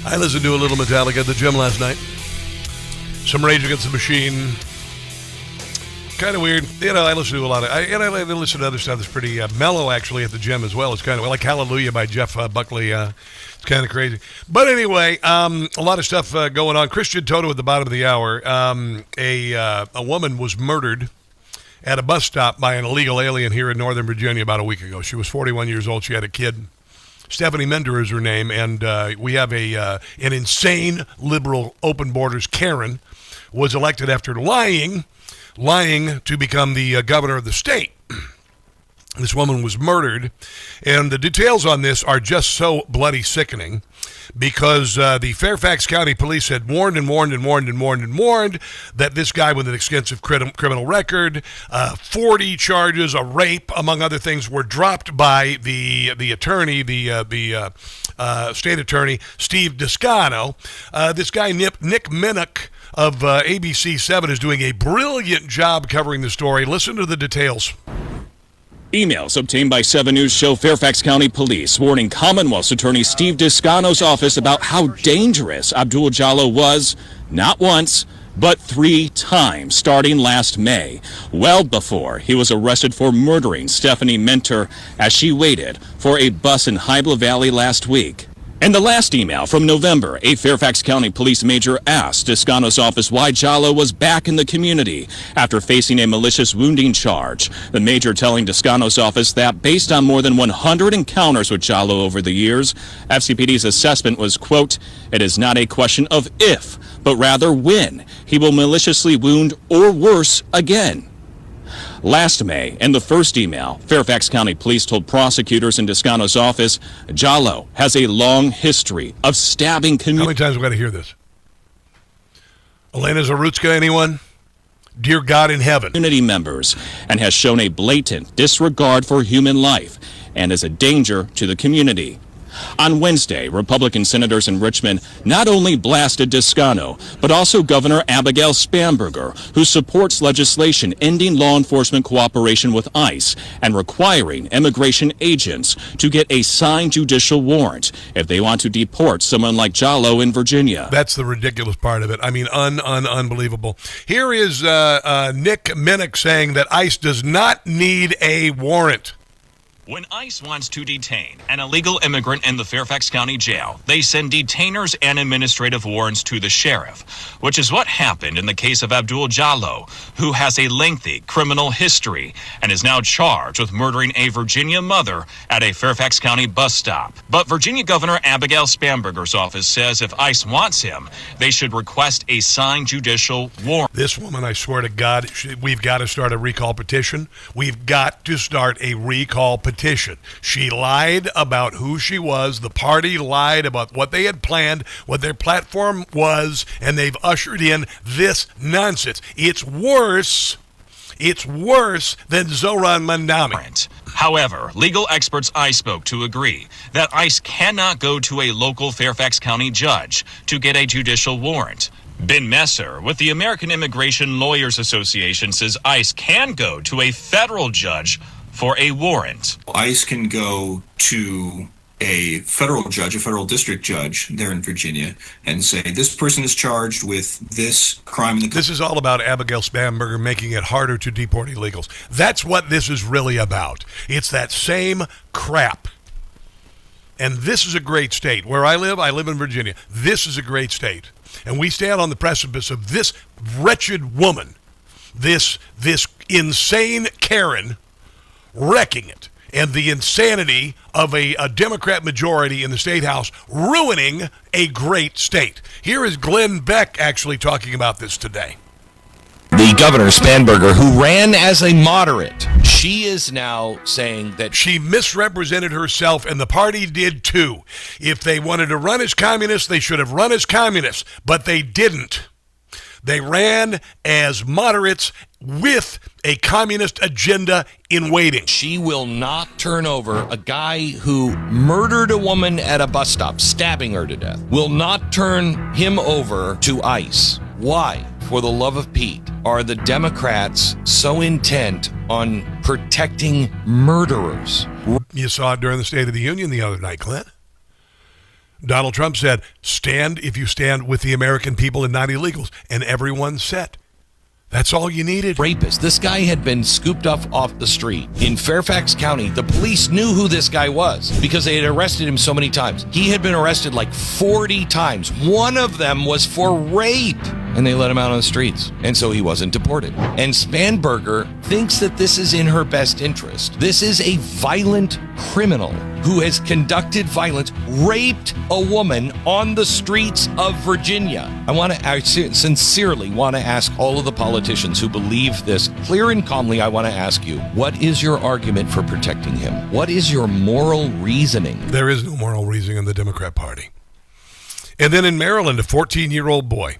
I listened to a little Metallica at the gym last night. Some Rage Against the Machine. Kind of weird. You know, I listen to a lot of... I listen to other stuff that's pretty mellow, actually, at the gym as well. It's kind of like Hallelujah by Jeff Buckley. It's kind of crazy. But anyway, a lot of stuff going on. Christian Toto at the bottom of the hour. A woman was murdered at a bus stop by an illegal alien here in Northern Virginia about a week ago. She was 41 years old. She had a kid. Stephanie Mender is her name, and we have an insane liberal open borders. Karen was elected after lying to become the governor of the state. This woman was murdered, and the details on this are just so bloody sickening because the Fairfax County Police had warned that this guy with an extensive criminal record, 40 charges, a rape, among other things, were dropped by the attorney, the state attorney, Steve Descano. This guy, Nick Minnick of ABC 7, is doing a brilliant job covering the story. Listen to the details. Emails obtained by 7 News show Fairfax County Police warning Commonwealth's attorney Steve Descano's office about how dangerous Abdul Jallo was, not once, but 3 times starting last May, well before he was arrested for murdering Stephanie Mentor as she waited for a bus in Hybla Valley last week. In the last email from November, a Fairfax County police major asked Descano's office why Jallo was back in the community after facing a malicious wounding charge. The major telling Descano's office that based on more than 100 encounters with Jallo over the years, FCPD's assessment was, quote, "It is not a question of if, but rather when he will maliciously wound or worse again." Last May, in the first email, Fairfax County Police told prosecutors in Descano's office, Jallo has a long history of stabbing How many times have we got to hear this? Elena Zarutska, anyone? Dear God in heaven. Community members, and has shown a blatant disregard for human life and is a danger to the community. On Wednesday, Republican senators in Richmond not only blasted Descano, but also Governor Abigail Spanberger, who supports legislation ending law enforcement cooperation with ICE and requiring immigration agents to get a signed judicial warrant if they want to deport someone like Jallo in Virginia. That's the ridiculous part of it. I mean, unbelievable. Here is Nick Minnick saying that ICE does not need a warrant. When ICE wants to detain an illegal immigrant in the Fairfax County Jail, they send detainers and administrative warrants to the sheriff, which is what happened in the case of Abdul Jallo, who has a lengthy criminal history and is now charged with murdering a Virginia mother at a Fairfax County bus stop. But Virginia Governor Abigail Spanberger's office says if ICE wants him, they should request a signed judicial warrant. This woman, I swear to God, we've got to start a recall petition. We've got to start a recall petition. She lied about who she was. The party lied about what they had planned, what their platform was, and they've ushered in this nonsense. It's worse than Zoran Mandami. However, legal experts I spoke to agree that ICE cannot go to a local Fairfax County judge to get a judicial warrant. Ben Messer with the American Immigration Lawyers Association says ICE can go to a federal judge for a warrant. ICE can go to a federal judge, a federal district judge there in Virginia, and say, this person is charged with this crime. This is all about Abigail Spanberger making it harder to deport illegals. That's what this is really about. It's that same crap. And this is a great state. Where I live in Virginia. This is a great state. And we stand on the precipice of this wretched woman, this insane Karen, wrecking it, and the insanity of a Democrat majority in the state house ruining a great state. Here is Glenn Beck actually talking about this today. The governor, Spanberger, who ran as a moderate, she is now saying that she misrepresented herself, and the party did too. If they wanted to run as communists, they should have run as communists, but they didn't. They ran as moderates with a communist agenda in waiting. She will not turn over a guy who murdered a woman at a bus stop, stabbing her to death, will not turn him over to ICE. Why, for the love of Pete, are the Democrats so intent on protecting murderers? You saw it during the State of the Union the other night, Clint. Donald Trump said, stand if you stand with the American people and not illegals. And everyone said, that's all you needed. Rapist. This guy had been scooped up off the street in Fairfax County. The police knew who this guy was because they had arrested him so many times. He had been arrested like 40 times. One of them was for rape. And they let him out on the streets. And so he wasn't deported. And Spanberger thinks that this is in her best interest. This is a violent criminal who has conducted violence, raped a woman on the streets of Virginia. I sincerely want to ask all of the politicians who believe this, clear and calmly, I want to ask you, what is your argument for protecting him? What is your moral reasoning? There is no moral reasoning in the Democrat Party. And then in Maryland, a 14-year-old boy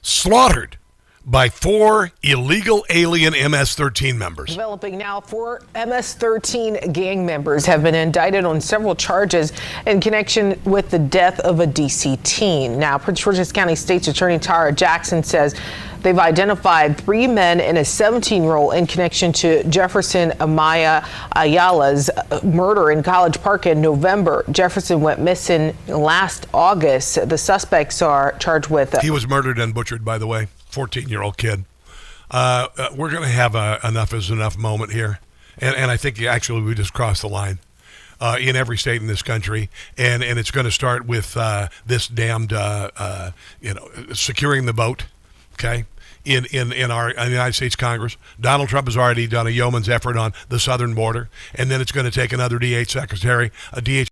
slaughtered by 4 illegal alien MS-13 members. Developing now, 4 MS-13 gang members have been indicted on several charges in connection with the death of a D.C. teen. Now, Prince George's County State's Attorney Tara Jackson says they've identified 3 men and a 17-year-old in connection to Jefferson Amaya Ayala's murder in College Park in November. Jefferson went missing last August. The suspects are charged with... He was murdered and butchered, by the way. 14-year-old kid. We're going to have a enough is enough moment here. And I think actually we just crossed the line in every state in this country. And it's going to start with this damned, securing the vote, okay, in the United States Congress. Donald Trump has already done a yeoman's effort on the southern border. And then it's going to take another DH secretary, a DH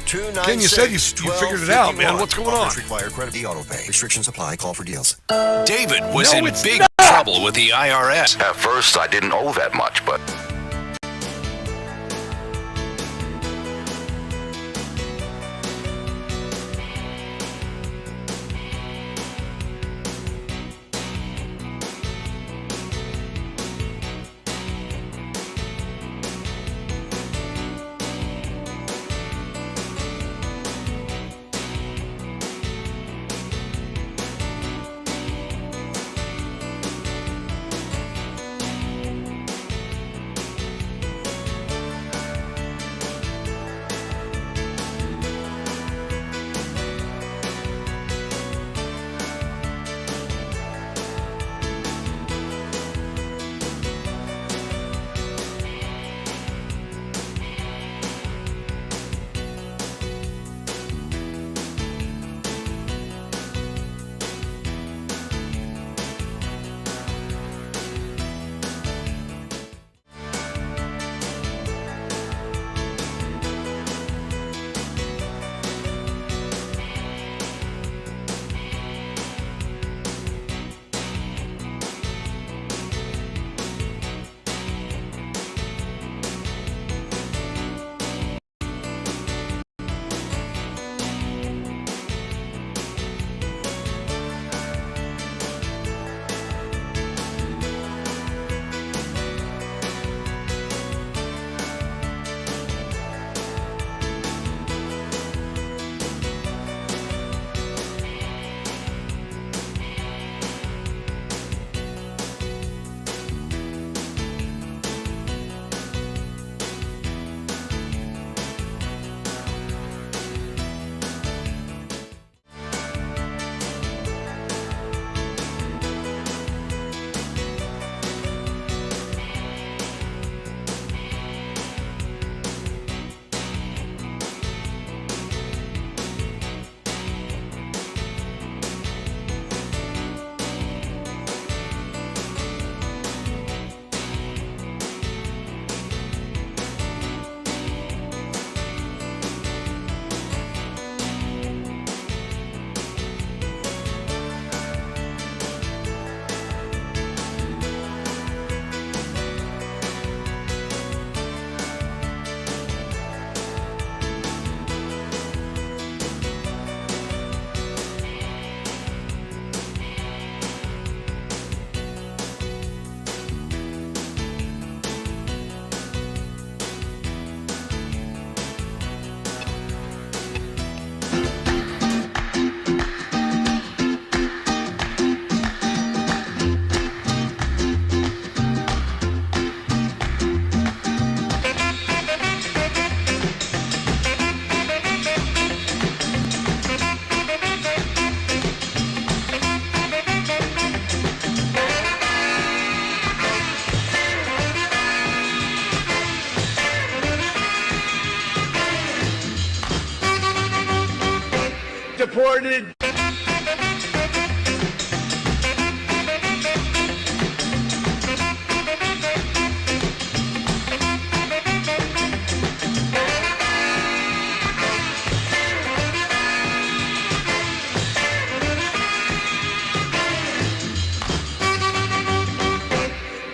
Ken, you said you figured it out, man. What's going on? Require credit auto pay. Restrictions apply. Call for deals. David was in big trouble with the IRS. At first, I didn't owe that much, but... Deported.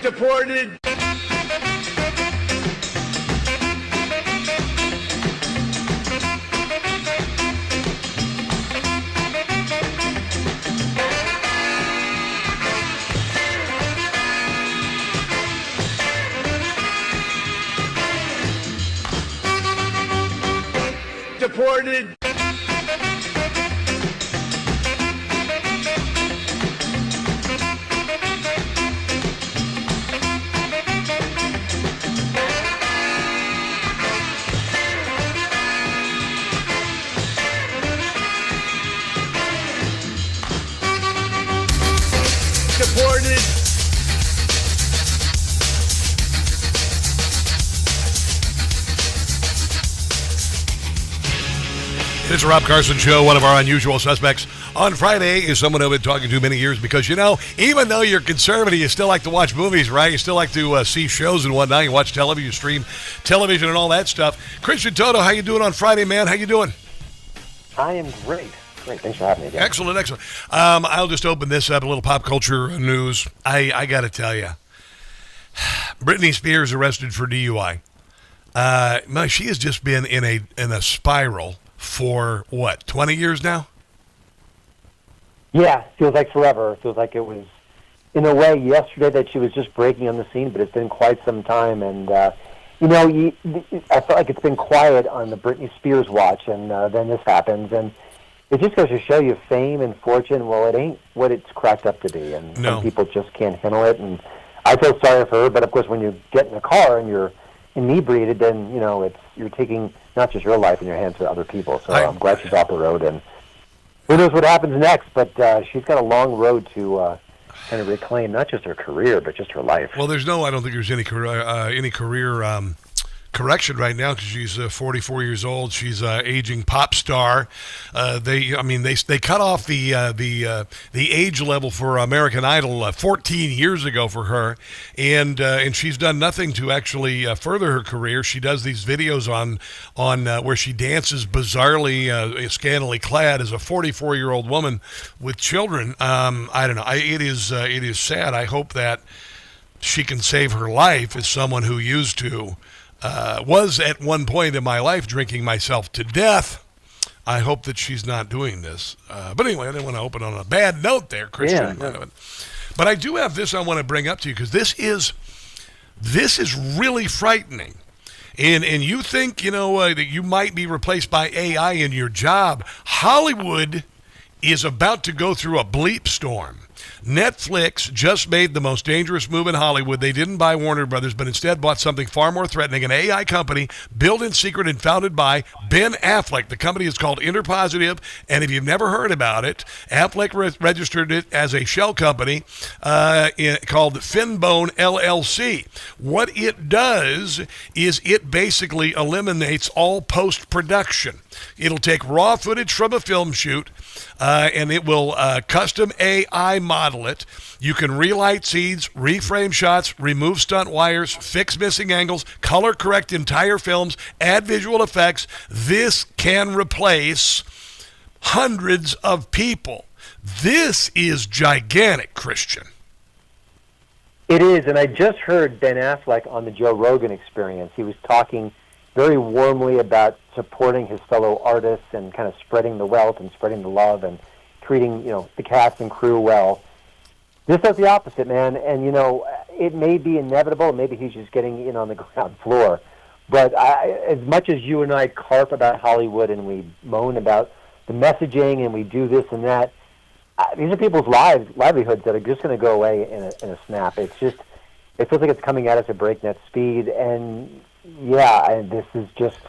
Deported. Deported. Deported. It's a Rob Carson Show. One of our unusual suspects on Friday is someone I've been talking to many years because, you know, even though you're conservative, you still like to watch movies, right? You still like to see shows and whatnot. You watch television, you stream television and all that stuff. Christian Toto, how you doing on Friday, man? How you doing? I am great. Great. Thanks for having me again. Excellent, excellent. I'll just open this up, a little pop culture news. I got to tell you, Britney Spears arrested for DUI. She has just been in a spiral for, what, 20 years now? Yeah, feels like forever. Feels like it was, in a way, yesterday that she was just breaking on the scene, but it's been quite some time. And, you know, I felt like it's been quiet on the Britney Spears watch, and then this happens. And it just goes to show you fame and fortune, well, it ain't what it's cracked up to be. And some people just can't handle it. And I feel sorry for her, but, of course, when you get in a car and you're inebriated, then, you know, you're taking not just your life in your hands, but other people. So I'm glad she's off the road, and who knows what happens next, but she's got a long road to kind of reclaim not just her career, but just her life. Well, I don't think there's any career correction right now because she's 44 years old. She's aging pop star. They cut off the age level for American Idol 14 years ago for her, and she's done nothing to actually further her career. She does these videos on where she dances bizarrely, scantily clad as a 44-year-old woman with children. I don't know. It is sad. I hope that she can save her life as someone who used to. Was at one point in my life drinking myself to death. I hope that she's not doing this. But anyway, I didn't want to open on a bad note there, Christian. Yeah. But I do have this I want to bring up to you because this is really frightening. And you think, you know, that you might be replaced by AI in your job. Hollywood is about to go through a bleep storm. Netflix just made the most dangerous move in Hollywood. They didn't buy Warner Brothers, but instead bought something far more threatening, an AI company built in secret and founded by Ben Affleck. The company is called Interpositive, and if you've never heard about it, Affleck registered it as a shell company called Finbone LLC. What it does is it basically eliminates all post-production. It'll take raw footage from a film shoot, and it will custom AI model it. You can relight scenes, reframe shots, remove stunt wires, fix missing angles, color correct entire films, add visual effects. This can replace hundreds of people. This is gigantic, Christian. It is, and I just heard Ben Affleck on the Joe Rogan Experience. He was talking very warmly about supporting his fellow artists and kind of spreading the wealth and spreading the love and treating, you know, the cast and crew well. This does the opposite, man, and, you know, it may be inevitable. Maybe he's just getting in on the ground floor. But as much as you and I carp about Hollywood and we moan about the messaging and we do this and that, these are people's livelihoods that are just going to go away in a snap. It feels like it's coming at us at breakneck speed, and yeah, and this is just,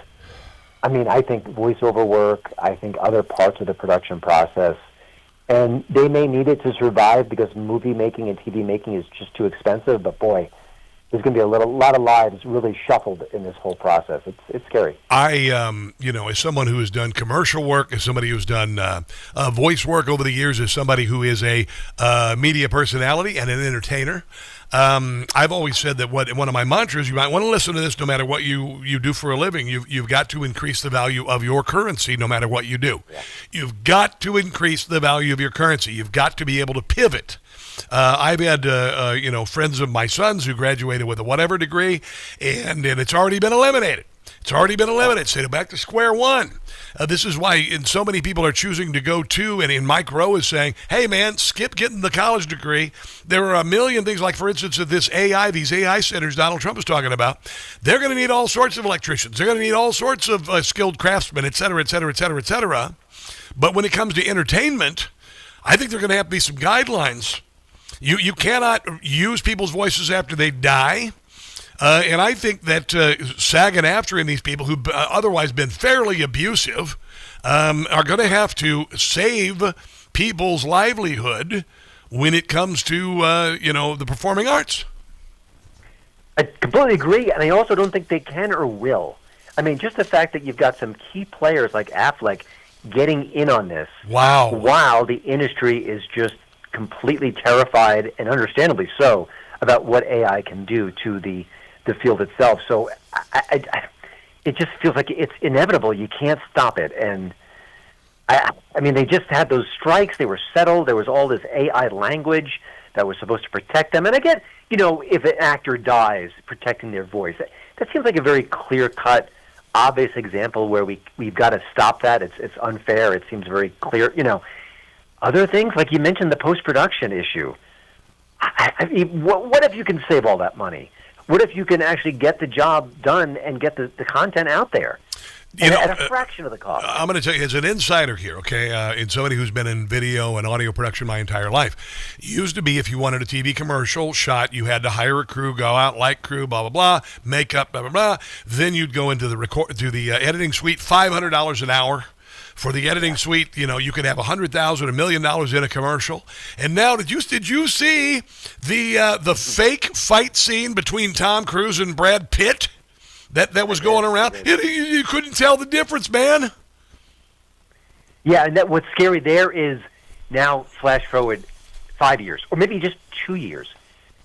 I mean, I think voiceover work, I think other parts of the production process, and they may need it to survive because movie making and TV making is just too expensive, but boy, there's going to be a lot of lives really shuffled in this whole process. It's scary. As someone who has done commercial work, as somebody who's done voice work over the years, as somebody who is a media personality and an entertainer, I've always said that one of my mantras, you might want to listen to this no matter what you do for a living, you've got to increase the value of your currency no matter what you do. Yeah. You've got to increase the value of your currency. You've got to be able to pivot. I've had, friends of my sons who graduated with a whatever degree, and it's already been eliminated. It's already been eliminated. So back to square one. This is why so many people are choosing to go to, and Mike Rowe is saying, hey, man, skip getting the college degree. There are a million things, like, for instance, at these AI centers Donald Trump is talking about. They're going to need all sorts of electricians. They're going to need all sorts of skilled craftsmen, et cetera, et cetera, et cetera, et cetera. But when it comes to entertainment, I think there are going to have to be some guidelines. You cannot use people's voices after they die. And I think that SAG and AFTRA and these people who've otherwise been fairly abusive are going to have to save people's livelihood when it comes to, the performing arts. I completely agree, and I also don't think they can or will. I mean, just the fact that you've got some key players like Affleck getting in on this. Wow. While the industry is just completely terrified, and understandably so, about what AI can do to the field itself. So it just feels like it's inevitable. You can't stop it. And I mean, they just had those strikes. They were settled. There was all this AI language that was supposed to protect them. And I get, if an actor dies, protecting their voice. That seems like a very clear-cut, obvious example where we've got to stop that. It's unfair. It seems very clear. Other things, like you mentioned, the post-production issue. I mean, what if you can save all that money? What if you can actually get the job done and get the content out there at a fraction of the cost? I'm going to tell you, as an insider here, okay, and somebody who's been in video and audio production my entire life, it used to be if you wanted a TV commercial shot, you had to hire a crew, go out, light crew, blah, blah, blah, makeup, blah, blah, blah. Then you'd go into the editing suite, $500 an hour. For the editing suite, you could have $100,000, $1 million in a commercial. And now, did you see the fake fight scene between Tom Cruise and Brad Pitt that was going around? You couldn't tell the difference, man. Yeah, and what's scary there is now flash forward 5 years, or maybe just 2 years,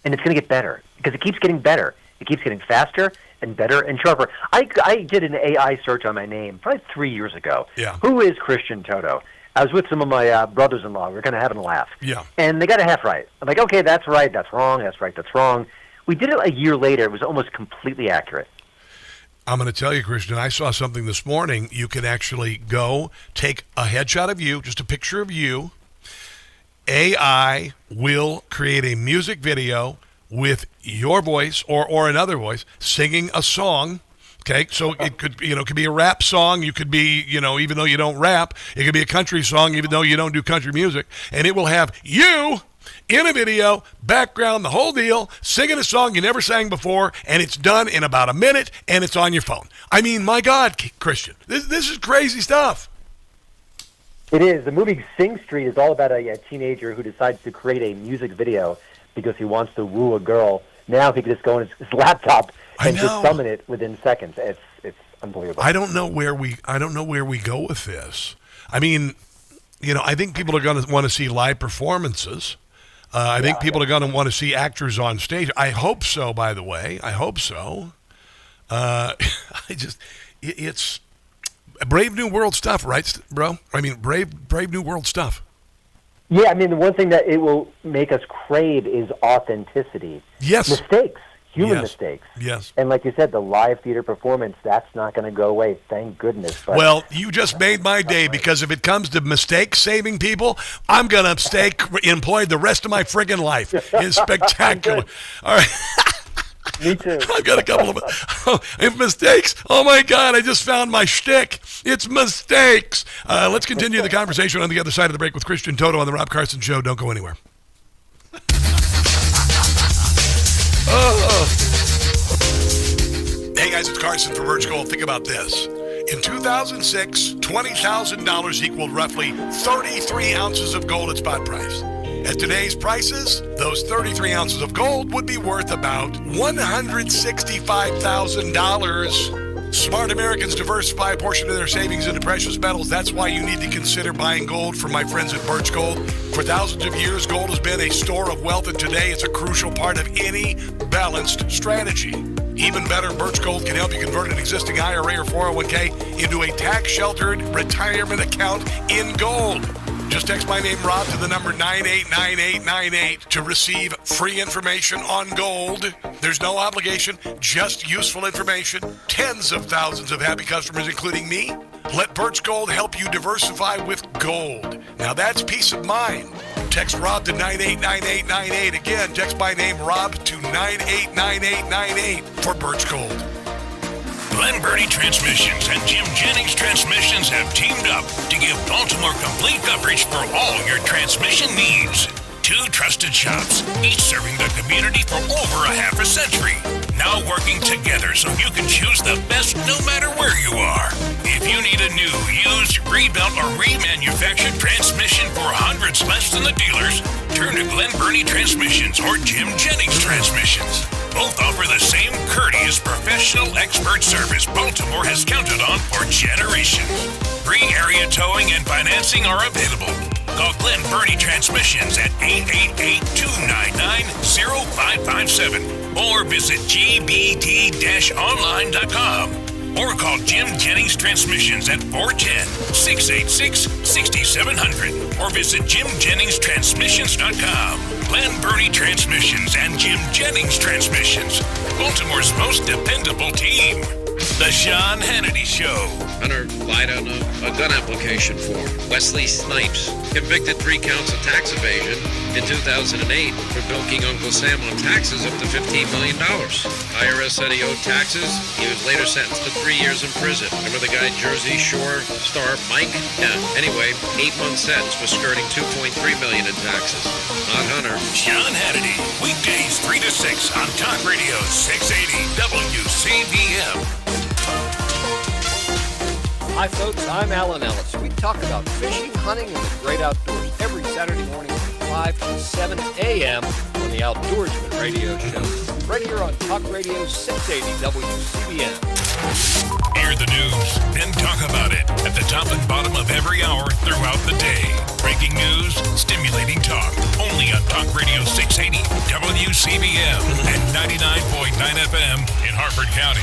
and it's going to get better because it keeps getting better. It keeps getting faster and better and sharper. I did an AI search on my name probably 3 years ago. Yeah. Who is Christian Toto? I was with some of my brothers-in-law. We were kind of having a laugh. Yeah. And they got a half right. I'm like, okay, that's right, that's wrong, that's right, that's wrong. We did it a year later. It was almost completely accurate. I'm going to tell you, Christian, I saw something this morning. You can actually go take a headshot of you, just a picture of you. AI will create a music video with your voice or another voice singing a song. Okay, so it could be a rap song. You could be, even though you don't rap, it could be a country song, even though you don't do country music. And it will have you in a video, background, the whole deal, singing a song you never sang before, and it's done in about a minute, and it's on your phone. I mean, my God, Christian, this is crazy stuff. It is. The movie Sing Street is all about a teenager who decides to create a music video because he wants to woo a girl. Now he can just go on his laptop and just summon it within seconds. It's unbelievable. I don't know where we go with this. I mean, I think people are going to want to see live performances. I think people are going to want to see actors on stage. I hope so, by the way. I hope so. It's brave new world stuff, right, bro? I mean, brave new world stuff. Yeah, I mean, the one thing that it will make us crave is authenticity. Yes. Mistakes, human mistakes. Yes. And like you said, the live theater performance, that's not going to go away, thank goodness. But well, you just made my day, because if it comes to mistakes saving people, I'm going to stay employed the rest of my friggin' life. It's spectacular. All right. Me too. I've got a couple of mistakes. Oh, my God, I just found my shtick. It's mistakes. Let's continue the conversation on the other side of the break with Christian Toto on the Rob Carson Show. Don't go anywhere. Hey, guys, it's Carson from Merge Gold. Think about this. In 2006, $20,000 equaled roughly 33 ounces of gold at spot price. At today's prices, those 33 ounces of gold would be worth about $165,000. Smart Americans diversify a portion of their savings into precious metals. That's why you need to consider buying gold from my friends at Birch Gold. For thousands of years, gold has been a store of wealth, and today it's a crucial part of any balanced strategy. Even better, Birch Gold can help you convert an existing IRA or 401k into a tax-sheltered retirement account in gold. Just text my name, Rob, to the number 989898 to receive free information on gold. There's no obligation, just useful information. Tens of thousands of happy customers, including me. Let Birch Gold help you diversify with gold. Now that's peace of mind. Text Rob to 989898. Again, text my name, Rob, to 989898 for Birch Gold. Glen Burnie Transmissions and Jim Jennings Transmissions have teamed up to give Baltimore complete coverage for all your transmission needs. Two trusted shops, each serving the community for over a half a century. Now working together so you can choose the best no matter where you are. If you need a new, used, rebuilt, or remanufactured transmission for hundreds less than the dealers, turn to Glen Burnie Transmissions or Jim Jennings Transmissions. Both offer the same courteous, professional, expert service Baltimore has counted on for generations. Free area towing and financing are available. Call Glen Burnie Transmissions at 888-299-0557 or visit gbd-online.com. Or call Jim Jennings Transmissions at 410-686-6700 or visit jimjenningstransmissions.com. Glen Burnie Transmissions and Jim Jennings Transmissions, Baltimore's most dependable team. The Sean Hannity Show. Hunter lied on a gun application form. Wesley Snipes convicted 3 counts of tax evasion in 2008 for bilking Uncle Sam on taxes up to $15 million. IRS said he owed taxes. He was later sentenced to 3 years in prison. Remember the guy Jersey Shore star Mike? Yeah. Anyway, 8-month sentence for skirting $2.3 million in taxes. Not Hunter. Sean Hannity, weekdays 3 to 6 on Talk Radio 680 WCBM. Hi folks, I'm Alan Ellis. We talk about fishing, hunting, and the great outdoors every Saturday morning from 5 to 7 a.m. on the Outdoorsman Radio Show. Right here on Talk Radio 680 WCBM. Hear the news, then talk about it at the top and bottom of every hour throughout the day. Breaking news, stimulating talk. Only on Talk Radio 680 WCBM and 99.9 FM in Harford County.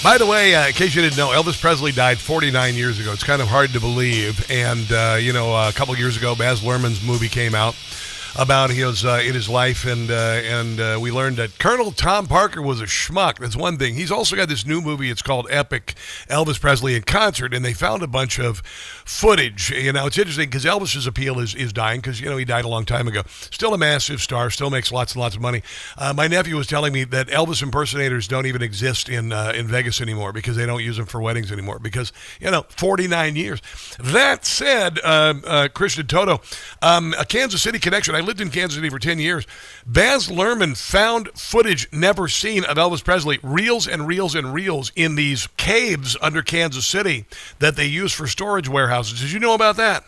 By the way, in case you didn't know, Elvis Presley died 49 years ago. It's kind of hard to believe. And, a couple years ago, Baz Luhrmann's movie came out about his life, and we learned that Colonel Tom Parker was a schmuck. That's one thing. He's also got this new movie. It's called Epic, Elvis Presley in Concert, and they found a bunch of footage. It's interesting because Elvis's appeal is dying because, he died a long time ago. Still a massive star, still makes lots and lots of money. My nephew was telling me that Elvis impersonators don't even exist in Vegas anymore because they don't use them for weddings anymore because, 49 years. That said, Christian Toto, a Kansas City connection. I lived in Kansas City for 10 years. Baz Luhrmann found footage never seen of Elvis Presley, reels and reels and reels in these caves under Kansas City that they use for storage warehouses. Did you know about that?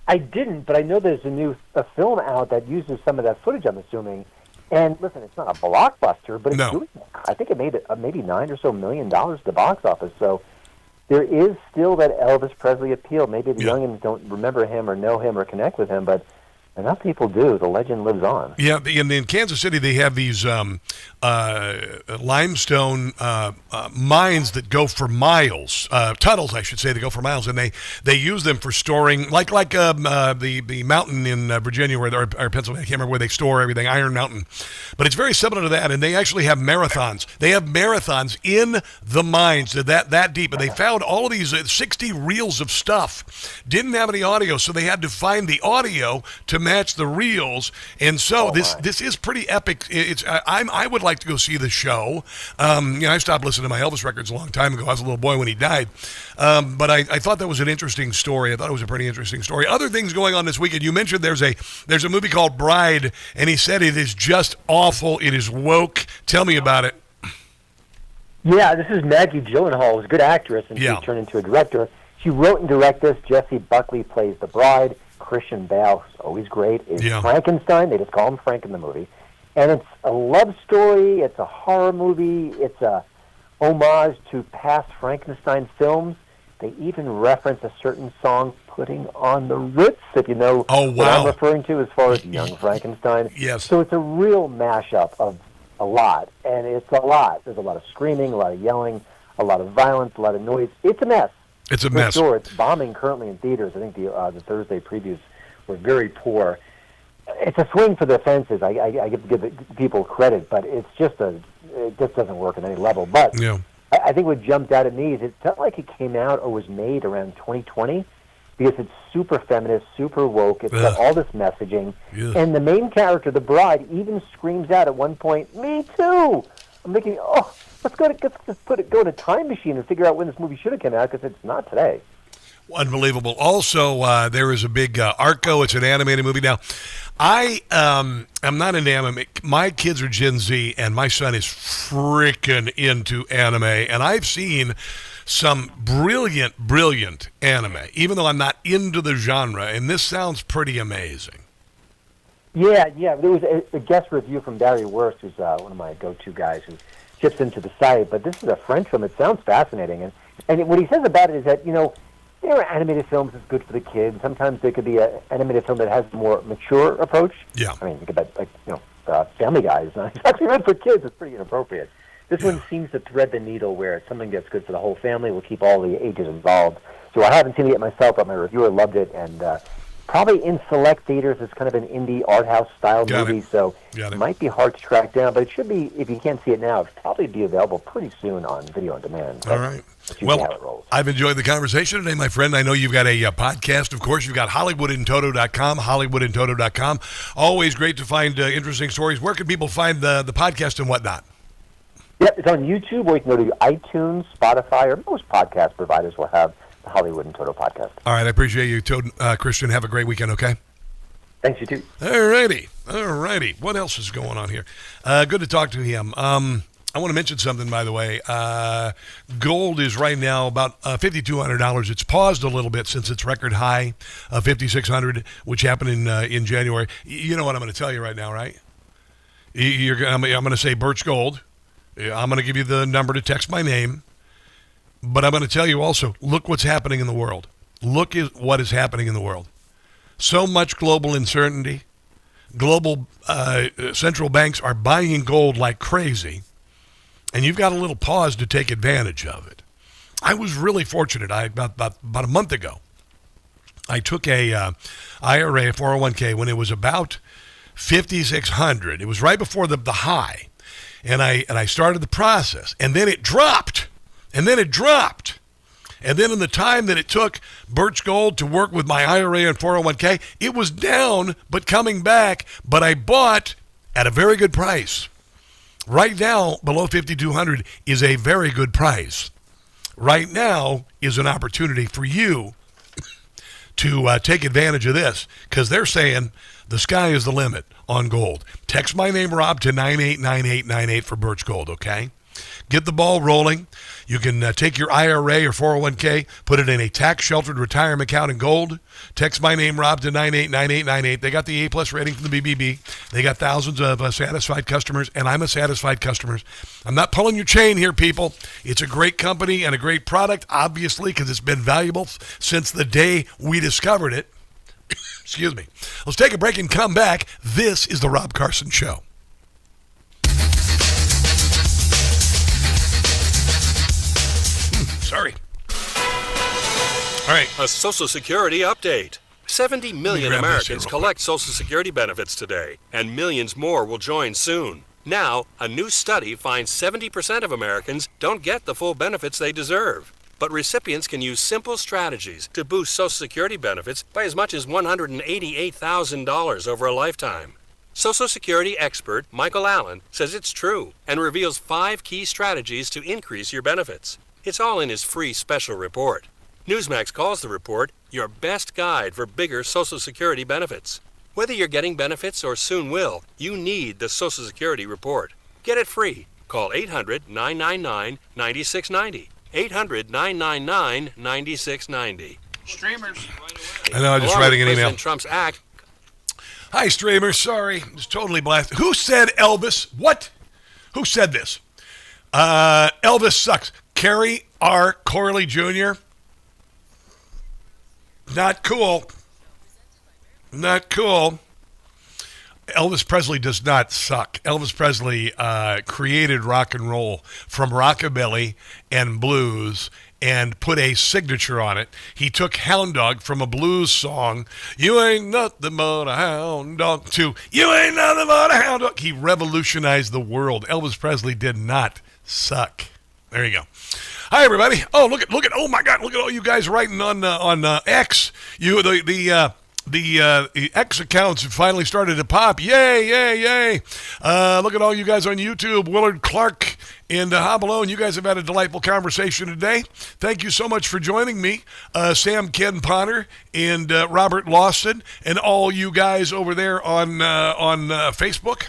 I didn't, but I know there's a film out that uses some of that footage, I'm assuming. And listen, it's not a blockbuster, but it's doing, I think it made maybe $9 or so million at the box office. So there is still that Elvis Presley appeal. Maybe the youngins don't remember him or know him or connect with him, but enough people do. The legend lives on. Yeah, in Kansas City, they have these limestone mines that go for miles, tunnels, I should say, that go for miles, and they use them for storing, like the mountain in Virginia or Pennsylvania, I can't remember where they store everything, Iron Mountain. But it's very similar to that, and they actually have marathons. They have marathons in the mines that deep, and they found all of these 60 reels of stuff. Didn't have any audio, so they had to find the audio to match the reels. And so this is pretty epic. I would like to go see the show. I stopped listening to my Elvis records a long time ago. I was a little boy when he died. But I thought that was an interesting story. I thought it was a pretty interesting story. Other things going on this weekend. You mentioned there's a movie called Bride, and he said it is just awful. It is woke. Tell me about it. Yeah, this is Maggie Gyllenhaal, who's a good actress, and she turned into a director. She wrote and directed this. Jesse Buckley plays the bride. Christian Bale, who's always great, is Frankenstein. They just call him Frank in the movie. And it's a love story. It's a horror movie. It's a homage to past Frankenstein films. They even reference a certain song, Putting on the Ritz, if you know what I'm referring to as far as Young Frankenstein. Yes. So it's a real mashup of a lot, and it's a lot. There's a lot of screaming, a lot of yelling, a lot of violence, a lot of noise. It's a mess. It's a mess. Sure, it's bombing currently in theaters. I think the Thursday previews were very poor. It's a swing for the fences. I give the people credit, but it just doesn't work at any level. But I think what jumped out at me is it felt like it came out or was made around 2020 because it's super feminist, super woke. It's got all this messaging. And the main character, the bride, even screams out at one point, "Me too!" I'm thinking, let's go in a time machine and figure out when this movie should have come out because it's not today. Unbelievable. Also, there is a big Arco. It's an animated movie. Now, I'm not into anime. My kids are Gen Z, and my son is freaking into anime. And I've seen some brilliant anime, even though I'm not into the genre. And this sounds pretty amazing. Yeah. There was a guest review from Barry Wurst, who's one of my go-to guys who chips into the site. But this is a French film. It sounds fascinating. And what he says about it is that, there are animated films that's good for the kids. Sometimes there could be an animated film that has a more mature approach. Yeah. I mean, think about, Family Guy is not exactly meant for kids. It's pretty inappropriate. This one seems to thread the needle where it's something that's good for the whole family. We'll keep all the ages involved. So I haven't seen it yet myself, but my reviewer loved it. And probably in select theaters, it's kind of an indie art house style movie. So it might be hard to track down, but it should be, if you can't see it now, it'll probably be available pretty soon on video on demand. All right. Well, I've enjoyed the conversation today, my friend. I know you've got a podcast, of course. You've got HollywoodInToto.com, HollywoodInToto.com. Always great to find interesting stories. Where can people find the podcast and whatnot? Yep, it's on YouTube, or you can go to iTunes, Spotify, or most podcast providers will have the Hollywood and Toto podcast. All right, I appreciate you, Christian. Have a great weekend, okay? Thanks, you too. All righty. What else is going on here? Good to talk to him. I want to mention something, by the way. Gold is right now about $5,200. It's paused a little bit since its record high of $5,600, which happened in January. You know what I'm going to tell you right now, right? I'm going to say Birch Gold. I'm going to give you the number to text my name. But I'm going to tell you also, look what's happening in the world. Look at what is happening in the world. So much global uncertainty. Global central banks are buying gold like crazy. And you've got a little pause to take advantage of it. I was really fortunate. About a month ago, I took a IRA, a 401k, when it was about $5,600. It was right before the high. And I started the process. And then it dropped. And then in the time that it took Birch Gold to work with my IRA and 401k, it was down but coming back. But I bought at a very good price. Right now, below $5,200 is a very good price. Right now is an opportunity for you to take advantage of this, because they're saying the sky is the limit on gold. Text my name, Rob, to 989898 for Birch Gold, okay? Get the ball rolling. You can take your IRA or 401k, put it in a tax-sheltered retirement account in gold. Text my name, Rob, to 989898. They got the A+ rating from the BBB. They got thousands of satisfied customers, and I'm a satisfied customer. I'm not pulling your chain here, people. It's a great company and a great product, obviously, because it's been valuable since the day we discovered it. Excuse me. Let's take a break and come back. This is The Rob Carson Show. Sorry. All right. A Social Security update. 70 million Americans collect Social Security benefits today, and millions more will join soon. Now, a new study finds 70% of Americans don't get the full benefits they deserve. But recipients can use simple strategies to boost Social Security benefits by as much as $188,000 over a lifetime. Social Security expert Michael Allen says it's true and reveals 5 key strategies to increase your benefits. It's all in his free special report. Newsmax calls the report your best guide for bigger Social Security benefits. Whether you're getting benefits or soon will, you need the Social Security report. Get it free. Call 800-999-9690. 800-999-9690. Streamers. I know, I'm just writing an email. President Trump's act. Hi, streamers. Sorry. It's totally blasted. Who said Elvis? What? Who said this? Elvis sucks. Kerry R. Corley Jr. Not cool. Not cool. Elvis Presley does not suck. Elvis Presley created rock and roll from rockabilly and blues and put a signature on it. He took Hound Dog from a blues song, You Ain't Nothing But a Hound Dog, to You Ain't Nothing But a Hound Dog. He revolutionized the world. Elvis Presley did not suck. There you go. Hi, everybody. Oh, look at, oh my God, look at all you guys writing on X. The X accounts have finally started to pop. Yay, yay, yay. Look at all you guys on YouTube. Willard Clark and Hobbalone. You guys have had a delightful conversation today. Thank you so much for joining me. Sam Ken Potter and Robert Lawson and all you guys over there on Facebook.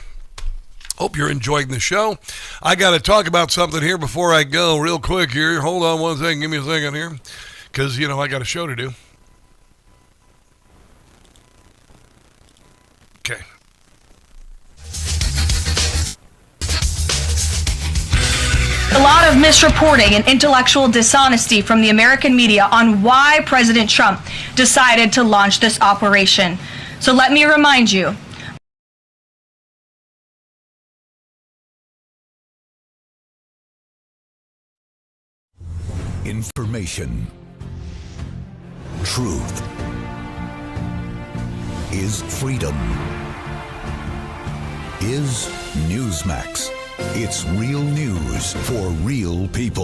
Hope you're enjoying the show. I got to talk about something here before I go real quick here. Hold on one second. Give me a second here because, I got a show to do. Okay. A lot of misreporting and intellectual dishonesty from the American media on why President Trump decided to launch this operation. So let me remind you. Information. Truth is freedom. Is Newsmax. It's real news for real people.